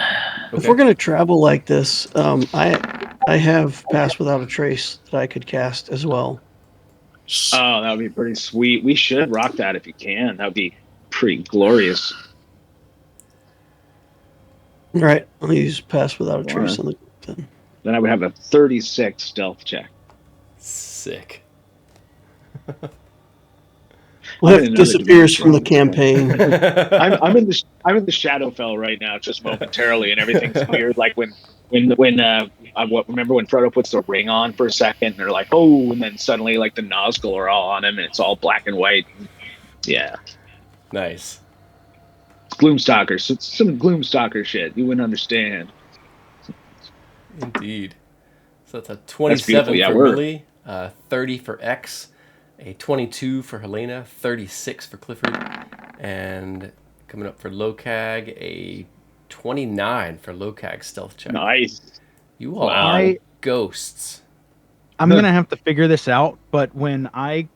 If we're gonna travel like this, I have Pass Without a Trace that I could cast as well. Oh, that would be pretty sweet. We should rock that if you can. That would be pretty glorious. All right, I'll use Pass Without a Trace on the then. Then I would have a 36 stealth check. Sick. Well, that disappears from the campaign. I'm in the Shadowfell right now, just momentarily, and everything's weird. Like when remember when Frodo puts the ring on for a second, and they're like, oh, and then suddenly like the Nazgul are all on him, and it's all black and white. Yeah, Nice. it's Gloomstalker. So it's some Gloomstalker shit. You wouldn't understand. Indeed. So that's a 27 Yeah, for we're- Willie, 30 for X, a 22 for Helena, 36 for Clifford, and coming up for Lokag, a 29 for Lokag's stealth check. Nice. You all Wow. are ghosts. I'm going to have to figure this out, but when I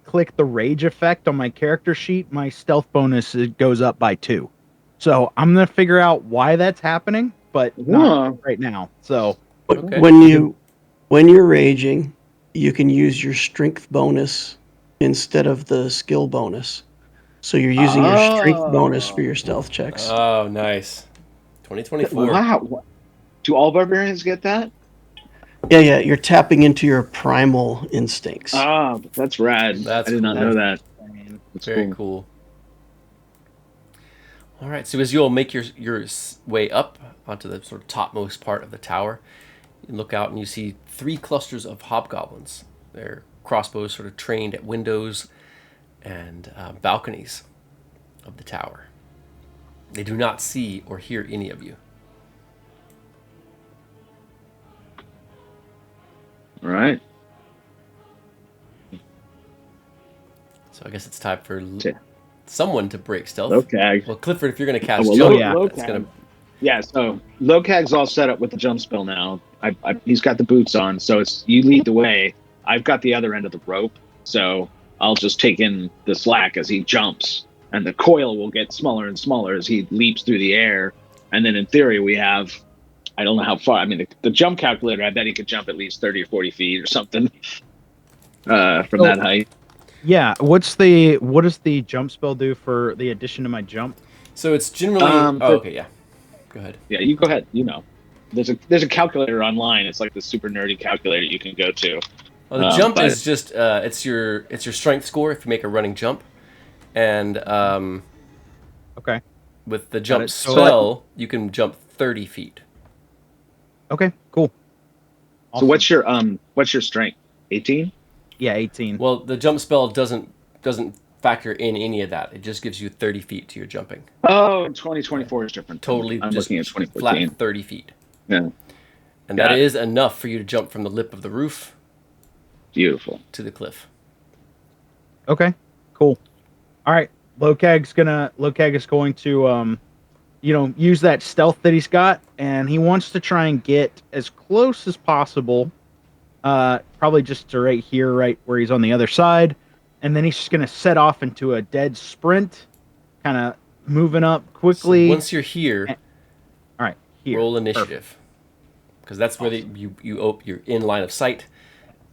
click the rage effect on my character sheet, my stealth bonus goes up by 2. So I'm going to figure out why that's happening, but not right now. So But Okay. when you're raging, you can use your strength bonus instead of the skill bonus. So you're using your strength bonus for your stealth checks. Oh, nice. 2024. Wow. Do all barbarians get that? Yeah, you're tapping into your primal instincts. Ah, that's rad. That's I did not cool. know that. That's Very cool. All right, so as you all make your way up onto the sort of topmost part of the tower, you look out and you see 3 clusters of hobgoblins. Their crossbows sort of trained at windows and balconies of the tower. They do not see or hear any of you. All right. So I guess it's time for someone to break stealth. Lokag. Well, Clifford, if you're going to cast well, jump, yeah. that's going to... Yeah, so Lokag's all set up with the jump spell now. He's got the boots on, so it's you lead the way. I've got the other end of the rope, so I'll just take in the slack as he jumps, and the coil will get smaller and smaller as he leaps through the air. And then in theory, we have, I don't know how far. I mean, the jump calculator, I bet he could jump at least 30 or 40 feet or something from that height. yeah, what does the jump spell do for the addition to my jump? So it's generally... okay, yeah. Go ahead. Yeah, you go ahead. You know, there's a calculator online. It's like the super nerdy calculator you can go to. Well, the jump is just it's your strength score if you make a running jump, and Okay. with the jump it. spell you can jump 30 feet. Okay, cool. So what's your strength? 18? Yeah, 18. Well, the jump spell doesn't factor in any of that. It just gives you 30 feet to your jumping. Oh, 2024 is different. Totally, I'm just looking at 2014. flat 30 feet. Yeah, And Got that it. is enough for you to jump from the lip of the roof beautiful. to the cliff. Okay, cool. All right, Lokag is going to use that stealth that he's got, and he wants to try and get as close as possible. Probably just to right here, right where he's on the other side, and then he's just going to set off into a dead sprint, kind of moving up quickly. So once you're here, All right, here. roll initiative. Because that's where you're in line of sight,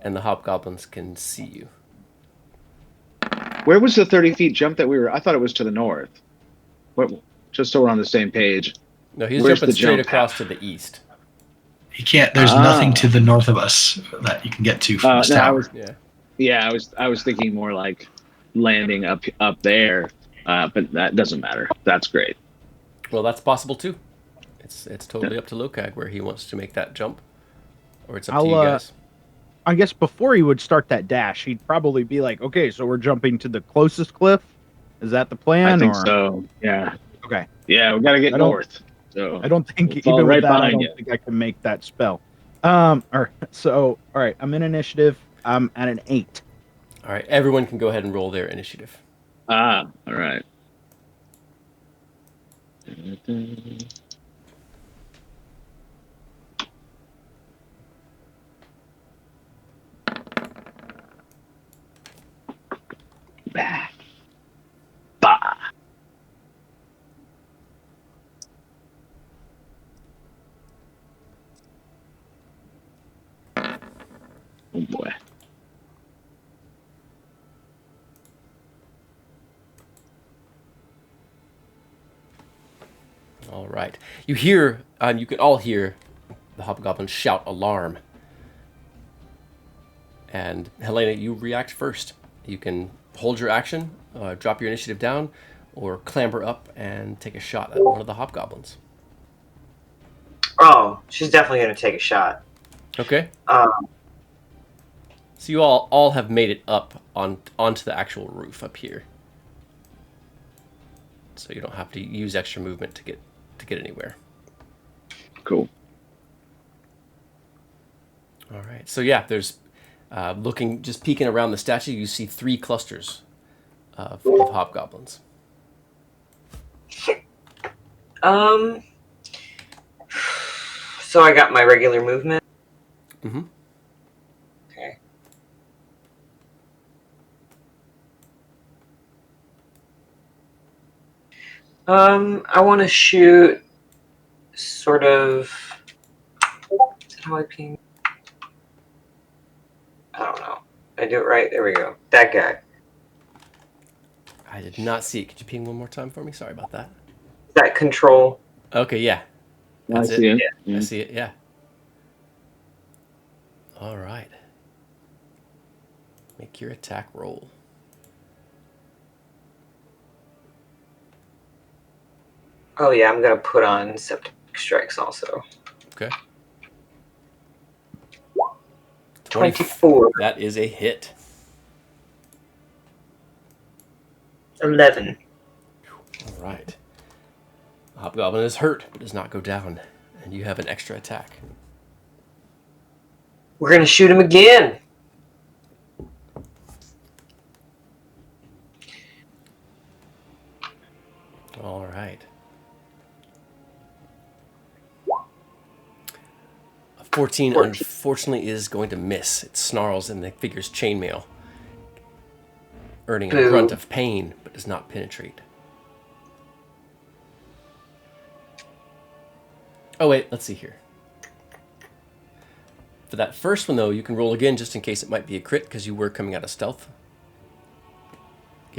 and the hobgoblins can see you. Where was the 30 feet jump that we were? I thought it was to the north. What? Just so we're on the same page. No, he's Where's jumping the straight jump across to the east. You can't. There's nothing to the north of us that you can get to from this tower. Yeah. I was thinking more like landing up there, but that doesn't matter. That's great. Well, that's possible too. It's totally up to Lokag where he wants to make that jump, or it's up to you guys. I guess before he would start that dash, he'd probably be like, "Okay, so we're jumping to the closest cliff. Is that the plan?" I think so. Yeah. Okay. Yeah, we got to get north. So I don't think we'll fall even right with that, I behind don't you. think I can make that spell. All right, I'm in initiative. I'm at an 8. All right, everyone can go ahead and roll their initiative. All right. Bah. Bah. Oh boy. All right. You hear, you can all hear the hobgoblin shout alarm. And Helena, you react first. You can hold your action, drop your initiative down, or clamber up and take a shot at one of the hobgoblins. Oh, she's definitely going to take a shot. Okay. Um, So you all have made it up onto the actual roof up here. So you don't have to use extra movement to get anywhere. Cool. All right. So yeah, there's just peeking around the statue, you see 3 clusters of hobgoblins. So I got my regular movement. Mm-hmm. Okay. I want to shoot sort of. Is that how I ping? I don't know. I do it right. There we go. That guy. I did not see it. Could you ping one more time for me? Sorry about that. Is that control? Okay, yeah. I That's see it. it. I Yeah. see it, yeah. All right. Make your attack roll. Oh yeah, I'm gonna put on septic strikes also. Okay. 24. That is a hit. 11. All right. The hobgoblin is hurt, but does not go down, and you have an extra attack. We're gonna shoot him again. All right. A 14 unfortunately is going to miss. It snarls in the figure's chainmail, earning a Boo. grunt of pain, but does not penetrate. Oh wait, let's see here. For that first one, though, you can roll again just in case it might be a crit, because you were coming out of stealth.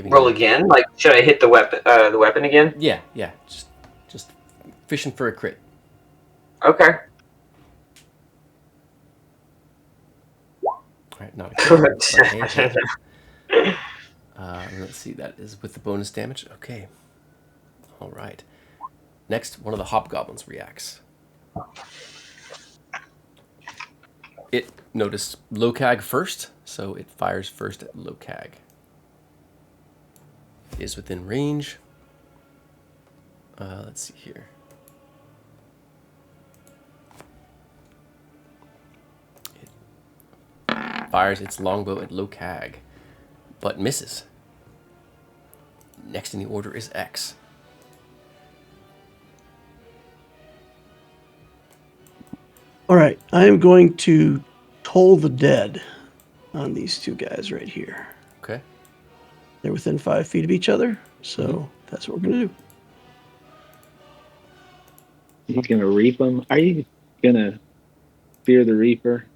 Roll again? Like, should I hit the weapon? The weapon again? Yeah. Just fishing for a crit. Okay. All right, not a crit. but a hit. Let's see. That is with the bonus damage. Okay. All right. Next, one of the hobgoblins reacts. It noticed Lokag first, so it fires first at Lokag. It is within range. Let's see here. It fires its longbow at Lokag, but misses. Next in the order is X. All right, I am going to toll the dead on these 2 guys right here. Okay. They're within 5 feet of each other, so that's what we're going to do. You're gonna reap them? Are you gonna fear the reaper?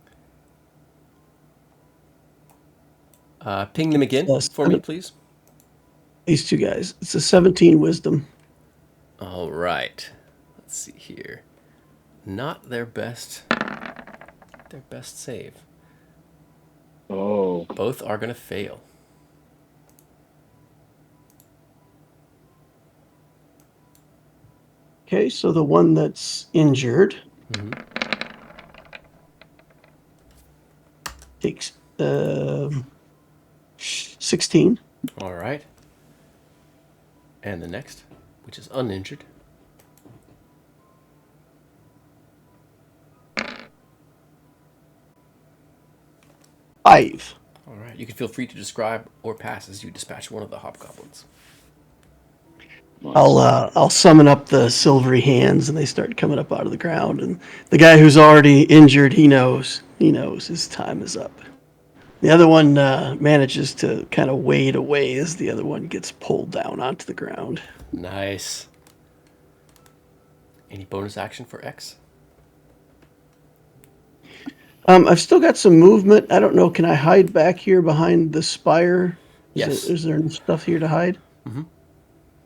Ping them again for me, please. These 2 guys. It's a 17 wisdom. All right. Let's see here. Not their best save. Oh. Both are going to fail. Okay, so the one that's injured takes 16. All right. And the next, which is uninjured. 5. All right. You can feel free to describe or pass as you dispatch one of the hobgoblins. I'll summon up the silvery hands, and they start coming up out of the ground. And the guy who's already injured, he knows his time is up. The other one manages to kind of wade away as the other one gets pulled down onto the ground. Nice. Any bonus action for X? I've still got some movement. I don't know. Can I hide back here behind the spire? Yes. Is there stuff here to hide? Mm-hmm.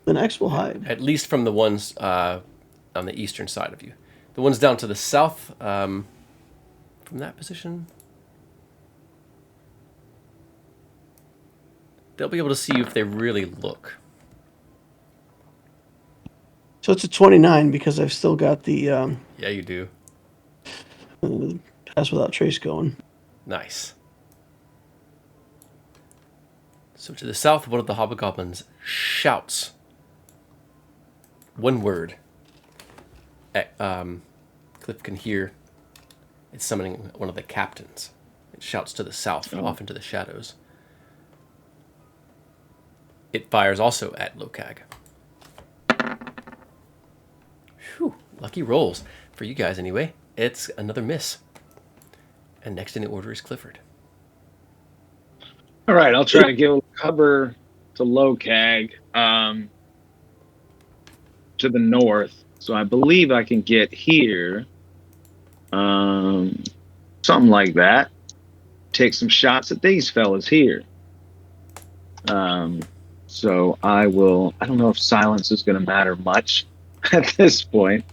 Then X will hide. At least from the ones on the eastern side of you. The ones down to the south, from that position, they'll be able to see you if they really look. So it's a 29 because I've still got the Yeah, you do. pass without trace going. Nice. So to the south, one of the hobgoblins shouts one word. Cliff can hear it's summoning one of the captains. It shouts to the south, off into the shadows. It fires also at Lokag. Whew, lucky rolls. For you guys, anyway. It's another miss. And next in the order is Clifford. All right, I'll try to give cover to Lokag to the north. So I believe I can get here. Something like that. Take some shots at these fellas here. So I will. I don't know if silence is going to matter much at this point.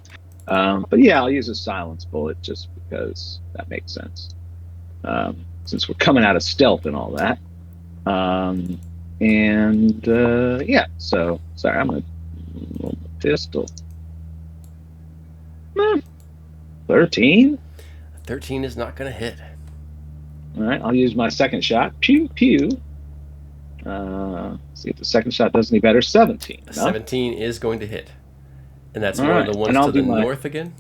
But yeah, I'll use a silence bullet just because that makes sense. Since we're coming out of stealth and all that. Yeah, so sorry, I'm gonna roll my pistol. 13? 13 is not going to hit. All right, I'll use my second shot. Pew pew. See if the second shot does any better. 17. No? 17 is going to hit. And that's All one right, of the ones and I'll to the do my- north again?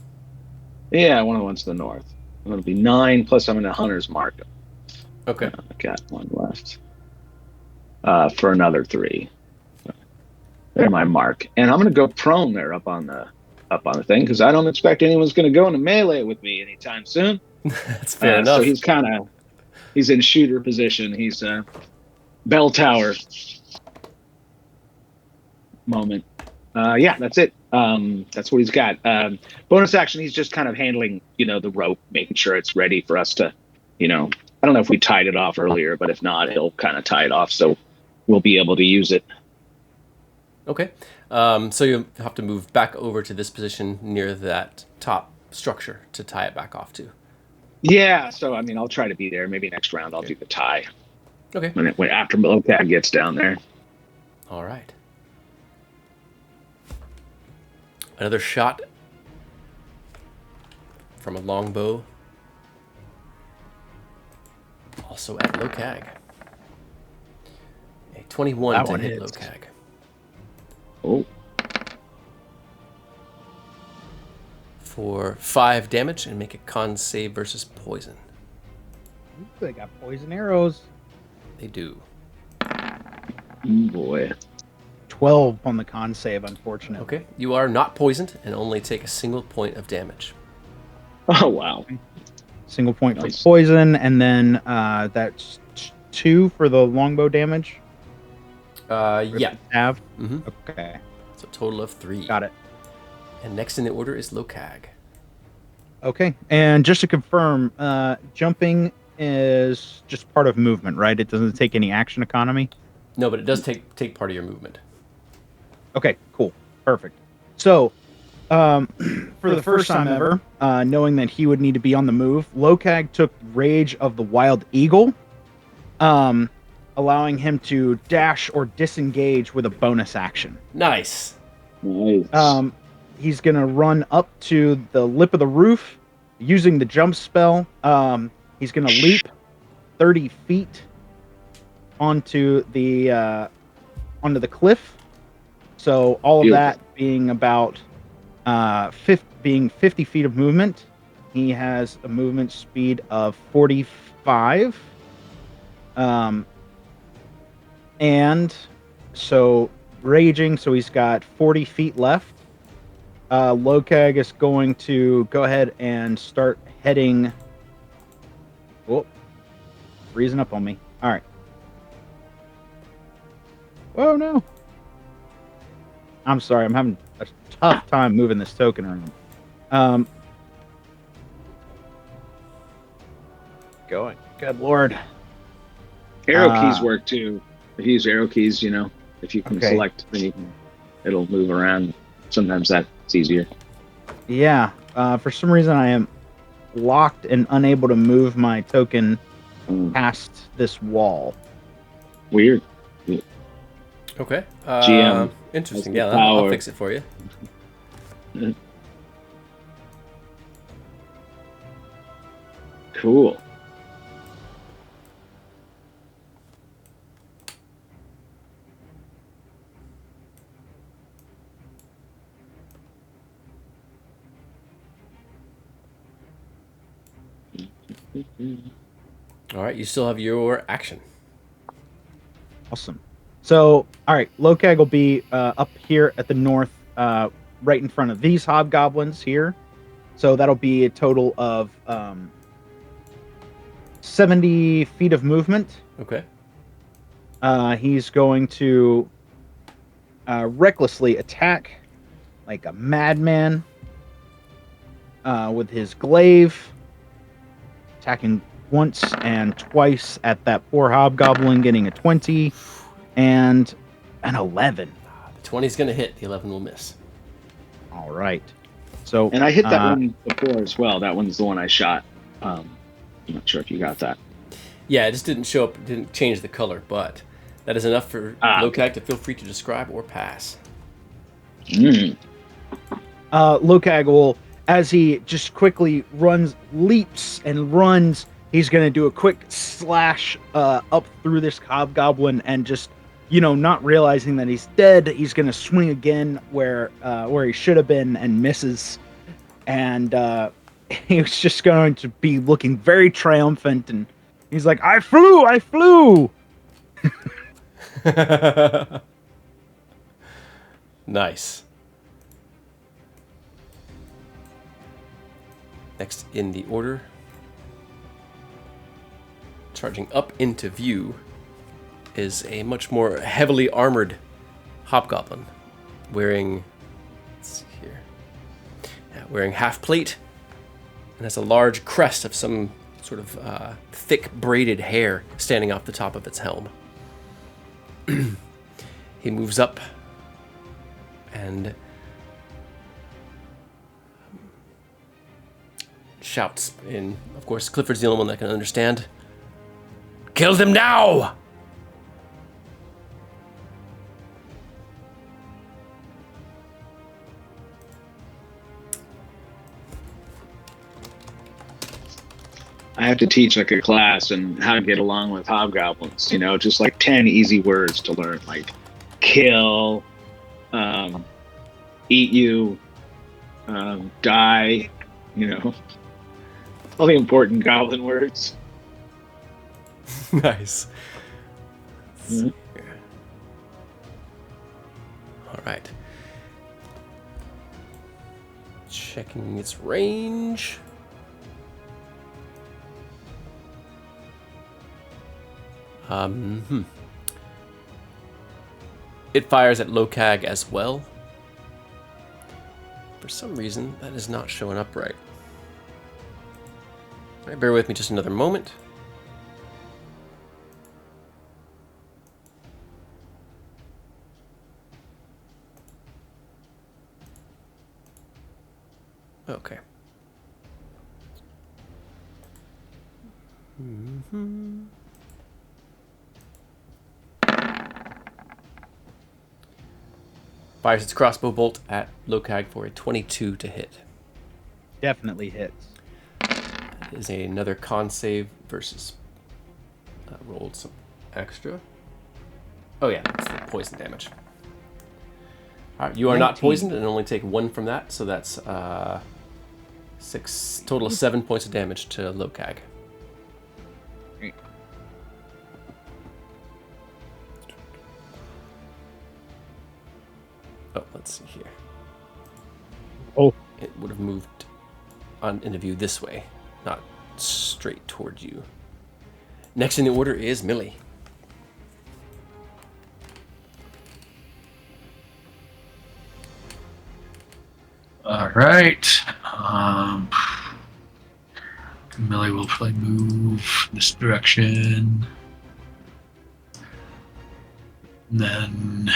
Yeah, one of the ones to the north. I'm gonna be 9 plus I'm in a hunter's mark. Okay. I got one left. For another 3. There's my mark, and I'm gonna go prone there up on the thing because I don't expect anyone's gonna go into melee with me anytime soon. That's fair enough. So he's in shooter position. He's bell tower moment. Yeah, that's it. That's what he's got. Bonus action. He's just kind of handling, the rope, making sure it's ready for us to, I don't know if we tied it off earlier, but if not, he'll kind of tie it off, so we'll be able to use it. Okay. So you have to move back over to this position near that top structure to tie it back off to. Yeah, so I'll try to be there. Maybe next round I'll do the tie. Okay. When after Lokag gets down there. All right. Another shot from a longbow. Also at Lokag. A 21 That to one hit hits. Lokag. Oh. For 5 damage and make a con save versus poison. They got poison arrows. They do. Boy. 12 on the con save, unfortunately. Okay. You are not poisoned and only take a single point of damage. Oh, wow. Single point Nice. for poison, and then that's 2 for the longbow damage. Yeah. Have. Mm-hmm. Okay, So a total of 3. got it. And next in the order is Lokag. Okay, and just to confirm, jumping is just part of movement, right? It doesn't take any action economy. No, but it does take part of your movement. Okay, cool, perfect. So, for the first time ever, knowing that he would need to be on the move, Lokag took Rage of the Wild Eagle, allowing him to dash or disengage with a bonus action. Nice. Nice. He's gonna run up to the lip of the roof using the jump spell. He's gonna leap 30 feet onto the cliff. So all of Beautiful. that being about 50 feet of movement. He has a movement speed of 45. And so raging, so he's got 40 feet left. Lokag is going to go ahead and start heading. Whoop. Freezing up on me. All right. Oh, no. I'm sorry. I'm having a tough time moving this token around. Going. Good Lord. Arrow keys work too. If you use arrow keys, you know, if you can Okay. select, then it'll move around. Sometimes that's easier. Yeah. For some reason, I am locked and unable to move my token past this wall. Weird. Okay. GM Interesting. has Yeah, the I'll power. fix it for you. Cool. All right, you still have your action. Awesome. So, all right, Lokag will be up here at the north, right in front of these hobgoblins here. So that'll be a total of 70 feet of movement. Okay. He's going to recklessly attack like a madman with his glaive, attacking once and twice at that poor hobgoblin, getting a 20 and an 11. The 20's going to hit. The 11 will miss. All right. So, And I hit that one before as well. That one's the one I shot. I'm not sure if you got that. Yeah, it just didn't show up. Didn't change the color, but that is enough for Lokag to feel free to describe or pass. Lokag will, as he just quickly leaps and runs, he's going to do a quick slash up through this hobgoblin and just, not realizing that he's dead, he's going to swing again where he should have been and misses. And he's just going to be looking very triumphant, and he's like, I flew! Nice. Next in the order, charging up into view, is a much more heavily armored hobgoblin, wearing, let's see here, wearing half plate, and has a large crest of some sort of thick braided hair standing off the top of its helm. He moves up and shouts in, of course, Clifford's the only one that can understand. Kill them now! I have to teach like a class and how to get along with hobgoblins, just like 10 easy words to learn, like kill, eat you, die, all the important goblin words. Nice. Mm-hmm. All right. Checking its range. It fires at Lokag as well. For some reason, that is not showing up right. All right, bear with me just another moment. Okay. Fires its crossbow bolt at Lokag for a 22 to hit. Definitely hits. That is another con save versus rolled some extra. Oh yeah, that's the poison damage. All right, you are 19. not poisoned and only take 1 from that, so that's 6 total of 7 points of damage to Lokag. Great. let's see here. Oh. It would have moved on into view this way, not straight towards you. Next in the order is Millie. All right. Millie will probably move this direction. And then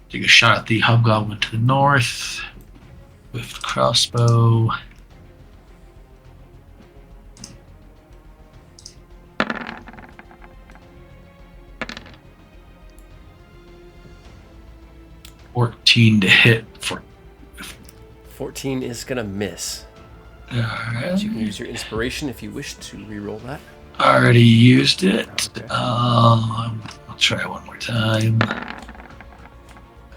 take a shot at the hobgoblin to the north with the crossbow. $14 to hit for. 14 is gonna miss. Alright. You can use your inspiration if you wish to re-roll that. Already used it. Okay. I'll try one more time.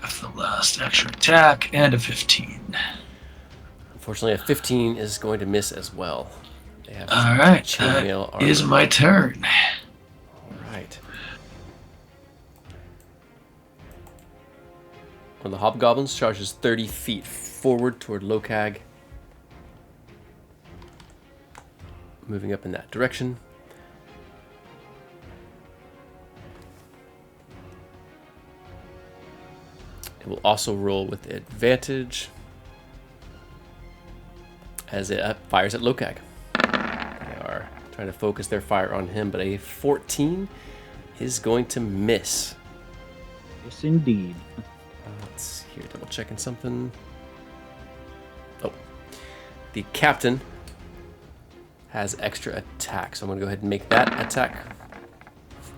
After the last extra attack and a 15. Unfortunately, a 15 is going to miss as well. They have Alright, chainmail that is armor. my turn. All right. One of the hobgoblins charges 30 feet forward toward Lokag. Moving up in that direction. It will also roll with advantage as it fires at Lokag. They are trying to focus their fire on him, but a 14 is going to miss. Yes, indeed. Let's see here, double checking something. Oh, the captain has extra attack, so I'm going to go ahead and make that attack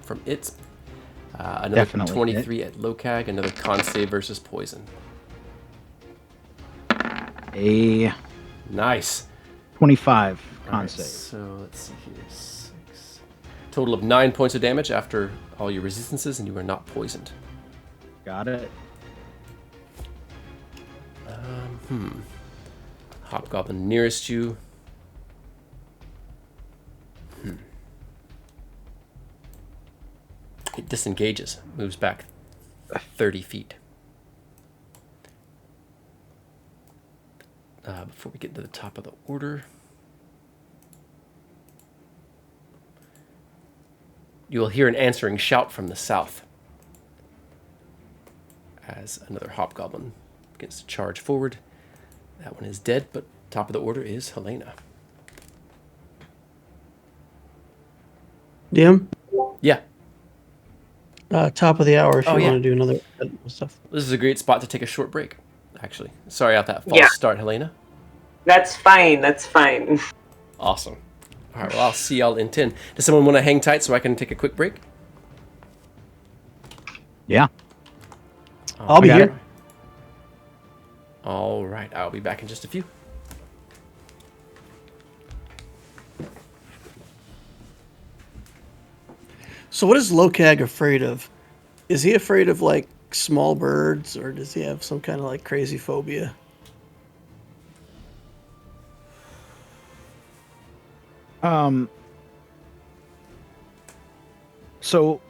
from its. Another Definitely 23 at Lokag, another con save versus poison. A Nice. 25 con Alright, save. so let's see here. 6. Total of 9 points of damage after all your resistances, and you are not poisoned. Got it. Hobgoblin nearest you. It disengages, moves back 30 feet. Before we get to the top of the order, you will hear an answering shout from the south as another hobgoblin begins to charge forward. That one is dead, but top of the order is Helena. DM, Yeah, top of the hour if Oh, you yeah. want to do another stuff. this is a great spot to take a short break, actually. Sorry about that false Yeah. start, Helena. That's fine. That's fine. Awesome. All right, well, I'll see y'all in 10. Does someone want to hang tight so I can take a quick break? Yeah. I'll be got here. it. All right, I'll be back in just a few. So what is Lokag afraid of? Is he afraid of like small birds, or does he have some kind of like crazy phobia? So,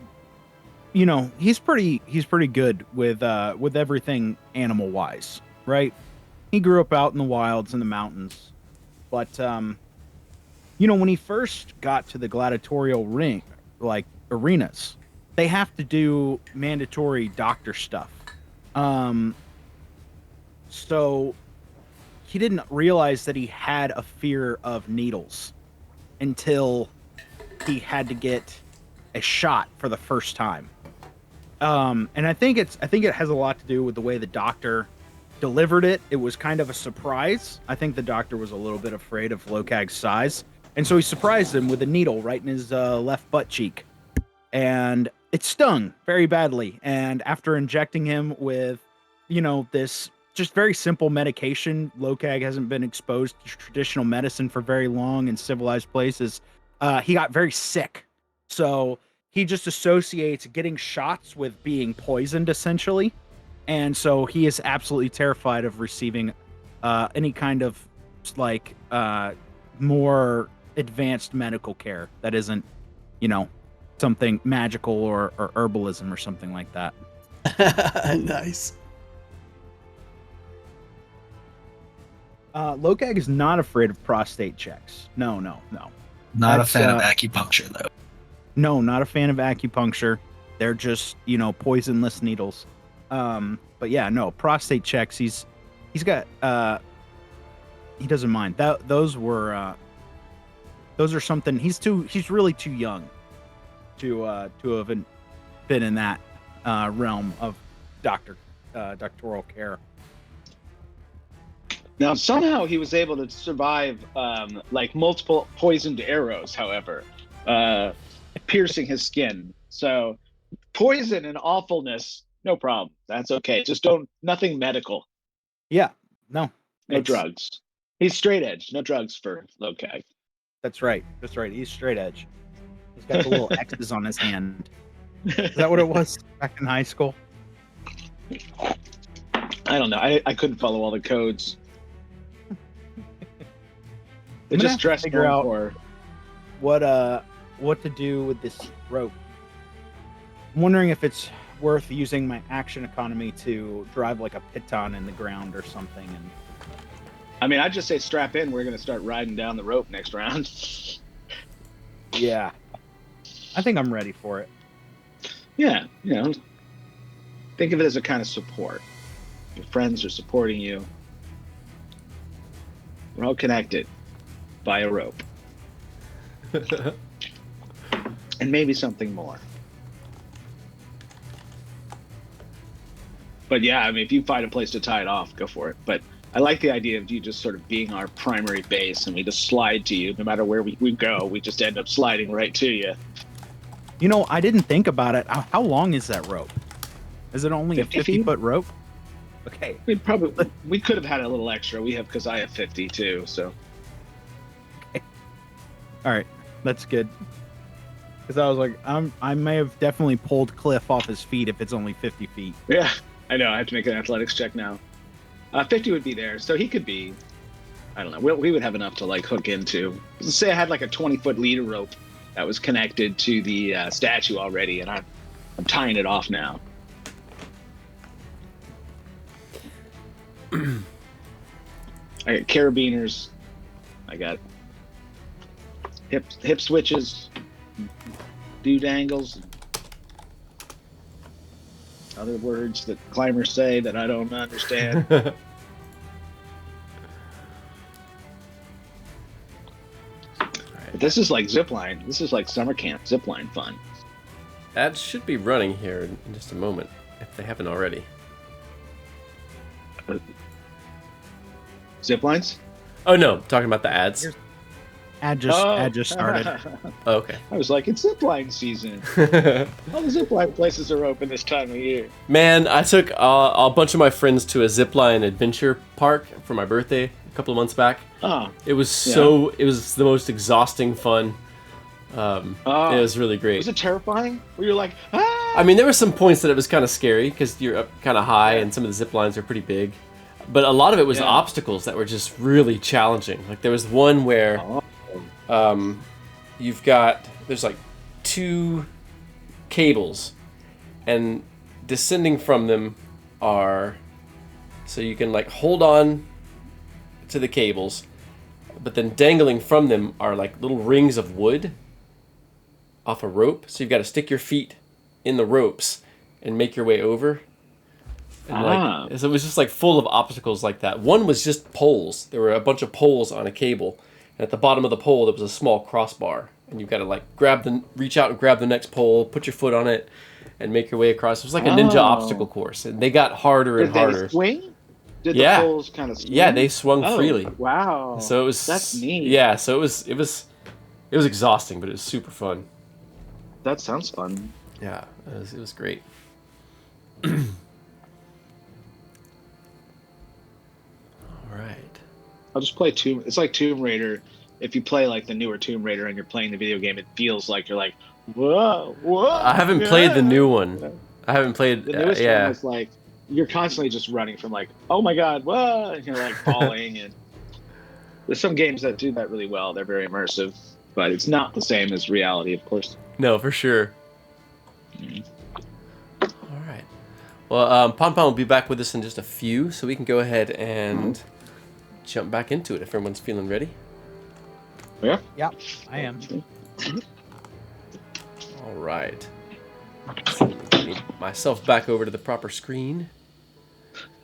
you know, he's pretty good with everything animal wise, right? He grew up out in the wilds and the mountains, but you know, when he first got to the gladiatorial ring, like arenas, they have to do mandatory doctor stuff. So he didn't realize that he had a fear of needles until he had to get a shot for the first time. And I think it has a lot to do with the way the doctor delivered it. It was kind of a surprise. I think the doctor was a little bit afraid of Lokag's size, and so he surprised him with a needle right in his left butt cheek, and it stung very badly. And after injecting him with, you know, this just very simple medication, Lokag hasn't been exposed to traditional medicine for very long in civilized places. He got very sick. So he just associates getting shots with being poisoned, essentially. And so he is absolutely terrified of receiving any kind of like more advanced medical care that isn't, you know, something magical or herbalism or something like that. Nice. Lokag is not afraid of prostate checks. No. Not That's, a fan of acupuncture, though. No, not a fan of acupuncture. They're just, poisonless needles. But yeah, no, prostate checks. He's got he doesn't mind. Those are something he's really too young to have been in that realm of doctoral care. Now, somehow he was able to survive like multiple poisoned arrows, however, piercing his skin. So poison and awfulness, no problem. That's okay. Just nothing medical. Yeah, no drugs. He's straight edge. No drugs for Lokag. That's right. He's straight edge. He's got the little X's on his hand. Is that what it was back in high school? I don't know. I couldn't follow all the codes. They just dressed figure out for what to do with this rope. I'm wondering if it's worth using my action economy to drive like a piton in the ground or something. And I mean, I'd just say strap in. We're going to start riding down the rope next round. Yeah, I think I'm ready for it. Yeah, think of it as a kind of support. Your friends are supporting you. We're all connected by a rope. And maybe something more. But yeah, I mean, if you find a place to tie it off, go for it. But I like the idea of you just sort of being our primary base, and we just slide to you. No matter where we go, we just end up sliding right to you. I didn't think about it. How long is that rope? Is it only a 50-foot rope? Okay. We could have had a little extra. Because I have 50 too, so. Okay. All right, that's good. Because I was like, I may have definitely pulled Cliff off his feet if it's only 50 feet. Yeah, I know. I have to make an athletics check now. 50 would be there, so he could be. I don't know. We would have enough to like hook into. Let's say I had like a 20-foot leader rope that was connected to the statue already, and I'm tying it off now. I got carabiners. I got hip switches, dude angles, other words that climbers say that I don't understand. But this is like zipline. This is like summer camp zipline fun. Ads should be running here in just a moment, if they haven't already. Ziplines? Oh no, talking about the ads. Ad just started. Oh, okay. I was like, it's zipline season. All the zipline places are open this time of year. Man, I took a bunch of my friends to a zipline adventure park for my birthday a couple of months back. Oh, it was it was the most exhausting fun. It was really great. Was it terrifying? Were you like, ah? I mean, there were some points that it was kind of scary because you're up kind of high and some of the zip lines are pretty big. But a lot of it was obstacles that were just really challenging. Like there was one where there's like 2 cables, and descending from them are, so you can like hold on to the cables, but then dangling from them are like little rings of wood off a rope. So you've got to stick your feet in the ropes and make your way over. And so it was just like full of obstacles like that. One was just poles. There were a bunch of poles on a cable, and at the bottom of the pole there was a small crossbar, and you've got to like reach out and grab the next pole, put your foot on it, and make your way across. It was like a ninja obstacle course, and they got harder and harder. Did they swing? Did the poles kind of swing? Yeah, they swung freely. Wow. So it was, that's neat. Yeah, so it was exhausting, but it was super fun. That sounds fun. Yeah, it was great. All right. I'll just play It's like Tomb Raider. If you play like the newer Tomb Raider and you're playing the video game, it feels like you're like, whoa. I haven't played the new one. I haven't played. The newest one is like you're constantly just running from like, oh my god, whoa, and you're like falling. And there's some games that do that really well. They're very immersive. but it's not the same as reality, of course. No, for sure. All right. Well, Pon Pon will be back with us in just a few, so we can go ahead and jump back into it if everyone's feeling ready. Yeah. Yeah, I am. All right. So let me get myself back over to the proper screen.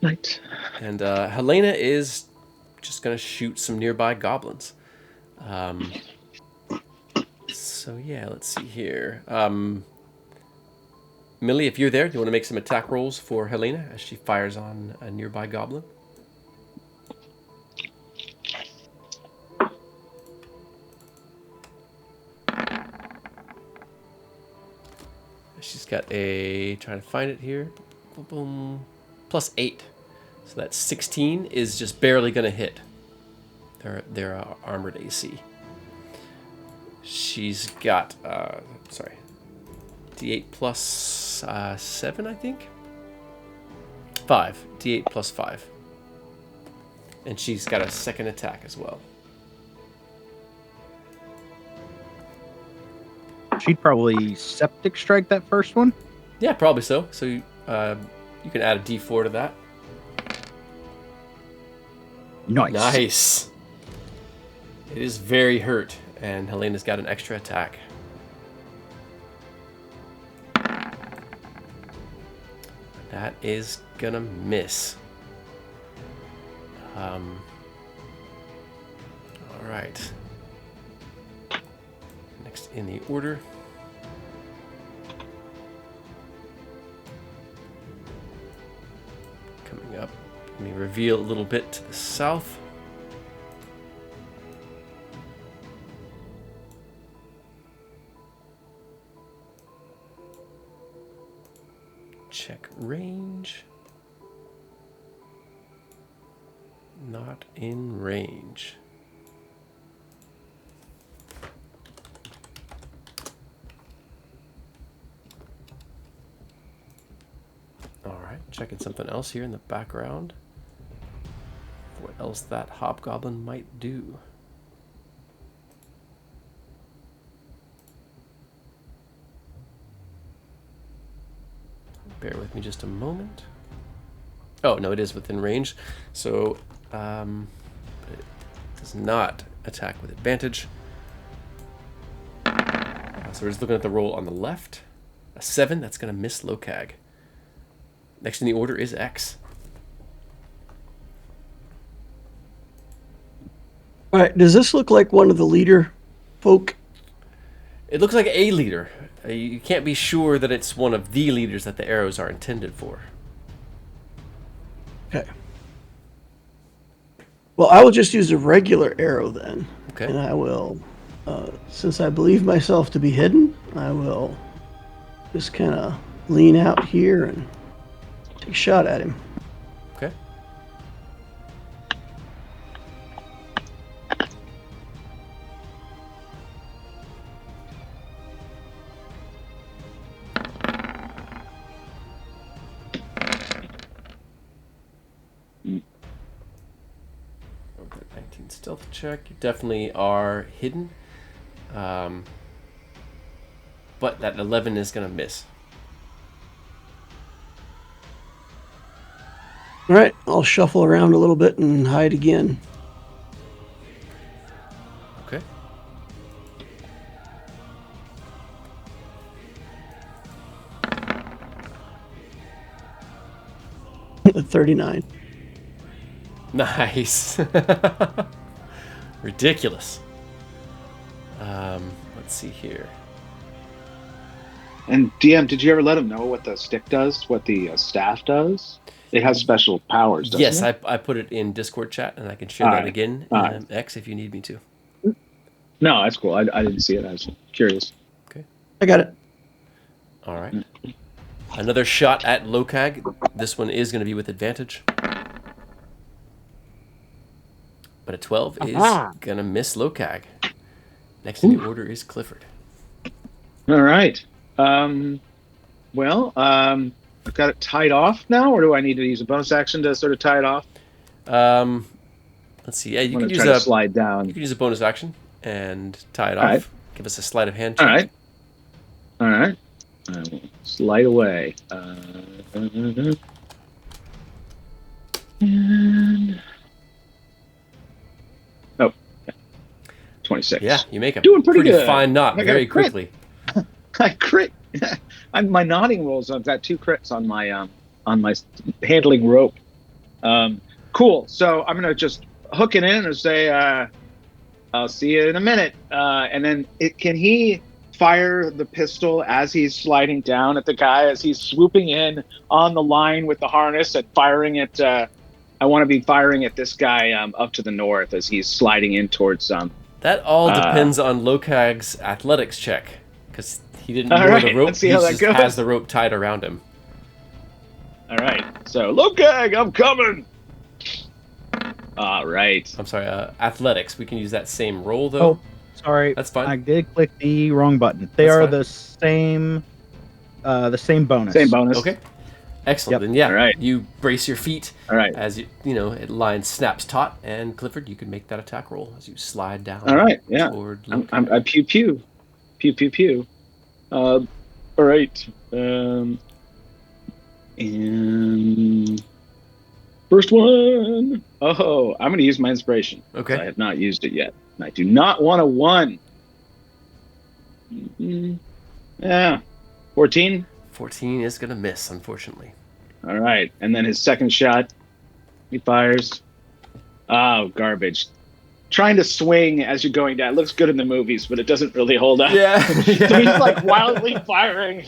Right. And Helena is just going to shoot some nearby goblins. So yeah, let's see here. Millie, if you're there, do you want to make some attack rolls for Helena as she fires on a nearby goblin? She's got a, trying to find it here, boom, boom, +8. So that 16 is just barely going to hit their armored AC. She's got, D8 plus 7, I think? 5. D8 plus 5. And she's got a second attack as well. She'd probably septic strike that first one. Yeah, probably so. So you can add a D4 to that. Nice. Nice. It is very hurt, and Helena's got an extra attack. That is gonna miss. All right. Next in the order. Coming up, let me reveal a little bit to the south. Check range. Not in range. Alright, checking something else here in the background. What else that hobgoblin might do. Bear with me just a moment. Oh, no, it is within range. So, it does not attack with advantage. So we're just looking at the roll on the left. A 7, that's going to miss Lokag. Next in the order is X. All right, does this look like one of the leader folk? It looks like a leader. You can't be sure that it's one of the leaders that the arrows are intended for. Okay. Well, I will just use a regular arrow then. Okay. And I will, since I believe myself to be hidden, I will just kind of lean out here and take a shot at him. Okay. Over at 19 stealth check. You definitely are hidden. But that 11 is going to miss. All right, I'll shuffle around a little bit and hide again. Okay. At 39. Nice. Ridiculous. Let's see here. And DM, did you ever let him know what the stick does? What the staff does? It has special powers, doesn't Yes, it? I put it in Discord chat, and I can share All that right. again, All right. X, if you need me to. No, that's cool. I didn't see it. I was curious. I got it. All right. Another shot at Lokag. This one is going to be with advantage. But a 12 is going to miss Lokag. Next in the order is Clifford. All right. I've got it tied off now, or do I need to use a bonus action to sort of tie it off? Let's see. Yeah, you I'm can gonna use try to a slide down. You can use a bonus action. and tie it All off. right. Give us a sleight of hand All check. right. All right. I will slide away. And... Oh, okay. 26. Yeah, you make a Doing pretty good. fine knot I got very a crit. quickly. I crit. My knotting rolls. I've got 2 crits on my handling rope. Cool. So I'm gonna just hook it in and say, "I'll see you in a minute." And then can he fire the pistol as he's sliding down at the guy as he's swooping in on the line with the harness and firing it? I want to be firing at this guy up to the north as he's sliding in towards That all depends on Lokag's athletics check, because he didn't All know right, the rope. let's see He how that just goes. has the rope tied around him. All right. So Lokag, I'm coming. All right. I'm sorry, athletics. We can use that same roll, though. Oh, sorry. That's fine. I did click the wrong button. They That's are fine. the same bonus. Same bonus. Okay. Excellent. Yep. Then yeah, All right. you brace your feet All right. as it line snaps taut, and Clifford, you can make that attack roll as you slide down. All right. Yeah. Toward I pew pew, pew pew pew. All right. And first one. Oh, I'm going to use my inspiration. Okay. I have not used it yet. And I do not want a 1. Yeah. 14. 14 is gonna miss, unfortunately. All right. And then his second shot, he fires. Oh, garbage. Trying to swing as you're going down. It looks good in the movies, but it doesn't really hold up. Yeah. So he's like wildly firing.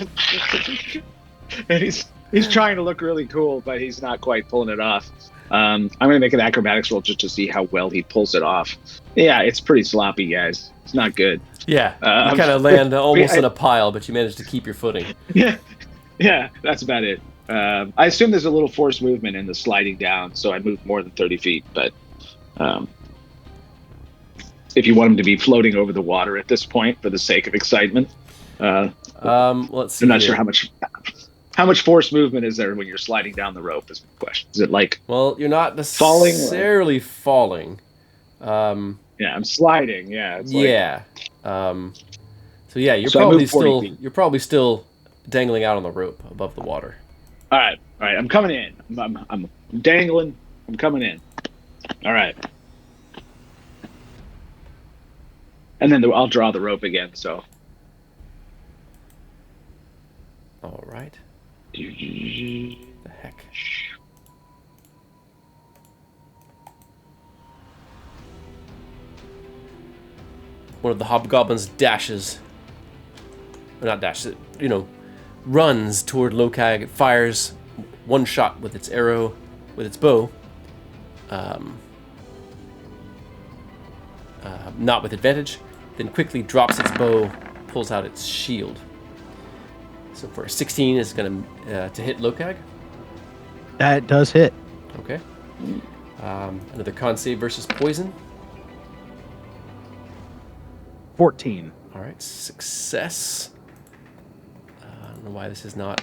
And he's trying to look really cool, but he's not quite pulling it off. I'm going to make an acrobatics roll just to see how well he pulls it off. Yeah, it's pretty sloppy, guys. It's not good. Yeah. You kind of land almost I- in a pile, but you manage to keep your footing. Yeah, that's about it. I assume there's a little force movement in the sliding down, so I moved more than 30 feet. But if you want him to be floating over the water at this point for the sake of excitement, Let's see. I'm not here. sure how much force movement is there when you're sliding down the rope. Is the question. Is it like Well, you're not Falling, or- necessarily falling. yeah, I'm sliding. Yeah, it's like, Yeah. So yeah, you're So I probably moved 40 still feet. you're probably still dangling out on the rope above the water. All right. I'm coming in. I'm dangling. I'm coming in. All right. And then I'll draw the rope again. So. All right. The heck. One of the hobgoblins dashes. Or not dashes, runs toward Lokag. It fires one shot with its arrow, with its bow. Not with advantage. Then quickly drops its bow, pulls out its shield. So for a 16, it's going to hit Lokag. That does hit. Okay. Another con save versus poison. 14. All right, success. I don't know why this is not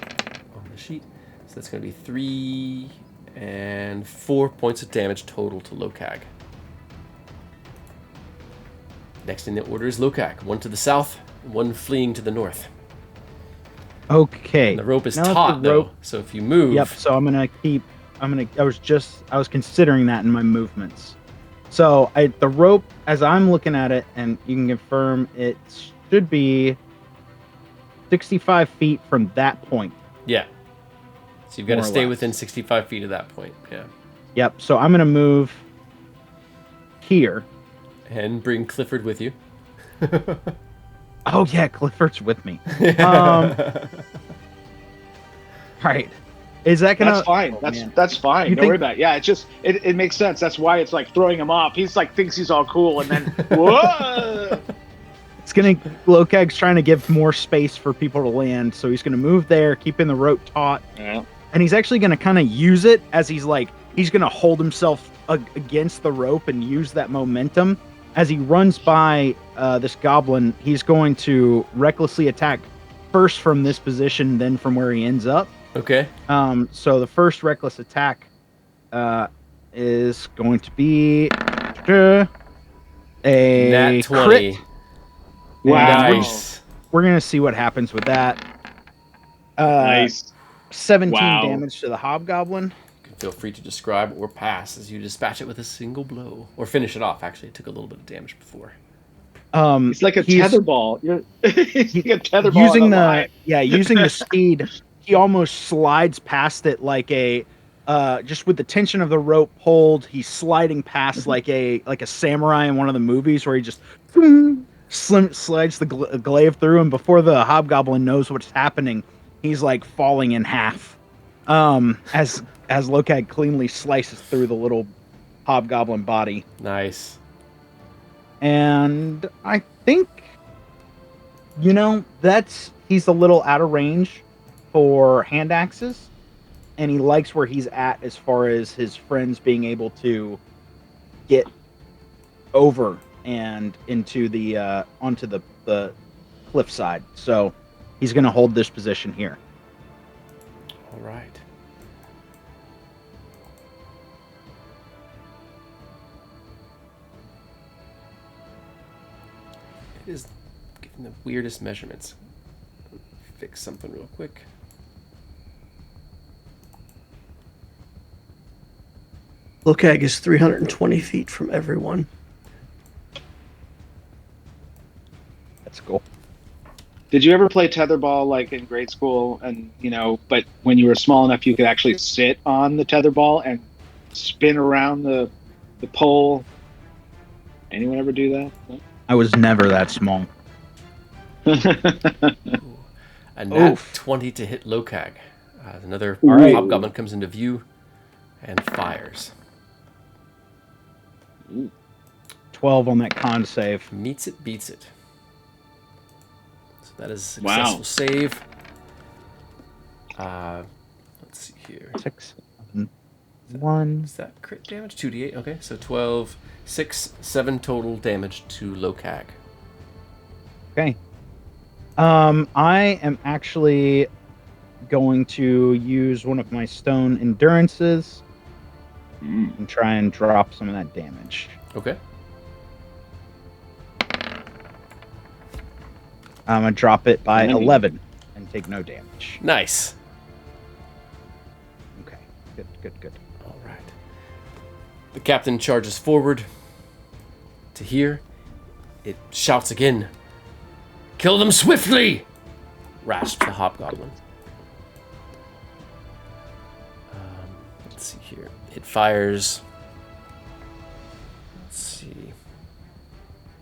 on the sheet. So that's going to be 3 and 4 points of damage total to Lokag. Next in the order is Lokag. One to the south, one fleeing to the north. Okay. And the rope is Now that the taut, though. rope- So if you move... Yep. So I was considering that in my movements. So the rope, as I'm looking at it, and you can confirm, it should be 65 feet from that point. Yeah. So you've got to More or stay less. within 65 feet of that point. Yeah. Yep. So I'm going to move here. And bring Clifford with you. Oh, yeah. Clifford's with me. All right. Is that going to... That's fine. That's fine. You Don't think- worry about it. Yeah, it makes sense. That's why it's like throwing him off. He's like thinks he's all cool, and then whoa. It's going to... Lokag's trying to give more space for people to land, so he's going to move there, keeping the rope taut. Yeah. And he's actually going to kind of use it as he's going to hold himself against the rope and use that momentum. As he runs by this goblin, he's going to recklessly attack first from this position, then from where he ends up. Okay. So the first reckless attack is going to be A Nat 20. crit. Wow. Nice. We're gonna see what happens with that. Nice. 17 Wow. damage to the hobgoblin. Feel free to describe or pass as you dispatch it with a single blow. Or finish it off, actually. It took a little bit of damage before. It's like a tether ball. He's like a tether ball. Using on a the line. using the speed, he almost slides past it like a just with the tension of the rope pulled, he's sliding past like a samurai in one of the movies where he just slides the glaive through, and before the hobgoblin knows what's happening, he's like falling in half. As Lokag cleanly slices through the little hobgoblin body. Nice. And I think, he's a little out of range for hand axes, and he likes where he's at as far as his friends being able to get over and into the onto the cliffside. So he's going to hold this position here. All right. It is getting the weirdest measurements. Fix something real quick. Lokag is 320 feet from everyone. That's cool. Did you ever play tetherball like in grade school? And but when you were small enough, you could actually sit on the tetherball and spin around the pole. Anyone ever do that? No? I was never that small. A nat Oof. 20 to hit Lokag. Another right. hobgoblin comes into view and fires. 12 on that con save. Meets it, beats it. So that is a Wow. successful save. Let's see here. 6, 1. Is that crit damage? 2d8. Okay, so 12, 6, 7 total damage to Lokag. Okay. I am actually going to use one of my stone endurances and try and drop some of that damage. Okay. I'm going to drop it by 11 and take no damage. Nice. Okay. Good. All right. The captain charges forward to here. It shouts again. Kill them swiftly! Rasps the hobgoblin. Let's see here. It fires. Let's see.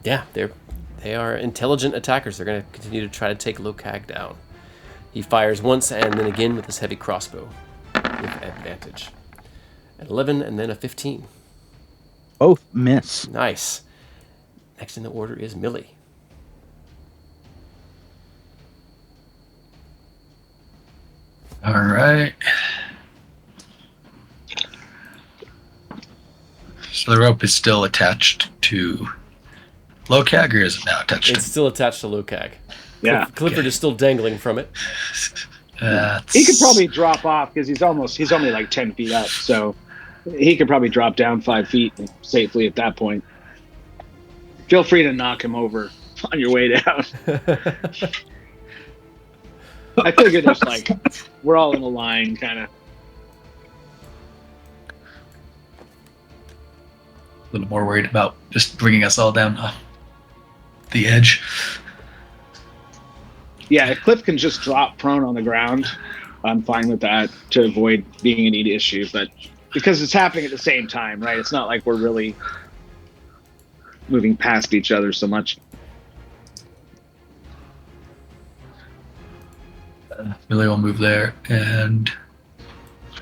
Yeah, they are intelligent attackers. They're going to continue to try to take Lokag down. He fires once and then again with his heavy crossbow with advantage. An 11 and then a 15. Both miss. Nice. Next in the order is Millie. All right. So the rope is still attached to Lokag, or is it now attached It's still attached to Lokag. Yeah. Clifford is still dangling from it. He could probably drop off because he's only like 10 feet up, so he could probably drop down 5 feet safely at that point. Feel free to knock him over on your way down. I figured there's like we're all in a line, kind of. a little more worried about just bringing us all down the edge. Yeah, if Cliff can just drop prone on the ground, I'm fine with that to avoid being any issue. But because it's happening at the same time, right? It's not like we're really moving past each other so much. Millie will move there and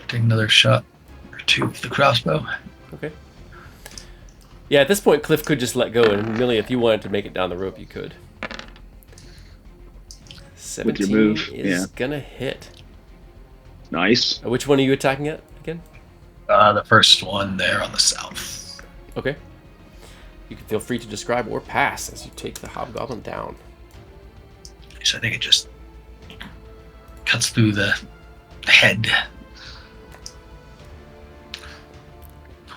take another shot or two with the crossbow. Okay. Yeah, at this point, Cliff could just let go, and Millie, if you wanted to make it down the rope, you could. 17 With your move, is gonna hit. Nice. Which one are you attacking at again? The first one there on the south. Okay. You can feel free to describe or pass as you take the hobgoblin down. So I think it just cuts through the head.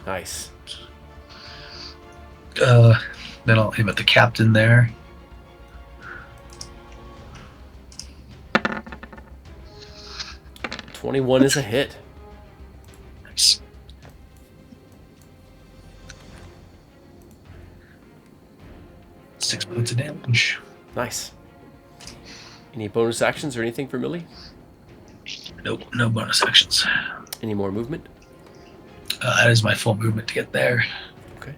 Nice. Then I'll aim at the captain there. $21 is a hit. Nice. Six points of damage. Nice. Any bonus actions or anything for Millie? Nope, no bonus actions. Any more movement? That is my full movement to get there. Okay.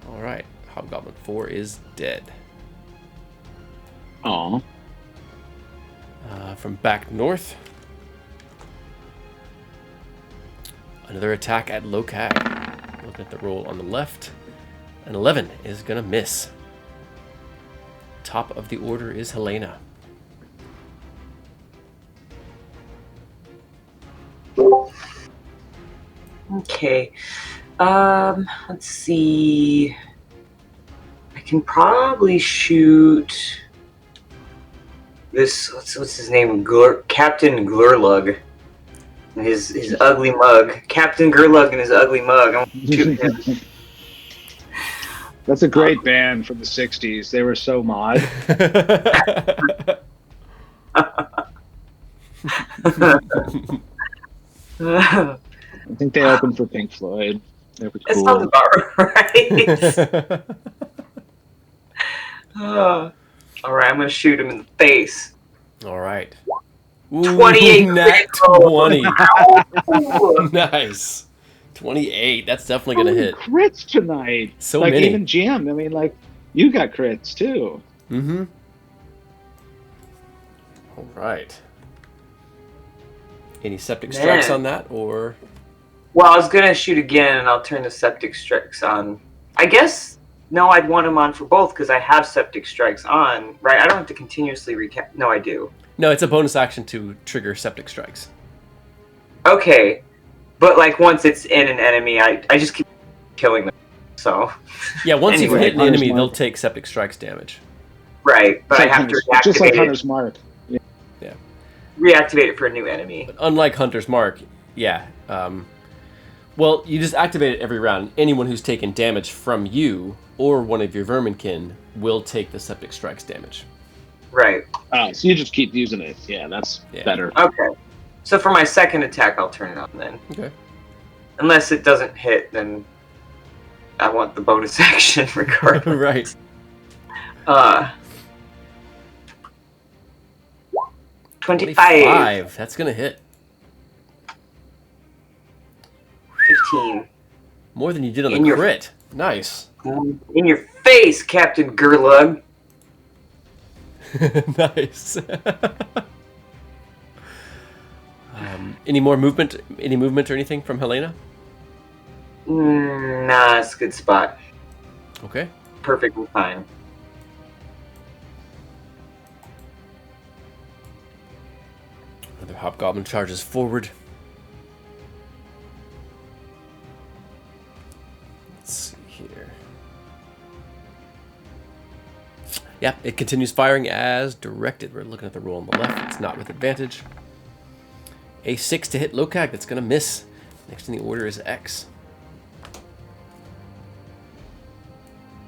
All right. Hobgoblin 4 is dead. Aw. From back north, another attack at Lokag. Looking at the roll on the left, an 11 is gonna miss. Top of the order is Helena. Okay. Let's see. I can probably shoot this. What's his name? Captain Glurlug. His ugly mug. Captain Glurlug and his ugly mug. I'm gonna shoot him. That's a great band from the 60s. They were so mod. I think they opened for Pink Floyd. They were That cool. sounds about right. All right, I'm gonna shoot him in the face. All right. 28 Nat crit roll. 20. Ow. Nice. 28. That's definitely going to hit. Crits tonight. So like many. Even Jim. I mean, like, you got crits too. Mm-hmm. All right. Any septic strikes Man. on that, or? Well, I was gonna shoot again, and I'll turn the septic strikes on. I guess no, I'd want him on for both because I have septic strikes on, right? I don't have to continuously recap. No, I do. No, it's a bonus action to trigger septic strikes. Okay, but like once it's in an enemy, I just keep killing them. So Yeah, once Anyway, you've hit an Hunter's enemy, they'll Mark. take septic strikes damage. right, but I It's like have to Hunter's- just like reactivate Hunter's Mark. reactivate it for a new enemy. But unlike Hunter's Mark, yeah. Well, you just activate it every round. Anyone who's taken damage from you or one of your verminkin will take the septic strikes damage. Right. Oh, so you just keep using it. Yeah, that's Yeah. better. Okay. So for my second attack, I'll turn it on then. Okay. Unless it doesn't hit, then I want the bonus action regardless. Right. 25. 25. That's going to hit. 15. More than you did on In the your- crit. Nice. In your face, Captain Gurlug. Nice. Any more movement? Any movement or anything from Helena? Nah, it's a good spot. Okay. Perfectly fine. Another hobgoblin charges forward. Let's see here. Yeah, it continues firing as directed. We're looking at the roll on the left. It's not with advantage. A 6 to hit Lokag. That's going to miss. Next in the order is X.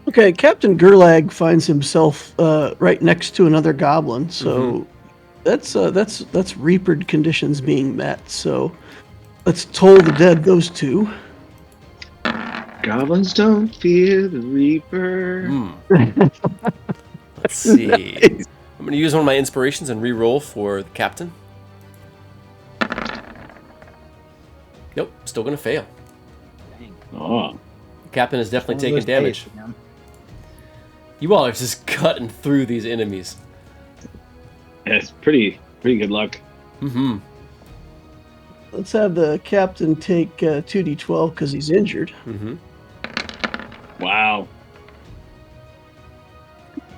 Okay, Captain Gurlag finds himself right next to another goblin, so that's Reapered conditions being met. So let's toll the dead, those two. Goblins don't fear the Reaper. Let's see. I'm going to use one of my inspirations and re-roll for the captain. Nope, still going to fail. Oh. The captain is definitely One of taking those damage. days, man. You all are just cutting through these enemies. Yeah, it's pretty good luck. Mm-hmm. Let's have the captain take 2d12 because he's injured. Mm-hmm. Wow.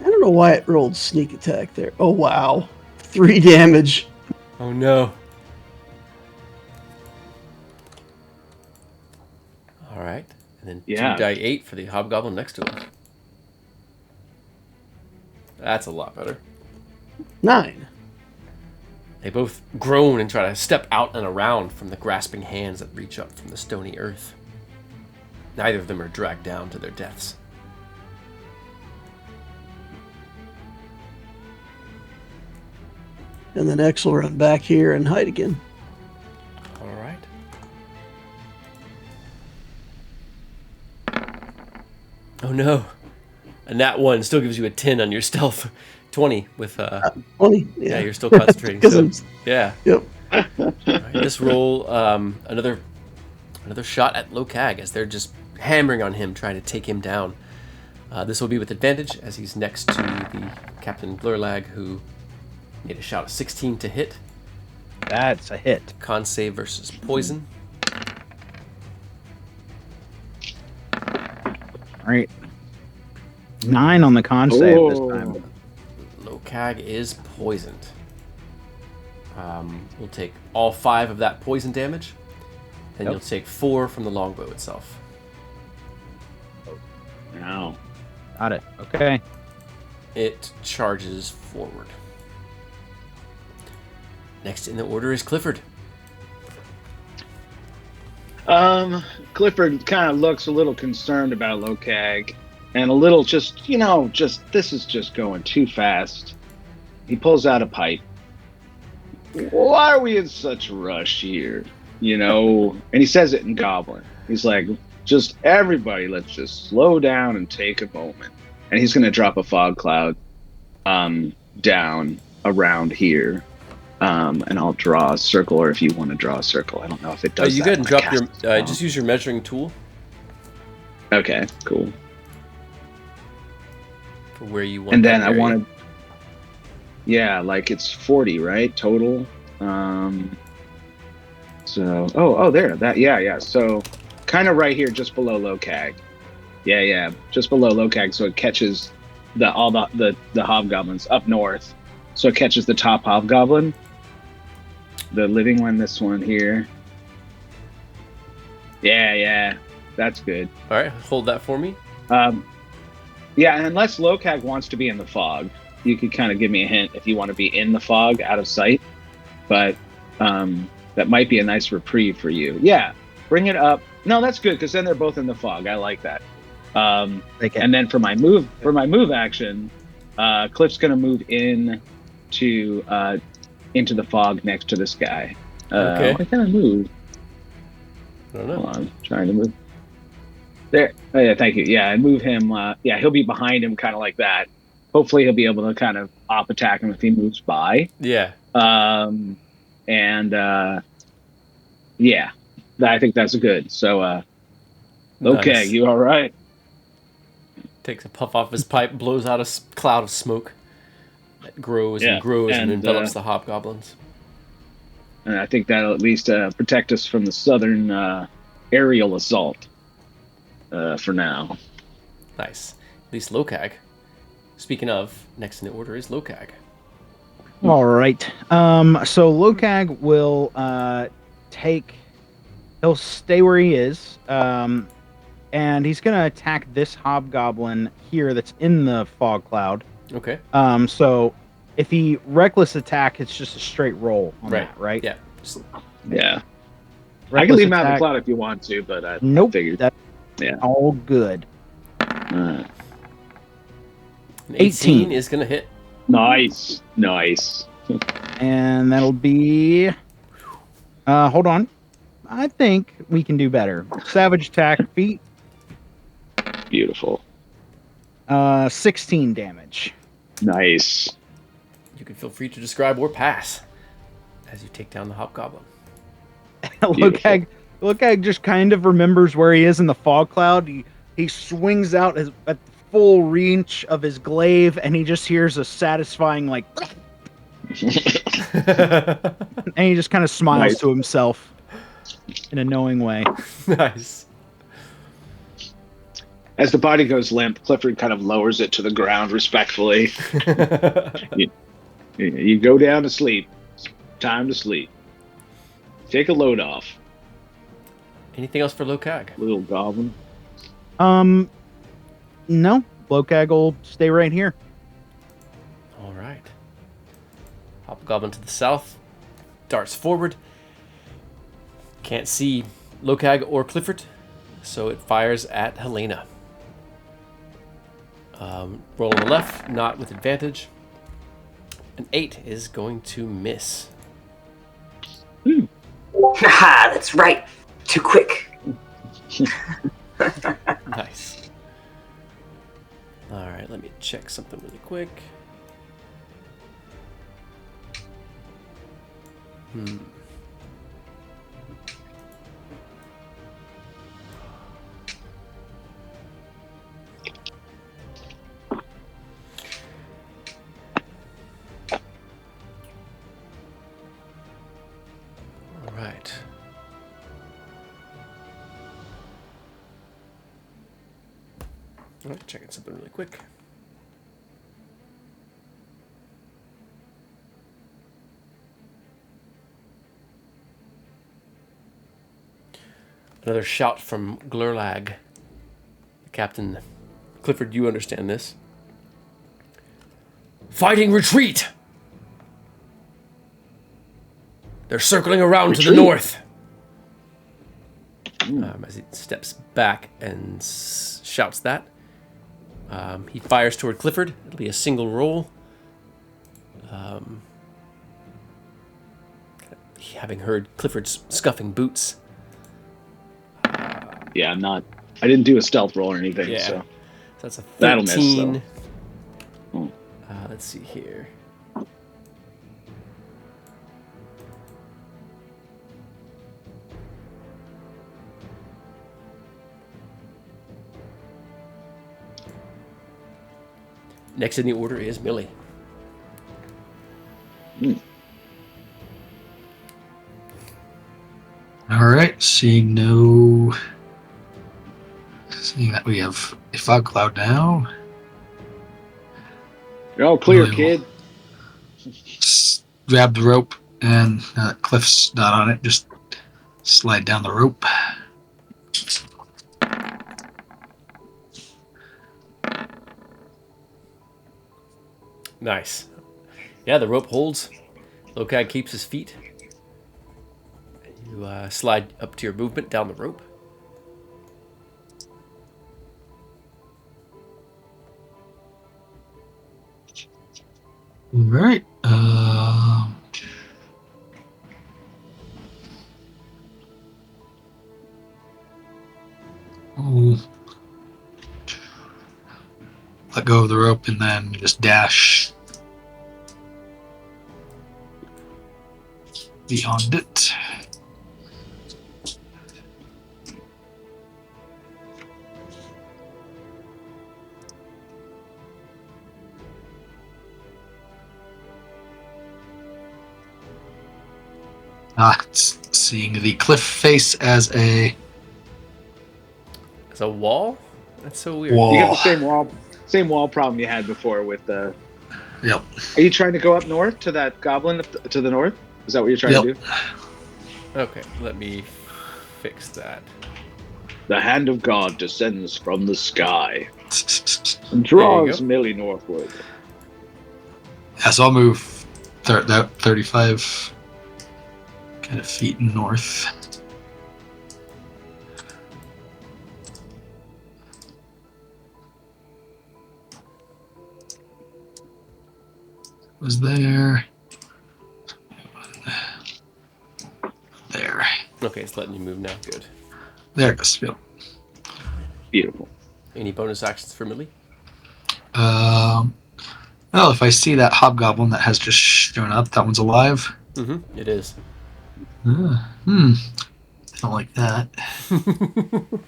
I don't know why it rolled sneak attack there. Oh, wow. 3 damage. Oh no. All right, and then Yeah. 2d8 for the hobgoblin next to him. That's a lot better. 9. They both groan and try to step out and around from the grasping hands that reach up from the stony earth. Neither of them are dragged down to their deaths. And then X will run back here and hide again. All right. Oh no. A nat 1 still gives you a 10 on your stealth. 20 with 20. yeah, you're still concentrating. 'Cause So, I'm- yeah. Yep. All right, let's roll another shot at Lokag as they're just hammering on him, trying to take him down. This will be with advantage as he's next to the Captain Blurlag, who made a shot of 16 to hit. That's a hit. Con save versus poison. All right. 9 on the con save this time. Lokag is poisoned. We'll take all 5 of that poison damage, and Yep. you'll take 4 from the longbow itself. Now, Got it. Okay. It charges forward. Next in the order is Clifford. Clifford kind of looks a little concerned about Lokag, and a little just this is just going too fast. He pulls out a pipe. Why are we in such a rush here? And he says it in Goblin. He's like, just everybody, let's just slow down and take a moment. And he's going to drop a fog cloud down around here. And I'll draw a circle, or if you want to draw a circle. I don't know if it does You that go ahead and when I drop cast your. it. Just use your measuring tool Okay, cool. for where you want. And then that I area. wanted, yeah, like it's 40, right, total. So there, that, yeah. So kind of right here, just below Lokag. Yeah, just below Lokag, so it catches all the hobgoblins up north. So it catches the top hobgoblin, the living one. This one here. Yeah, that's good. All right, hold that for me. Yeah, and unless Lokag wants to be in the fog, you could kind of give me a hint if you want to be in the fog, out of sight. But that might be a nice reprieve for you. Yeah, bring it up. No, that's good, because then they're both in the fog. I like that. And then for my move action, Cliff's gonna move into the fog next to this guy. Okay. Why can't I move? I don't know. Hold on, trying to move. There. Oh, yeah, thank you. Yeah, and move him. Yeah, he'll be behind him, kind of like that. Hopefully, he'll be able to kind of op attack him if he moves by. Yeah. Yeah, I think that's good. So, okay, Nice. you all right? Takes a puff off his pipe, blows out a cloud of smoke that grows Yeah, and grows and and, envelops the hobgoblins. And I think that'll at least protect us from the southern aerial assault for now. Nice. At least Lokag. Speaking of, next in the order is Lokag. All right. So Lokag will he'll stay where he is, and he's gonna attack this hobgoblin here that's in the fog cloud. Okay. So if he reckless attack, it's just a straight roll on that, right? Yeah. Just- Yeah, I can Reckless leave him out of the attack- cloud if you want to, but I Nope. figured. That's Yeah. all good. an 18 is going to hit. Nice. And that'll be. Hold on. I think we can do better. Savage attack feat. Beautiful. 16 damage. Nice. You can feel free to describe or pass as you take down the hobgoblin. Lokag just kind of remembers where he is in the fog cloud. He swings out at the full reach of his glaive, and he just hears a satisfying like, and he just kind of smiles Nice. to himself in a knowing way. Nice. As the body goes limp, Clifford kind of lowers it to the ground respectfully. You go down to sleep. It's time to sleep. Take a load off, Anything else for Lokag? little goblin. No, Lokag will stay right here. All right. Hobgoblin to the south darts forward. Can't see Lokag or Clifford. So it fires at Helena. Roll on the left, not with advantage. An 8 is going to miss. Haha, that's right. Too quick. Nice. All right, let me check something really quick. All right. All right, checking something really quick. Another shout from Glurlag. Captain Clifford, you understand this. Fighting retreat! They're circling around to the north. As he steps back and shouts that. He fires toward Clifford. It'll be a single roll. Having heard Clifford's scuffing boots. Yeah, I didn't do a stealth roll or anything, Yeah. so So that's a 13. that'll miss, though. Let's see here. Next in the order is Millie. All right, seeing that we have a fog cloud now. You're all clear, Really kid. Grab the rope, and Cliff's not on it. Just slide down the rope. Nice. Yeah, the rope holds. Lokag keeps his feet. You slide up to your movement down the rope. All right. Let go of the rope and then just dash beyond it. Not seeing the cliff face as a It's a wall? That's so weird. wall. You got the same wall problem you had before with the. Yep. Are you trying to go up north to that goblin to the north? Is that what you're trying to do? Okay, let me fix that. The hand of God descends from the sky and There you draws go. Millie northward. Yeah, so I'll move 35 kind of feet north. Was there. There. Okay, it's letting you move now. Good. There it goes. Yep. Beautiful. Any bonus actions for Millie? Well, if I see that hobgoblin that has just shown up, that one's alive. Mm-hmm. It is. Don't like that. Too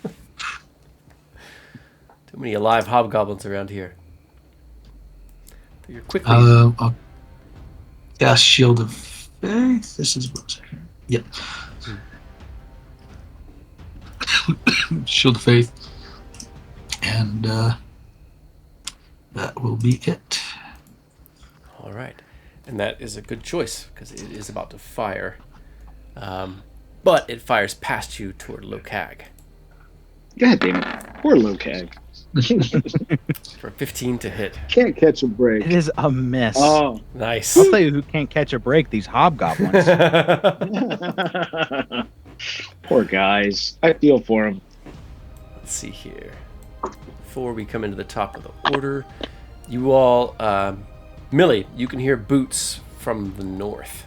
many alive hobgoblins around here. You're quickly. I'll cast Shield of Faith. This is what's here. Yep. Shield of Faith. And that will be it. All right. And that is a good choice because it is about to fire. But it fires past you toward Lokag God damn it. Poor Lokag. for 15 to hit. Can't catch a break. It is a miss. Oh. Nice. I'll tell you who can't catch a break, these hobgoblins. Poor guys. I feel for him. let's see here. Before we come into the top of the order, you all, Millie, you can hear boots from the north.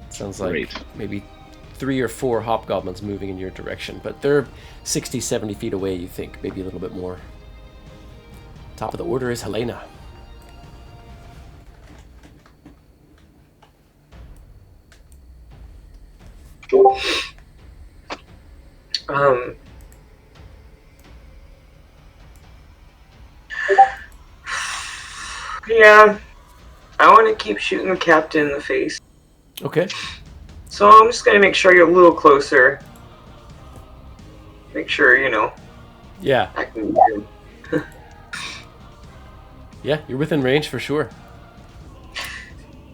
Sounds like Great. maybe 3 or 4 hobgoblins moving in your direction, but they're 60, 70 feet away, you think, maybe a little bit more. Top of the order is Helena. Yeah, I want to keep shooting the captain in the face. Okay. So I'm just gonna make sure you're a little closer. Make sure, Yeah. I can get him. Yeah, you're within range for sure.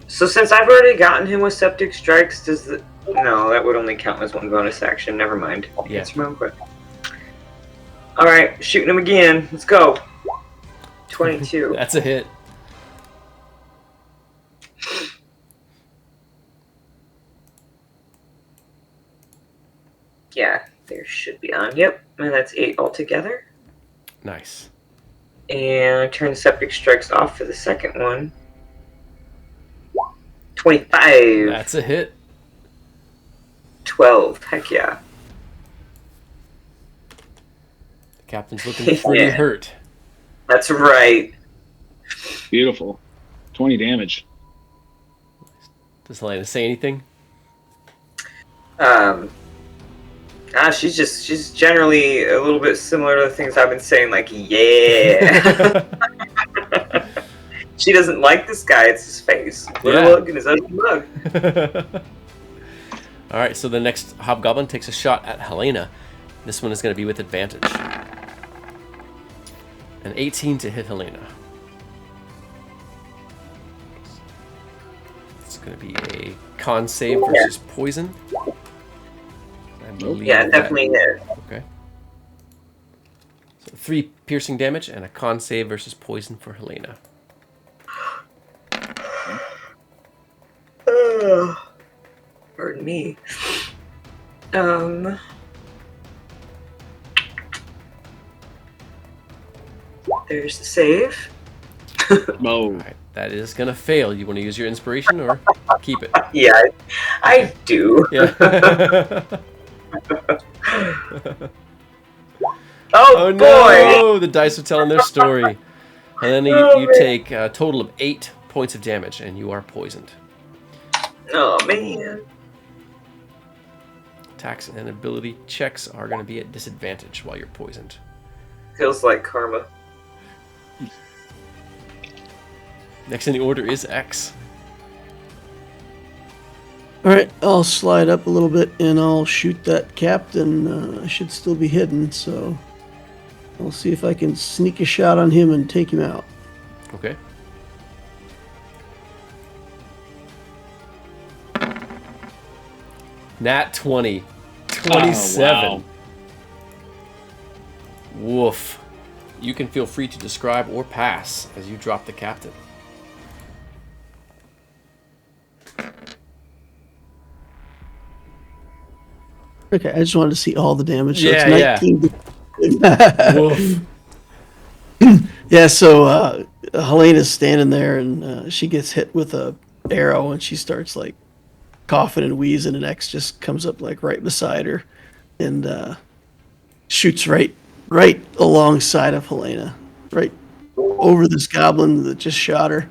So since I've already gotten him with septic strikes, no, that would only count as one bonus action. Never mind. Yeah. Answer my own question. Alright, shooting him again. Let's go. 22. That's a hit. Yeah, there should be on. Yep, and that's 8 altogether. Nice. And turn septic strikes off for the second one. 25. That's a hit. 12. Heck yeah. The captain's looking pretty Yeah. hurt. That's right. Beautiful. 20 damage. Does Helena say anything? She's generally a little bit similar to the things I've been saying, like, yeah. She doesn't like this guy, it's his face. Little Yeah. look and his ugly mug. All right, so the next hobgoblin takes a shot at Helena. This one is going to be with advantage. An 18 to hit Helena. It's going to be a con save versus poison. I believe Yeah, that- definitely is. Okay. So 3 piercing damage and a con save versus poison for Helena. Pardon me. There's the save. Whoa. All right, that is going to fail. You want to use your inspiration or keep it? Yeah, I do. Yeah. Oh, Oh boy! no! The dice are telling their story. Helena, you take a total of 8 points of damage, and you are poisoned. Oh, man. Attacks and ability checks are going to be at disadvantage while you're poisoned. Feels like karma. Next in the order is X. All right, I'll slide up a little bit and I'll shoot that captain. I should still be hidden, so I'll see if I can sneak a shot on him and take him out. Okay. Nat 20. 27. Oh, wow. Woof. You can feel free to describe or pass as you drop the captain. Okay, I just wanted to see all the damage. So Yeah, it's 19. Woof. Yeah, so Helena's standing there and she gets hit with a arrow and she starts like coughing and wheezing, and X just comes up like right beside her and shoots right alongside of Helena, right over this goblin that just shot her,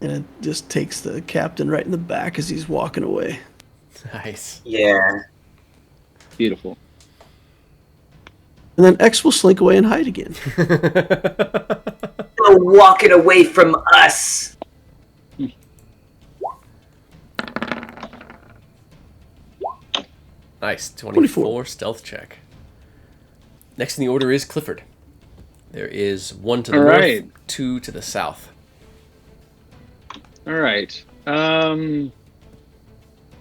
and it just takes the captain right in the back as he's walking away. Nice. Yeah. Beautiful. And then X will slink away and hide again. You're walking away from us. Nice. 24 stealth check. Next in the order is Clifford. There is 1 to the All north, right. 2 to the south. All right.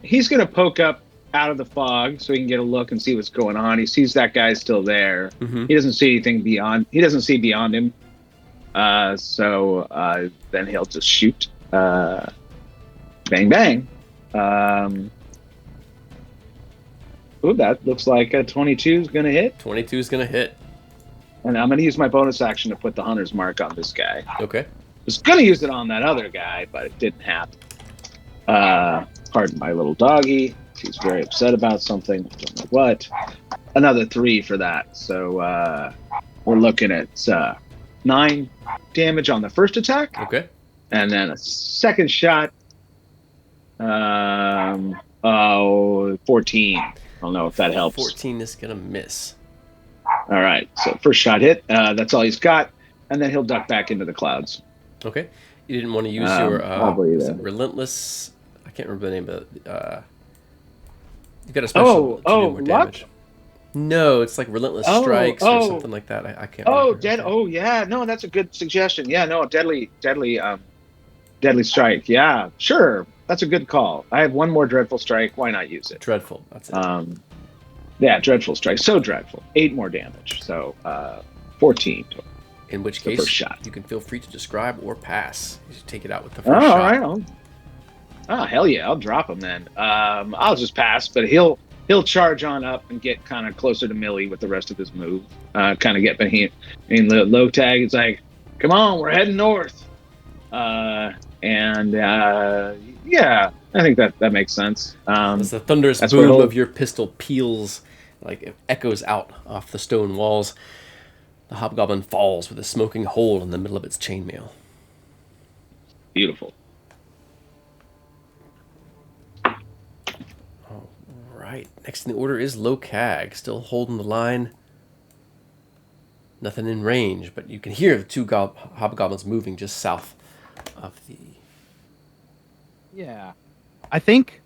He's going to poke up out of the fog so he can get a look and see what's going on. He sees that guy's still there. Mhm. He doesn't see anything beyond. He doesn't see beyond him. So then he'll just shoot. Bang, bang. Ooh, that looks like a 22 is going to hit. 22 is going to hit. And I'm going to use my bonus action to put the hunter's mark on this guy. Okay. Was going to use it on that other guy, but it didn't happen. Pardon my little doggy. He's very upset about something. I don't know what. Another 3 for that. So we're looking at 9 damage on the first attack. Okay. And then a second shot. 14. I don't know if that helps. 14 is going to miss. All right. So first shot hit. That's all he's got. And then he'll duck back into the clouds. Okay. You didn't want to use your relentless. I can't remember the name of it. You got a special to do more damage. luck? No, it's like relentless strikes or something like that. I can't. remember. Oh yeah. No, that's a good suggestion. Yeah. No, deadly strike. Yeah. Sure. That's a good call. I have one more dreadful strike. Why not use it? Dreadful. That's it. Yeah, dreadful strike. So dreadful. 8 more damage. So 14 total. In which the case, first shot. you can feel free to describe or pass. You should take it out with the first All shot. right. Oh hell yeah! I'll drop him then. I'll just pass, but he'll charge on up and get kind of closer to Millie with the rest of his move. Kind of get behind. In the low tag, it's like, come on, we're heading north. Yeah, I think that makes sense. As the thunderous that's boom what of your pistol peals, like it echoes out off the stone walls, the hobgoblin falls with a smoking hole in the middle of its chainmail. Beautiful. All right. Next in the order is Lokag, still holding the line. Nothing in range, but you can hear the 2 hobgoblins moving just south of the. Yeah, I think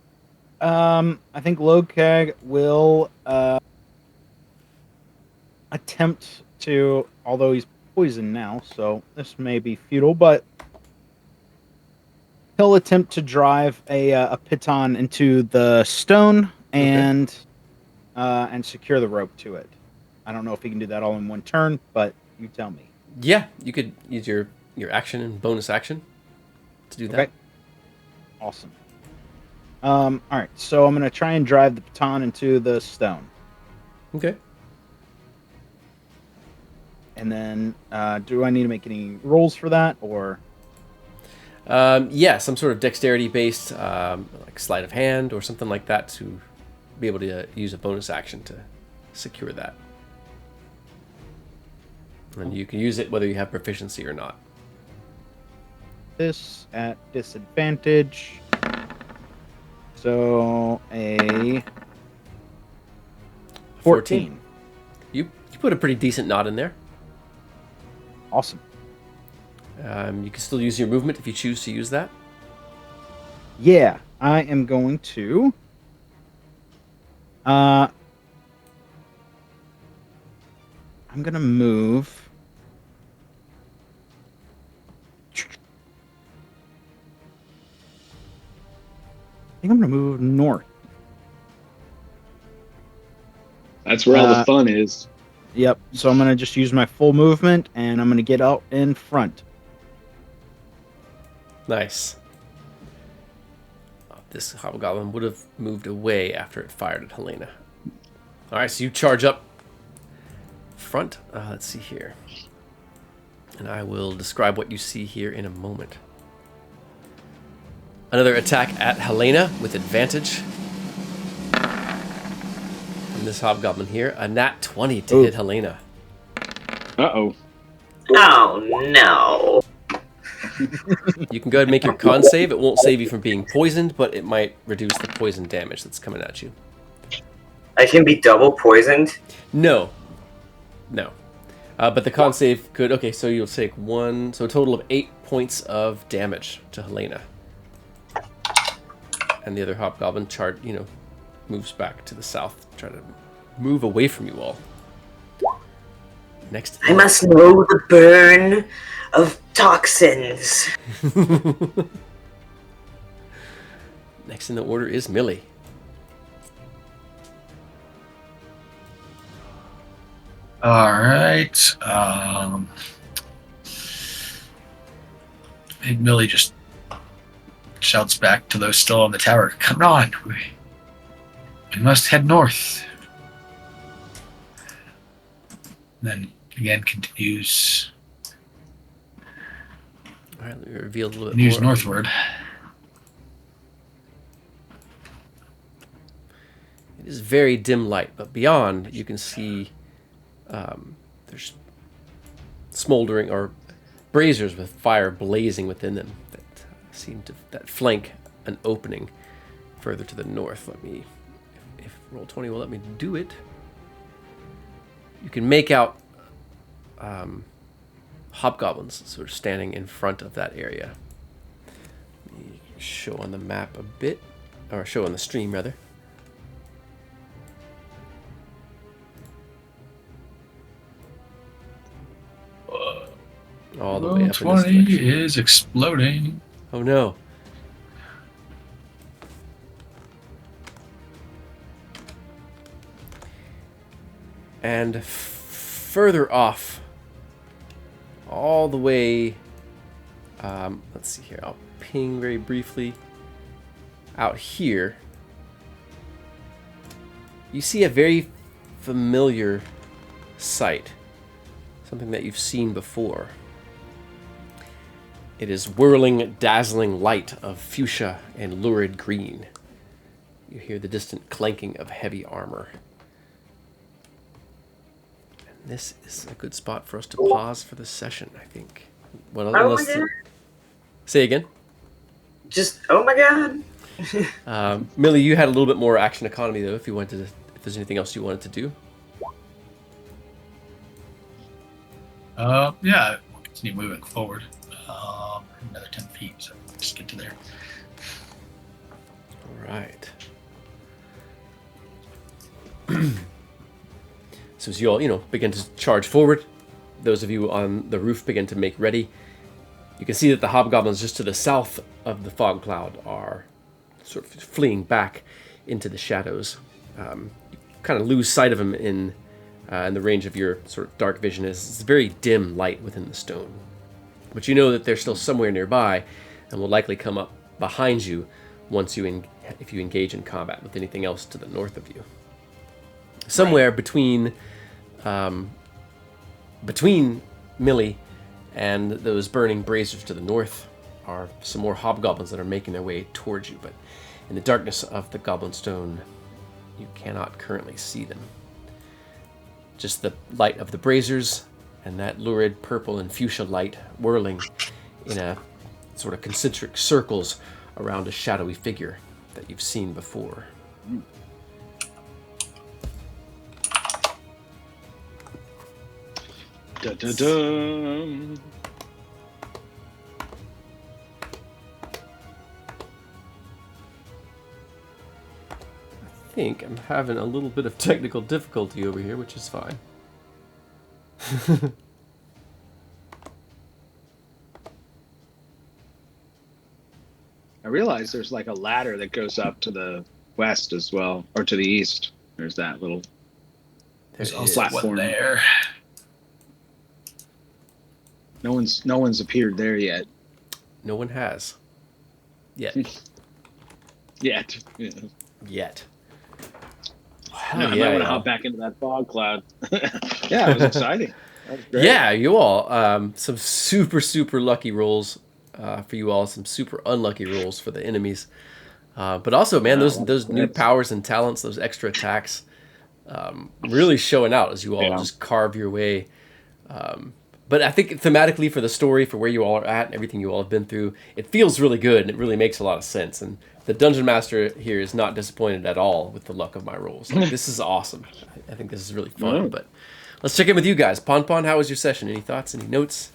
Lokag will attempt to, although he's poisoned now, so this may be futile, but he'll attempt to drive a piton into the stone and secure the rope to it. I don't know if he can do that all in one turn, but you tell me. Yeah, you could use your action and bonus action to do that. Okay. Awesome. All right, so I'm going to try and drive the baton into the stone. Okay. And then, do I need to make any rolls for that, or? Yeah, some sort of dexterity-based, like sleight of hand or something like that to be able to use a bonus action to secure that. And you can use it whether you have proficiency or not. This at disadvantage. So a 14. You put a pretty decent knot in there. Awesome. You can still use your movement if you choose to use that. Yeah, I am going to. I'm gonna move. I think I'm gonna move north. That's where all the fun is. Yep. So I'm gonna just use my full movement, and I'm gonna get out in front. Nice. This hobgoblin would have moved away after it fired at Helena. All right, so you charge up front. Let's see here. And I will describe what you see here in a moment. Another attack at Helena with advantage. From this hobgoblin here. A nat 20 to hit Helena. Uh-oh. Oh, no. You can go ahead and make your con save. It won't save you from being poisoned, but it might reduce the poison damage that's coming at you. I can be double poisoned? No. But the con save could... Okay, so you'll take 1... So a total of 8 points of damage to Helena. And the other hobgoblin moves back to the south, trying to move away from you all. Next, I must know the burn of toxins. Next in the order is Millie. All right. And Millie just shouts back to those still on the tower. Come on. We must head north. then again continues All right, let me reveal a little bit continues more. northward. It is very dim light, but beyond you can see there's smoldering or braziers with fire blazing within them that flank an opening further to the north. Let me, if Roll20 will let me do it, you can make out hobgoblins sort of standing in front of that area. Let me show on the map a bit, or show on the stream rather. All the way up in this 20 direction. is exploding. Oh no. And further off, all the way, let's see here, I'll ping very briefly. Out here, you see a very familiar sight, something that you've seen before. It is whirling, dazzling light of fuchsia and lurid green. You hear the distant clanking of heavy armor. And this is a good spot for us to pause for the session, I think. Well, Oh my unless god. say again. Just, oh my god. Millie, you had a little bit more action economy though. If you wanted to, if there's anything else you wanted to do. Yeah, we'll continue moving forward. Another 10 feet, so just get to there. All right. So as you all, begin to charge forward, those of you on the roof begin to make ready. You can see that the hobgoblins just to the south of the fog cloud are sort of fleeing back into the shadows. You kind of lose sight of them in the range of your sort of dark vision. It's very dim light within the stone. But you know that they're still somewhere nearby and will likely come up behind you once if you engage in combat with anything else to the north of you. Somewhere between Millie and those burning braziers to the north are some more hobgoblins that are making their way towards you, but in the darkness of the Goblin Stone, you cannot currently see them. Just the light of the braziers and that lurid purple and fuchsia light whirling in a sort of concentric circles around a shadowy figure that you've seen before. Da, da, da. I think I'm having a little bit of technical difficulty over here, which is fine. I realize there's like a ladder that goes up to the west as well, or to the east. There's that little There's There also is. one there. no one's appeared there yet. No one has. Yet. Yet. Yeah. Yet. No, I might want to hop back into that fog cloud. Yeah, it was exciting. That was great. Yeah, you all. Some super, super lucky rolls for you all. Some super unlucky rolls for the enemies. But also, man, those new powers and talents, those extra attacks, really showing out as you all just carve your way. But I think thematically for the story, for where you all are at and everything you all have been through, it feels really good and it really makes a lot of sense. And the Dungeon Master here is not disappointed at all with the luck of my rolls. Like, this is awesome. I think this is really fun. But let's check in with you guys. Pon, how was your session? Any thoughts? Any notes?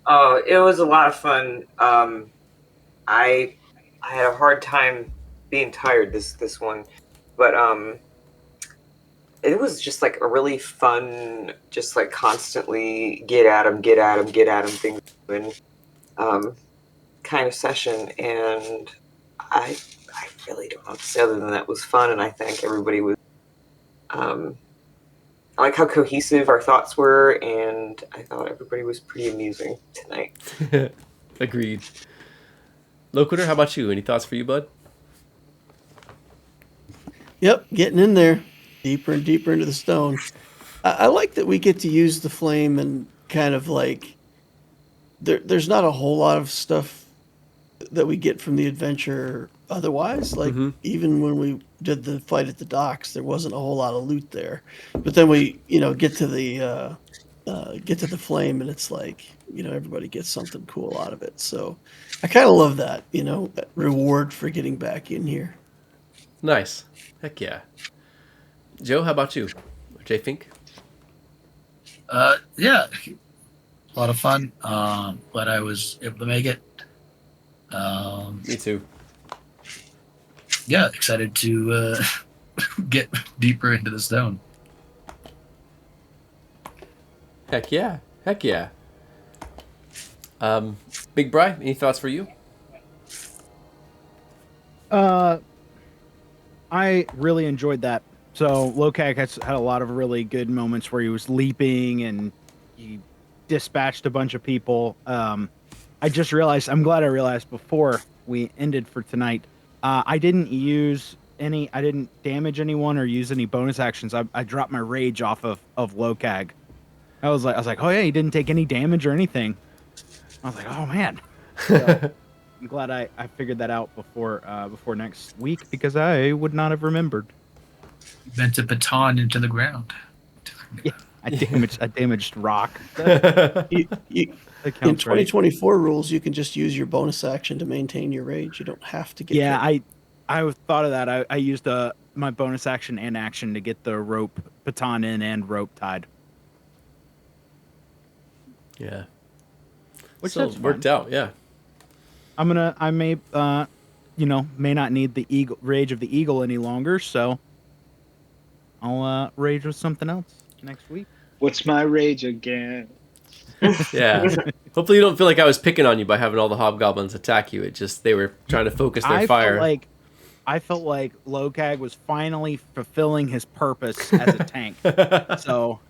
It was a lot of fun. I had a hard time being tired this one, but it was just like a really fun, just like constantly get at 'em thing, and kind of session. And I really don't know what to say other than that was fun, and I think everybody was. I like how cohesive our thoughts were, and I thought everybody was pretty amusing tonight. Agreed. Loquitur, how about you? Any thoughts for you, bud? Yep, getting in there, deeper and deeper into the stone. I like that we get to use the flame and kind of like there's not a whole lot of stuff that we get from the adventure otherwise. Like even when we did the fight at the docks, there wasn't a whole lot of loot there. But then we, get to the flame, and it's like everybody gets something cool out of it. So I kind of love that, that reward for getting back in here. Nice. Heck yeah. Joe, how about you? Jay Fink? Yeah, a lot of fun. Glad I was able to make it. Me too. Yeah, excited to get deeper into the stone. Heck yeah. Heck yeah. Big Bri, any thoughts for you? I really enjoyed that. So Lokag had a lot of really good moments where he was leaping and he dispatched a bunch of people. I just realized, I'm glad I realized before we ended for tonight, I didn't damage anyone or use any bonus actions. I dropped my rage off of Lokag. I was like, oh yeah, he didn't take any damage or anything. I was like, oh man. So, I'm glad I figured that out before next week, because I would not have remembered. You bent a baton into the ground. Yeah, I damaged rock. In 2024 rules, you can just use your bonus action to maintain your rage. You don't have to get. Yeah, I thought of that. I used my bonus action and action to get the rope baton in and rope tied. Yeah. Which so that's worked fine. out, yeah. I may not need the rage of the eagle any longer, so I'll rage with something else next week. What's my rage again? Yeah. Hopefully you don't feel like I was picking on you by having all the hobgoblins attack you. It just, they were trying to focus their fire. I felt like Lokag was finally fulfilling his purpose as a tank. So,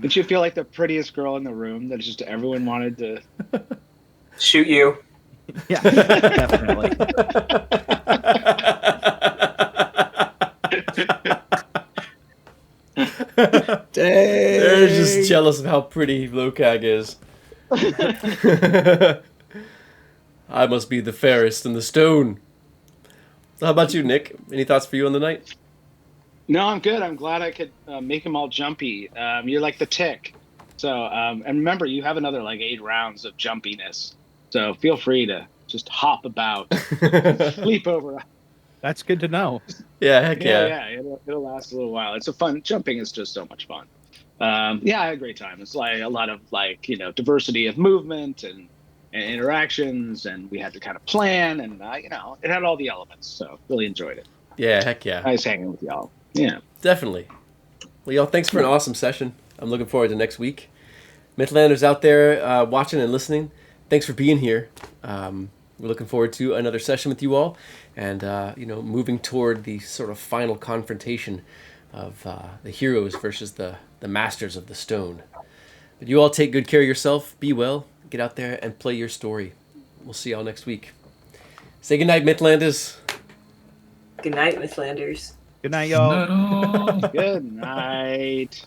did you feel like the prettiest girl in the room that just everyone wanted to shoot you? Yeah, definitely. Dang. They're just jealous of how pretty Lokag is. I must be the fairest in the stone. So how about you, Nick? Any thoughts for you on the night? No, I'm good. I'm glad I could make them all jumpy. You're like the tick. So, and remember, you have another 8 rounds of jumpiness. So feel free to just hop about, sleep over. That's good to know. Yeah, heck yeah. Yeah, it'll last a little while. It's fun. Jumping is just so much fun. Yeah, I had a great time. It's like a lot of diversity of movement and interactions, and we had to kind of plan, and it had all the elements. So really enjoyed it. Yeah, heck yeah. Nice hanging with y'all. Yeah, definitely. Well, y'all, thanks for an awesome session. I'm looking forward to next week. Midlanders out there watching and listening, thanks for being here. We're looking forward to another session with you all, and moving toward the sort of final confrontation of the heroes versus the masters of the stone. But you all take good care of yourself. Be well. Get out there and play your story. We'll see y'all next week. Say goodnight, Midlanders. Good night, Midlanders. Good night, y'all. Good night.